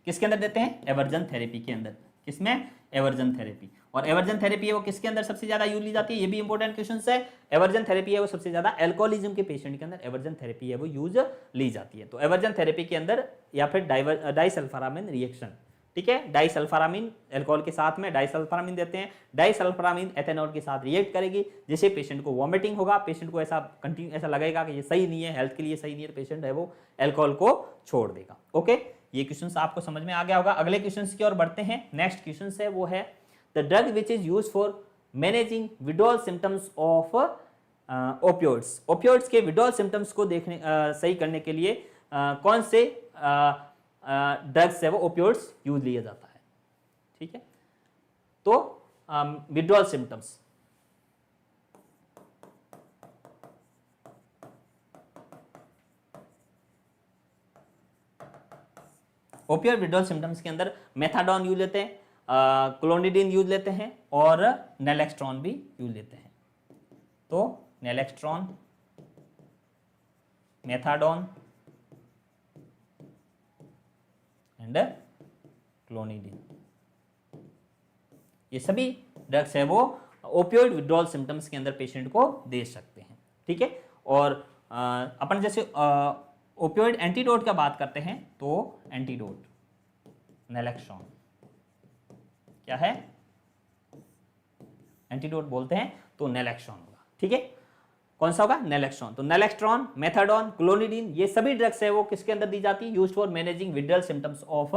किसके अंदर देते हैं, एवर्जन थेरेपी के अंदर, किसमें, एवर्जन थेरेपी। और एवर्जन थेरेपी है वो किसके अंदर सबसे ज्यादा यूज ली जाती है, ये भी इंपॉर्टेंट क्वेश्चन है। एवर्जन थेरेपी है वो सबसे ज्यादा अल्कोहलिज्म के पेशेंट के अंदर एवर्जन थेरेपी है वो यूज ली जाती है। तो एवर्जन थेरेपी के अंदर या फिर डाइसल्फारामाइन रिएक्शन, ठीक है, डाइसल्फारामाइन अल्कोहल के साथ में डाइसल्फारामाइन देते हैं, डाइसल्फारामाइन एथेनॉल के साथ रिएक्ट करेगी जिससे पेशेंट को वॉमिटिंग होगा, पेशेंट को ऐसा कंटिन्यू ऐसा लगेगा कि ये सही नहीं है, हेल्थ के लिए सही नहीं है, पेशेंट है वो अल्कोहल को छोड़ देगा। ओके, ये क्वेश्चन आपको समझ में आ गया होगा। अगले क्वेश्चन की ओर बढ़ते हैं। नेक्स्ट क्वेश्चन है वो है the drug which is use for managing withdrawal symptoms of opioids. Opioids के विड्रॉल सिम्टम्स को देखने सही करने के लिए कौन से ड्रग्स है वो ओपियोइड्स यूज लिया जाता है, ठीक है। तो withdrawal symptoms, opioid withdrawal symptoms के अंदर मेथाडोन यूज लेते हैं, क्लोनिडीन यूज लेते हैं और नेलेक्स्ट्रॉन भी यूज लेते हैं। तो नेलेक्स्ट्रॉन, मेथाडोन एंड क्लोनिडीन, ये सभी ड्रग्स है वो ओपियोइड विड्रॉल सिम्टम्स के अंदर पेशेंट को दे सकते हैं, ठीक है। और अपन जैसे ओपियोइड एंटीडोट का बात करते हैं तो एंटीडोट नेलेक्स्ट्रॉन क्या है, एंटीडोट बोलते हैं तो नेलेक्स्ट्रॉन होगा, ठीक है। कौन सा होगा, नेलेक्स्ट्रॉन। तो नेलेक्स्ट्रॉन, मेथाडोन, क्लोनिडीन, ये सभी ड्रग्स है वो किसके अंदर दी जाती है, used for managing withdrawal symptoms of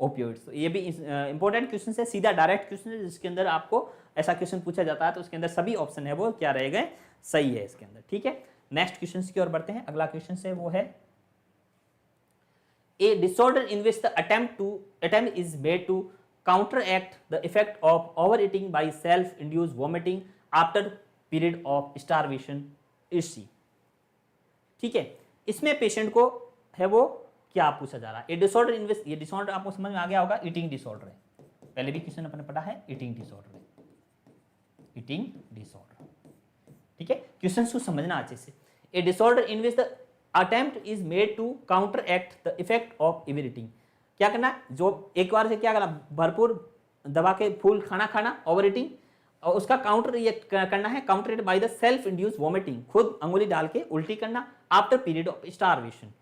opioids. तो ये भी इंपॉर्टेंट क्वेश्चन है, सीधा डायरेक्ट क्वेश्चन है जिसके अंदर आपको ऐसा क्वेश्चन पूछा जाता है तो उसके अंदर सभी ऑप्शन है वो क्या रहेगा, सही है इसके अंदर, ठीक है। नेक्स्ट क्वेश्चन की ओर बढ़ते हैं। अगला क्वेश्चन है वो है a disorder in which the attempt is made to counteract the effect of overeating by self-induced vomiting after period of starvation is C, ठीक है। इसमें पेशेंट को है वो क्या पूछा जा रहा है, ए डिसऑर्डर इन विच, ये डिसऑर्डर आपको समझ में आ गया होगा, ईटिंग डिसऑर्डर है, पहले भी क्वेश्चन अपने पढ़ा है, ईटिंग डिसऑर्डर है, ईटिंग डिसऑर्डर, ठीक है। क्वेश्चन को समझना अच्छे से। A disorder in which the attempt is made to counteract the effect of overeating, क्या करना, जो एक बार से क्या करना, भरपूर दबा के फूल खाना खाना, ओवरईटिंग, और उसका काउंटर ये करना है, countered by the self induce vomiting, खुद अंगुली डाल के उल्टी करना, आफ्टर पीरियड ऑफ स्टारवेशन,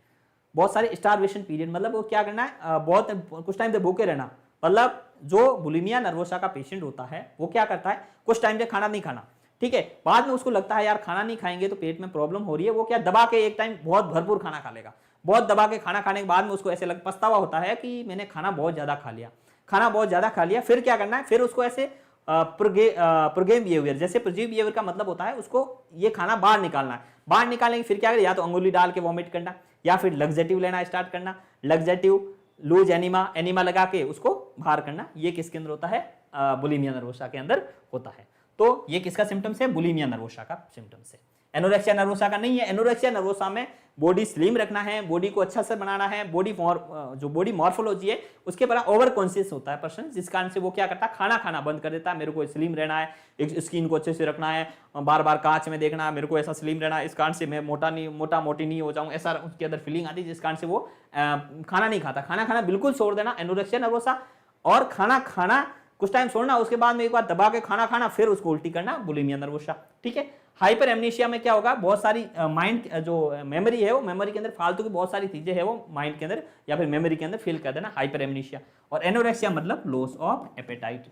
बहुत सारे स्टारवेशन पीरियड, मतलब वो क्या करना है, बहुत कुछ टाइम तक भूखे रहना, मतलब जो बुलिमिया नर्वोसा का पेशेंट होता है वो क्या करता है, कुछ टाइम तक खाना नहीं खाना, ठीक है, बाद में उसको लगता है यार खाना नहीं खाएंगे तो पेट में प्रॉब्लम हो रही है, वो क्या दबा के एक टाइम बहुत भरपूर खाना खा लेगा, बहुत दबा के खाना खाने के बाद में उसको ऐसे पछतावा होता है कि मैंने खाना बहुत ज्यादा खा लिया, खाना बहुत ज्यादा खा लिया, फिर क्या करना है, फिर उसको ऐसे प्रोगेम बिहेवियर, जैसे प्रोजीव बिहेवियर का मतलब होता है उसको ये खाना बाहर निकालना है, बाहर निकालने की फिर क्या करें, या तो अंगुली डाल के वॉमिट करना, या फिर लग्जेटिव लेना स्टार्ट करना, लग्जेटिव, लूज एनिमा, एनिमा लगा के उसको बाहर करना, ये किसके अंदर होता है? बुलिमिया नर्वोसा के अंदर होता है। तो ये किसका सिम्टम्स है? बुलिमिया नर्वोसा का सिम्टम्स है। एनोरेक्सिया नर्वोसा का नहीं है। एनोरेक्सिया नर्वोसा में बॉडी स्लिम रखना है, बॉडी को अच्छा से बनाना है, जो बॉडी मॉर्फोलॉजी है उसके बड़ा ओवर कॉन्शियस होता है पर्सन, जिस कारण से वो क्या करता है? खाना खाना बंद कर देता है। मेरे को स्लिम रहना है, एक स्किन को अच्छे से रखना है, बार बार कांच में देखना है, मेरे को ऐसा स्लिम रहना है, इस कारण से मैं मोटा मोटी नहीं हो जाऊं, ऐसा उसके अंदर फीलिंग आती है, जिस कारण से वो खाना नहीं खाता। खाना खाना बिल्कुल छोड़ देना, एनोरेक्सिया नर्वोसा। और खाना खाना कुछ टाइम छोड़ना, उसके बाद में एक बार दबा के खाना खाना, फिर उसको उल्टी करना, बुलिमिया नर्वोसा। ठीक है। हाइपर एमनीशिया में क्या होगा? बहुत सारी माइंड जो मेमोरी है, वो मेमोरी के अंदर फालतू की बहुत सारी चीजें है वो माइंड के अंदर या फिर मेमोरी के अंदर फिल कर देना, हाइपर एमनीशिया। और एनोरेक्सिया मतलब लॉस ऑफ एपेटाइट।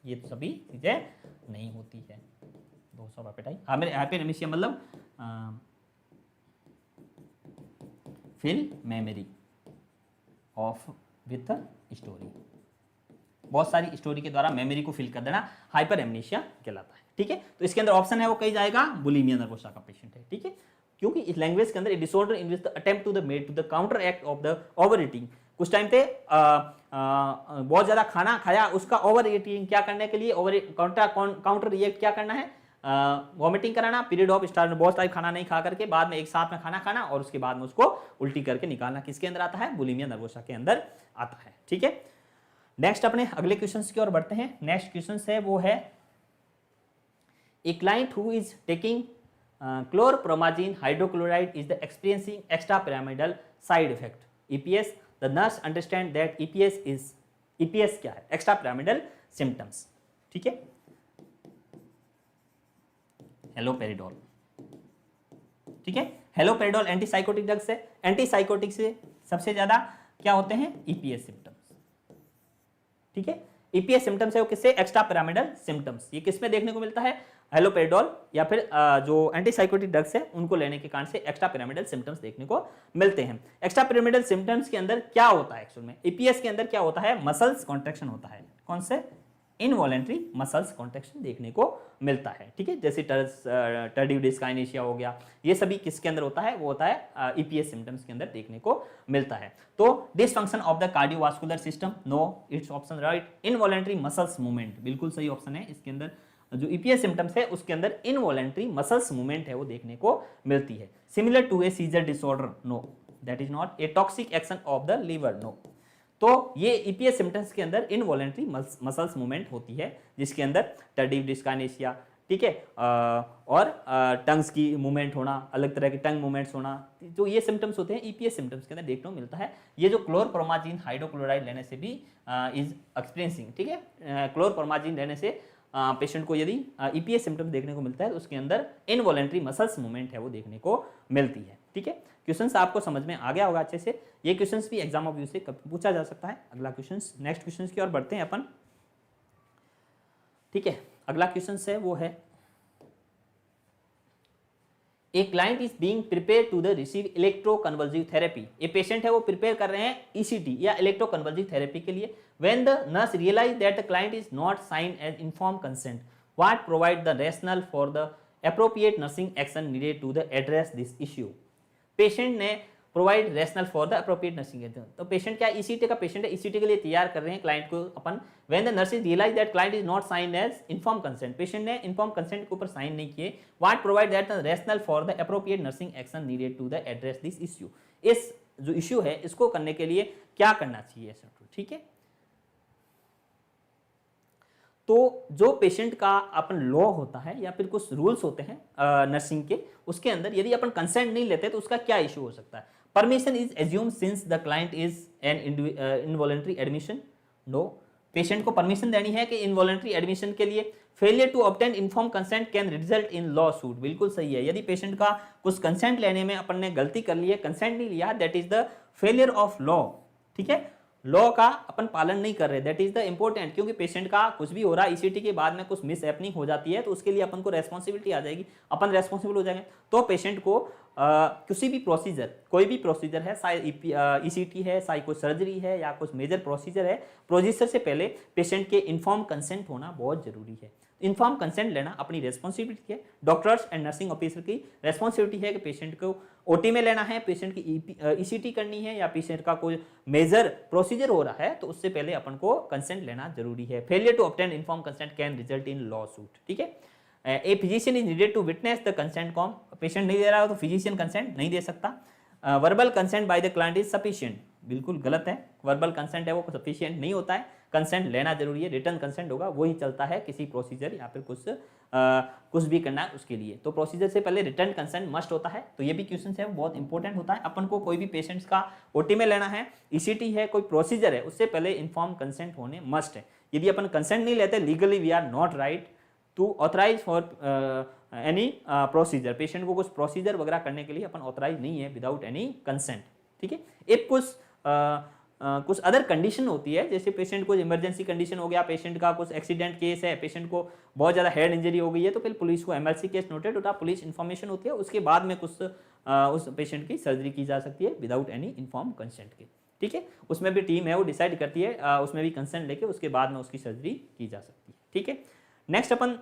ये तो सभी चीजें नहीं होती है, loss of appetite. Hyper amnesia मतलब fill memory of with story, बहुत सारी स्टोरी के द्वारा मेमोरी को फिल कर देना, हाइपर एमनीशिया कहलाता है। ठीक है। तो इसके अंदर ऑप्शन है वो कहीं जाएगा? बुलिमिया नर्वोसा का पेशेंट है। ठीक है। क्योंकि इस लैंग्वेज के अंदर a disorder in which the attempt to the made to the counter act of the over eating. कुछ टाइम पे बहुत ज्यादा खाना खाया, उसका ओवर ईटिंग क्या करने के लिए, ओवर काउंटर रिएक्ट क्या करना है? वॉमिटिंग कराना, पीरियड ऑफ स्टार्ट, बहुत टाइम खाना नहीं खा करके बाद में एक साथ में खाना खाना और उसके बाद में उसको उल्टी करके निकालना, किसके अंदर आता है? बुलिमिया नर्वोसा के अंदर आता है। ठीक है। नेक्स्ट अपने अगले क्वेश्चंस की ओर बढ़ते हैं। नेक्स्ट क्वेश्चन है वो है, a client who is taking chlorpromazine hydrochloride is the experiencing extra pyramidal side effect, EPS. The nurse understand that EPS क्या है? Extra pyramidal symptoms. ठीक है। हेलोपेरिडोल। ठीक है। हेलोपेरिडोल एंटीसाइकोटिक ड्रग्स है। एंटीसाइकोटिक से सबसे ज्यादा क्या होते हैं? EPS symptoms. ठीक है। ईपीएस सिम्टम्स है वो किससे? Extra pyramidal symptoms. ये किसमें देखने को मिलता है? हेलोपेरिडोल या फिर जो एंटीसाइकोटिक ड्रग्स है उनको लेने के कारण से एक्स्ट्रा पिरामिडल सिम्टम्स देखने को मिलते हैं। एक्स्ट्रा पिरामिडल सिम्टम्स के अंदर क्या होता है? एक्चुअल में ईपीएस के अंदर क्या होता है? मसल्स कॉन्ट्रैक्शन होता है। कौन से? इनवॉलेंट्री मसल्स कॉन्ट्रैक्शन देखने को मिलता है। ठीक है। जैसे टर्डिव डिस्काइनेशिया हो गया, ये सभी किसके अंदर होता है? वो होता है ईपीएस सिम्टम्स के अंदर देखने को मिलता है। तो dysfunction of the cardiovascular system, no, it's option right. Involuntary muscles movement, बिल्कुल सही ऑप्शन है। इसके अंदर जो ईपीएस सिम्टम्स है उसके अंदर इनवॉलेंट्री मसल्स मूवमेंट है वो देखने को मिलती है। Similar to a seizure disorder, no, that is not. A toxic action of the liver, no. तो ये ईपीएस सिम्टम्स के अंदर इनवॉलेंट्री मसल्स मूवमेंट होती है, जिसके अंदर टर्डिव डिस्काइनेशिया, ठीक है, और टंग्स की मूवमेंट होना, अलग तरह की टंग मूवमेंट्स होना, जो ये सिम्टम्स होते हैं ईपीएस सिम्टम्स के अंदर देखने को मिलता है। ये जो क्लोरप्रोमाजीन हाइड्रोक्लोराइड लेने से भी इज एक्सपीरियंसिंग, ठीक है, क्लोरप्रोमाजीन लेने से पेशेंट को यदि ईपीएस सिम्टम्स देखने को मिलता है तो उसके अंदर इनवॉलेंट्री मसल्स मूवमेंट है वो देखने को मिलती है। ठीक है। क्वेश्चंस आपको समझ में आ गया होगा अच्छे से। ये क्वेश्चंस भी एग्जाम ऑफ व्यू से पूछा जा सकता है। अगला क्वेश्चंस, नेक्स्ट क्वेश्चंस की ओर बढ़ते हैं अपन। ठीक है। अगला क्वेश्चन है वो है, a client is being prepare to the receive electroconvulsive therapy. A patient है वो प्रिपेयर कर रहे हैं ईसीटी या इलेक्ट्रोकन्वल्सिव थेरेपी के लिए। When the nurse realise that the client is not sign as inform consent, what provide the rationale for the appropriate nursing action needed to the address this issue. Patient ने provide rationale for the appropriate nursing action. तो पेशेंट क्या ईसीटी का पेशेंट है, ईसीटी के लिए तैयार कर रहे हैं क्लाइंट को अपन। When the nurse realise that client is not sign as inform consent, patient ने इन्फॉर्म कंसेंट के ऊपर साइन नहीं किए, what provide that rational for the appropriate nursing action needed to the address this issue. इस जो इश्यू है इसको करने के लिए क्या करना चाहिए। ठीक है। तो जो पेशेंट का अपन लॉ होता है या फिर कुछ रूल्स होते हैं नर्सिंग के, उसके अंदर यदि अपन कंसेंट नहीं लेते तो उसका क्या इशू हो सकता है। Permission is assume since the client is an involuntary admission, no. Patient को परमिशन देनी है कि इनवॉलेंट्री एडमिशन के लिए। Failure to obtain inform consent can result in lawsuit, बिल्कुल सही है। यदि पेशेंट का कुछ कंसेंट लेने में अपन ने गलती कर ली है, कंसेंट नहीं लिया, that is the failure of law. ठीक है। लॉ का अपन पालन नहीं कर रहे, दैट इज द इंपॉर्टेंट। क्योंकि पेशेंट का कुछ भी हो रहा है, ईसीटी के बाद में कुछ मिस हैपनिंग हो जाती है तो उसके लिए अपन को रेस्पॉन्सिबिलिटी आ जाएगी, अपन रेस्पॉन्सिबल हो जाएंगे। तो पेशेंट को किसी भी प्रोसीजर, कोई भी प्रोसीजर है, ईसीटी है, साइको सर्जरी है या कुछ मेजर प्रोसीजर है, प्रोसीजर से पहले पेशेंट के इन्फॉर्म कंसेंट होना बहुत जरूरी है। इन्फॉर्म कंसेंट लेना अपनी रेस्पॉन्सिबिलिटी है, डॉक्टर्स एंड नर्सिंग ऑफिसर की रेस्पॉन्सिबिलिटी है कि पेशेंट को ओटी में लेना है, पेशेंट की ईसीटी करनी है या पेशेंट का कोई मेजर प्रोसीजर हो रहा है, तो उससे पहले अपन को कंसेंट लेना जरूरी है। Failure to obtain inform consent can result in lawsuit. ठीक है, a physician is needed to witness the consent कॉम, पेशेंट नहीं दे रहा हो तो फिजिशियन कंसेंट नहीं दे सकता। Verbal consent by the client is sufficient, बिल्कुल गलत है, वर्बल कंसेंट है वो सफिशिएंट नहीं होता है, कंसेंट लेना जरूरी है, रिटर्न कंसेंट होगा वही चलता है किसी प्रोसीजर या फिर कुछ भी करना है उसके लिए। तो प्रोसीजर से पहले रिटर्न कंसेंट मस्ट होता है। तो ये भी क्वेश्चन है वो बहुत इंपॉर्टेंट होता है। अपन को कोई भी पेशेंट्स का ओटी में लेना है, ईसीटी है, कोई प्रोसीजर है, उससे पहले इन्फॉर्म कंसेंट होने मस्ट है। यदि अपन कंसेंट नहीं लेते, legally we are not right to authorise for any procedure, patient को कुछ प्रोसीजर वगैरह करने के लिए अपन ऑथराइज नहीं है विदाउट एनी कंसेंट। ठीक है, एक कुछ अदर कंडीशन होती है, जैसे पेशेंट को इमरजेंसी कंडीशन हो गया, पेशेंट का कुछ एक्सीडेंट केस है, पेशेंट को बहुत ज़्यादा हेड इंजरी हो गई है, तो फिर पुलिस को एमएलसी केस नोटेड होता है, पुलिस इन्फॉर्मेशन होती है, उसके बाद में कुछ उस पेशेंट की सर्जरी की जा सकती है विदाउट एनी इन्फॉर्म कंसेंट के। ठीक है, उसमें भी टीम है वो डिसाइड करती है, उसमें भी कंसेंट लेके उसके बाद में उसकी सर्जरी की जा सकती है। ठीक है, नेक्स्ट अपन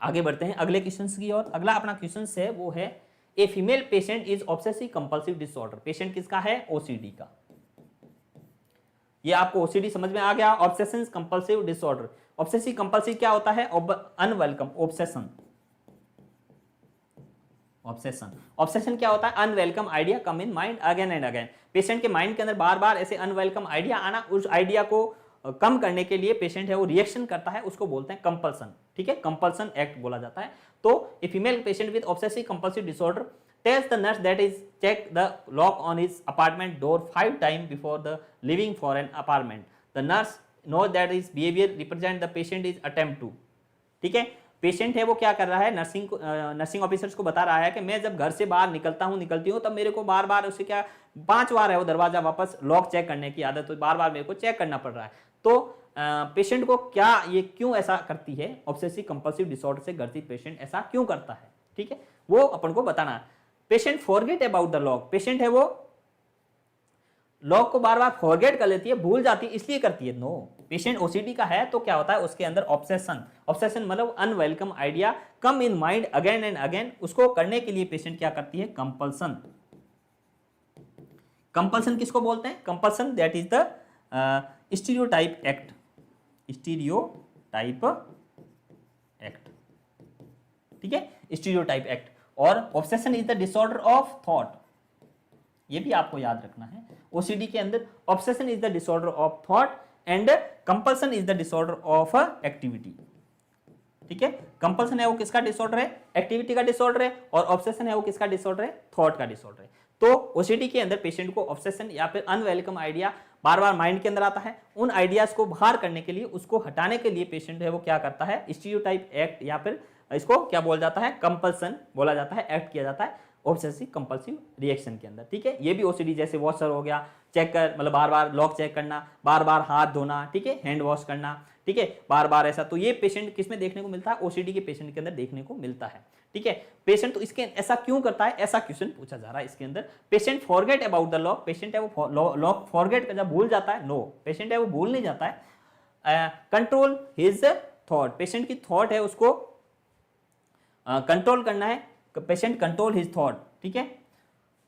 आगे बढ़ते हैं अगले क्वेश्चन की ओर। अगला अपना क्वेश्चन है वो है a female patient is obsessive compulsive disorder. Patient किसका है? ओसीडी का। ये आपको ओसीडी समझ में आ गया, obsession compulsive disorder. Obsessive compulsive क्या होता है? Unwelcome obsession. ऑब्सेशन क्या होता है? Unwelcome idea come in mind again and again. Patient के माइंड के अंदर बार बार ऐसे अनवेलकम आइडिया आना, उस आइडिया को कम करने के लिए पेशेंट है वो रिएक्शन करता है, उसको बोलते हैं कंपल्सन। ठीक है, कंपल्सन एक्ट बोला जाता है। तो a female patient with obsessive compulsive disorder tells the nurse that is check the lock on his apartment door 5 times before the leaving for an apartment. The nurse knows that his behavior represent the patient is attempt to. ठीक है, पेशेंट है वो क्या कर रहा है, नर्सिंग ऑफिसर्स को बता रहा है कि मैं जब घर से बाहर निकलती हूँ तब मेरे को बार बार उसे क्या 5 बार है वो दरवाजा वापस लॉक चेक करने की आदत, तो बार बार मेरे को चेक करना पड़ रहा है। तो पेशेंट को क्या ये क्यों ऐसा करती है, ऑब्सेसिव कंपल्सिव डिसऑर्डर से ग्रसित पेशेंट ऐसा क्यों करता है? ठीक है, वो अपन को बताना है। Patient forget about the lock, patient है वो लॉक को बार बार फॉरगेट कर लेती है, भूल जाती है, इसलिए करती है? नो, पेशेंट ओसीडी का है तो क्या होता है उसके अंदर ऑब्सेशन मतलब unwelcome idea come in mind again and again, उसको करने के लिए पेशेंट क्या करती है? कंपल्सन। कंपल्सन किसको बोलते हैं? Compulsion that is the stereotype act. Stereotype act, ठीक है, स्टीरियोटाइप एक्ट। और obsession is the disorder of thought, ये भी आपको याद रखना है। ओसीडी के अंदर obsession is the disorder of thought and compulsion is the disorder of activity. ठीक है, कंपल्सन है वो किसका डिसऑर्डर है? एक्टिविटी का डिसऑर्डर है, और ऑब्सेशन है वो किसका डिसऑर्डर है? थॉट का डिसऑर्डर है। तो ओसीडी के अंदर पेशेंट को ऑब्सेशन या फिर अनवेलकम आइडिया बार बार माइंड के अंदर आता है, उन आइडियाज को बाहर करने के लिए, उसको हटाने के लिए पेशेंट है वो क्या करता है? स्टीरियोटाइप एक्ट या फिर इसको क्या बोला जाता है? कंपल्सन बोला जाता है, एक्ट किया जाता है ऑब्सेसिव कंपल्सिव रिएक्शन के अंदर। ठीक है, ये भी ओसीडी जैसे वॉशर हो गया, चेक कर मतलब बार बार लॉक चेक करना, बार बार हाथ धोना, ठीक है, हैंड वॉश करना, ठीक है, बार बार ऐसा। तो ये पेशेंट किस में देखने को मिलता है? ओसीडी के पेशेंट के अंदर देखने को मिलता है। ठीक है, पेशेंट तो इसके ऐसा क्यों करता है, ऐसा क्वेश्चन पूछा जा रहा है इसके अंदर। Patient forget about the lock, patient है वो लॉक फॉरगेट जब भूल जाता है? नो, पेशेंट है वो भूल नहीं जाता है। कंट्रोल हिज थॉट, पेशेंट की थॉट है उसको कंट्रोल करना है, पेशेंट कंट्रोल हिज थॉट। ठीक है,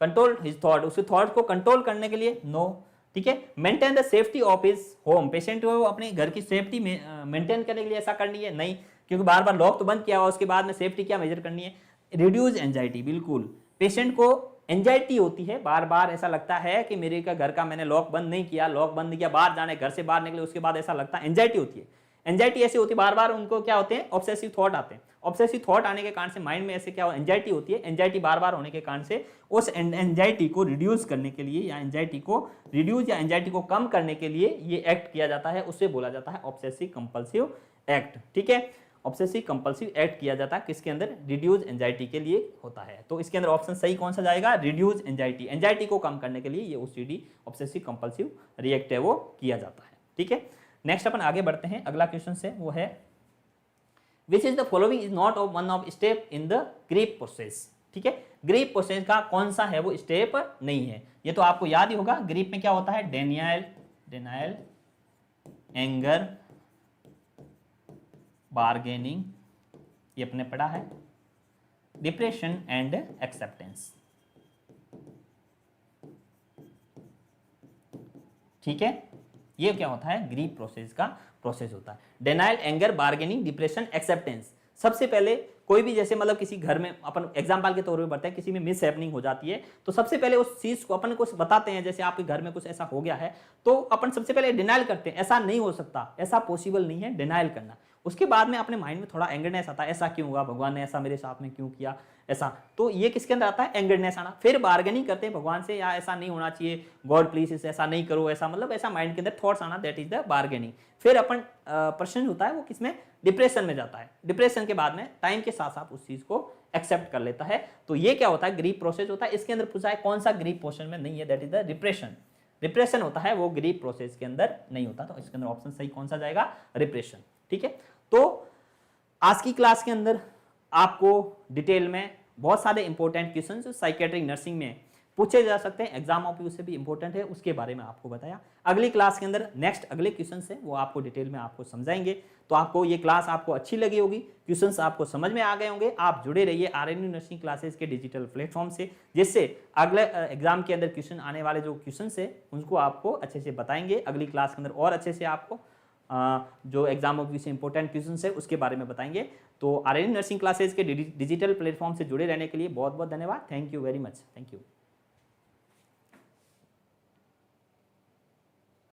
कंट्रोल हिज थॉट, उसके थॉट को कंट्रोल करने के लिए? नो। ठीक है, maintain the safety of his home, patient को अपने घर की सेफ्टी में मेंटेन करने के लिए ऐसा करनी है? नहीं, क्योंकि बार बार लॉक तो बंद किया हुआ, उसके बाद में सेफ्टी क्या मेजर करनी है? रिड्यूस एंजाइटी, बिल्कुल। पेशेंट को एंजाइटी होती है, बार बार ऐसा लगता है कि मेरे का घर का मैंने लॉक बंद नहीं किया, लॉक बंद किया, बाहर जाने, घर से बाहर निकले, उसके बाद ऐसा लगता है, एंजाइटी होती है। एंजाइटी ऐसी होती है, बार बार उनको क्या होते हैं? ऑब्सेसिव थॉट आते हैं। ऑब्सेसिव थॉट आने के कारण से माइंड में ऐसे क्या एंजाइटी होती है, एंजाइटी बार बार होने के कारण से उस एंजाइटी को रिड्यूस करने के लिए या एंजाइटी को रिड्यूस या एंजाइटी को कम करने के लिए ये एक्ट किया जाता है, उससे बोला जाता है ऑब्सेसिव कंपल्सिव एक्ट। ठीक है, ऑब्सेसिव कंपल्सिव एक्ट किया जाता है किसके अंदर? रिड्यूस एंजाइटी के लिए होता है। तो इसके अंदर ऑप्शन सही कौन सा जाएगा? रिड्यूस एंजाइटी, एंजाइटी को कम करने के लिए ये ओसीडी ऑब्सेसिव कंपल्सिव रिएक्ट है वो किया जाता है। ठीक है, नेक्स्ट अपन आगे बढ़ते हैं। अगला क्वेश्चन से वो है विच is the following is not of one of step in the grief process. ठीक है, ग्रीफ प्रोसेस का कौन सा है वो स्टेप नहीं है? ये तो आपको याद ही होगा, ग्रीफ में क्या होता है? डेनियल, एंगर, बार्गेनिंग, ये अपने पढ़ा है, डिप्रेशन एंड एक्सेप्टेंस। ठीक है, ये क्या होता है, ग्रीव प्रोसेस का प्रोसेस होता है। Denial, anger, bargaining, depression, acceptance. सबसे पहले कोई भी जैसे मतलब किसी घर में अपन एग्जाम्पल के तौर पे बढ़ते हैं, किसी में मिस हैपनिंग हो जाती है तो सबसे पहले उस चीज को अपन को बताते हैं, जैसे आपके घर में कुछ ऐसा हो गया है तो अपन सबसे पहले डिनाइल करते हैं, ऐसा नहीं हो सकता, ऐसा पॉसिबल नहीं है, डिनाइल करना। उसके बाद में अपने माइंड में थोड़ा एंगरनेस आता है, ऐसा क्यों हुआ, भगवान ने ऐसा मेरे साथ में क्यों किया, ऐसा, तो ये किसके अंदर आता है, एंगरनेस आना। फिर बार्गेनिंग करते हैं भगवान से, या ऐसा नहीं होना चाहिए, गॉड प्लीज इसे ऐसा नहीं करो, ऐसा मतलब ऐसा माइंड के अंदर थॉट्स आना, दैट इज द बार्गेनिंग। फिर अपन प्रश्न होता है वो किसमें, डिप्रेशन में जाता है। डिप्रेशन के बाद में टाइम के साथ साथ उस चीज को एक्सेप्ट कर लेता है। तो ये क्या होता है, ग्रीव प्रोसेस होता है। इसके अंदर पूछा है कौन सा ग्रीव पोर्शन में नहीं है, that is the depression. Depression होता है वो ग्रीव प्रोसेस के अंदर नहीं होता, तो इसके अंदर ऑप्शन सही कौन सा जाएगा, डिप्रेशन। ठीक है, तो आज की क्लास के अंदर आपको डिटेल में बहुत सारे इंपॉर्टेंट क्वेश्चन जो साइकेट्रिक नर्सिंग में पूछे जा सकते हैं, एग्जाम ऑफ यू से भी इंपॉर्टेंट है, उसके बारे में आपको बताया। अगली क्लास के अंदर नेक्स्ट अगले क्वेश्चन है वो आपको डिटेल में आपको समझाएंगे। तो आपको ये क्लास आपको अच्छी लगी होगी, क्वेश्चंस आपको समझ में आ गए होंगे। आप जुड़े रहिए आरएनयू नर्सिंग क्लासेस के डिजिटल प्लेटफॉर्म से, जिससे अगले एग्जाम के अंदर क्वेश्चन आने वाले जो क्वेश्चन है उनको आपको अच्छे से बताएंगे। अगली क्लास के अंदर और अच्छे से आपको जो एग्जाम ऑफ से इंपॉर्टेंट क्वेश्चन है उसके बारे में बताएंगे। तो आरएनयू नर्सिंग क्लासेस के डिजिटल प्लेटफॉर्म से जुड़े रहने के लिए बहुत बहुत धन्यवाद। Thank you very much, thank you.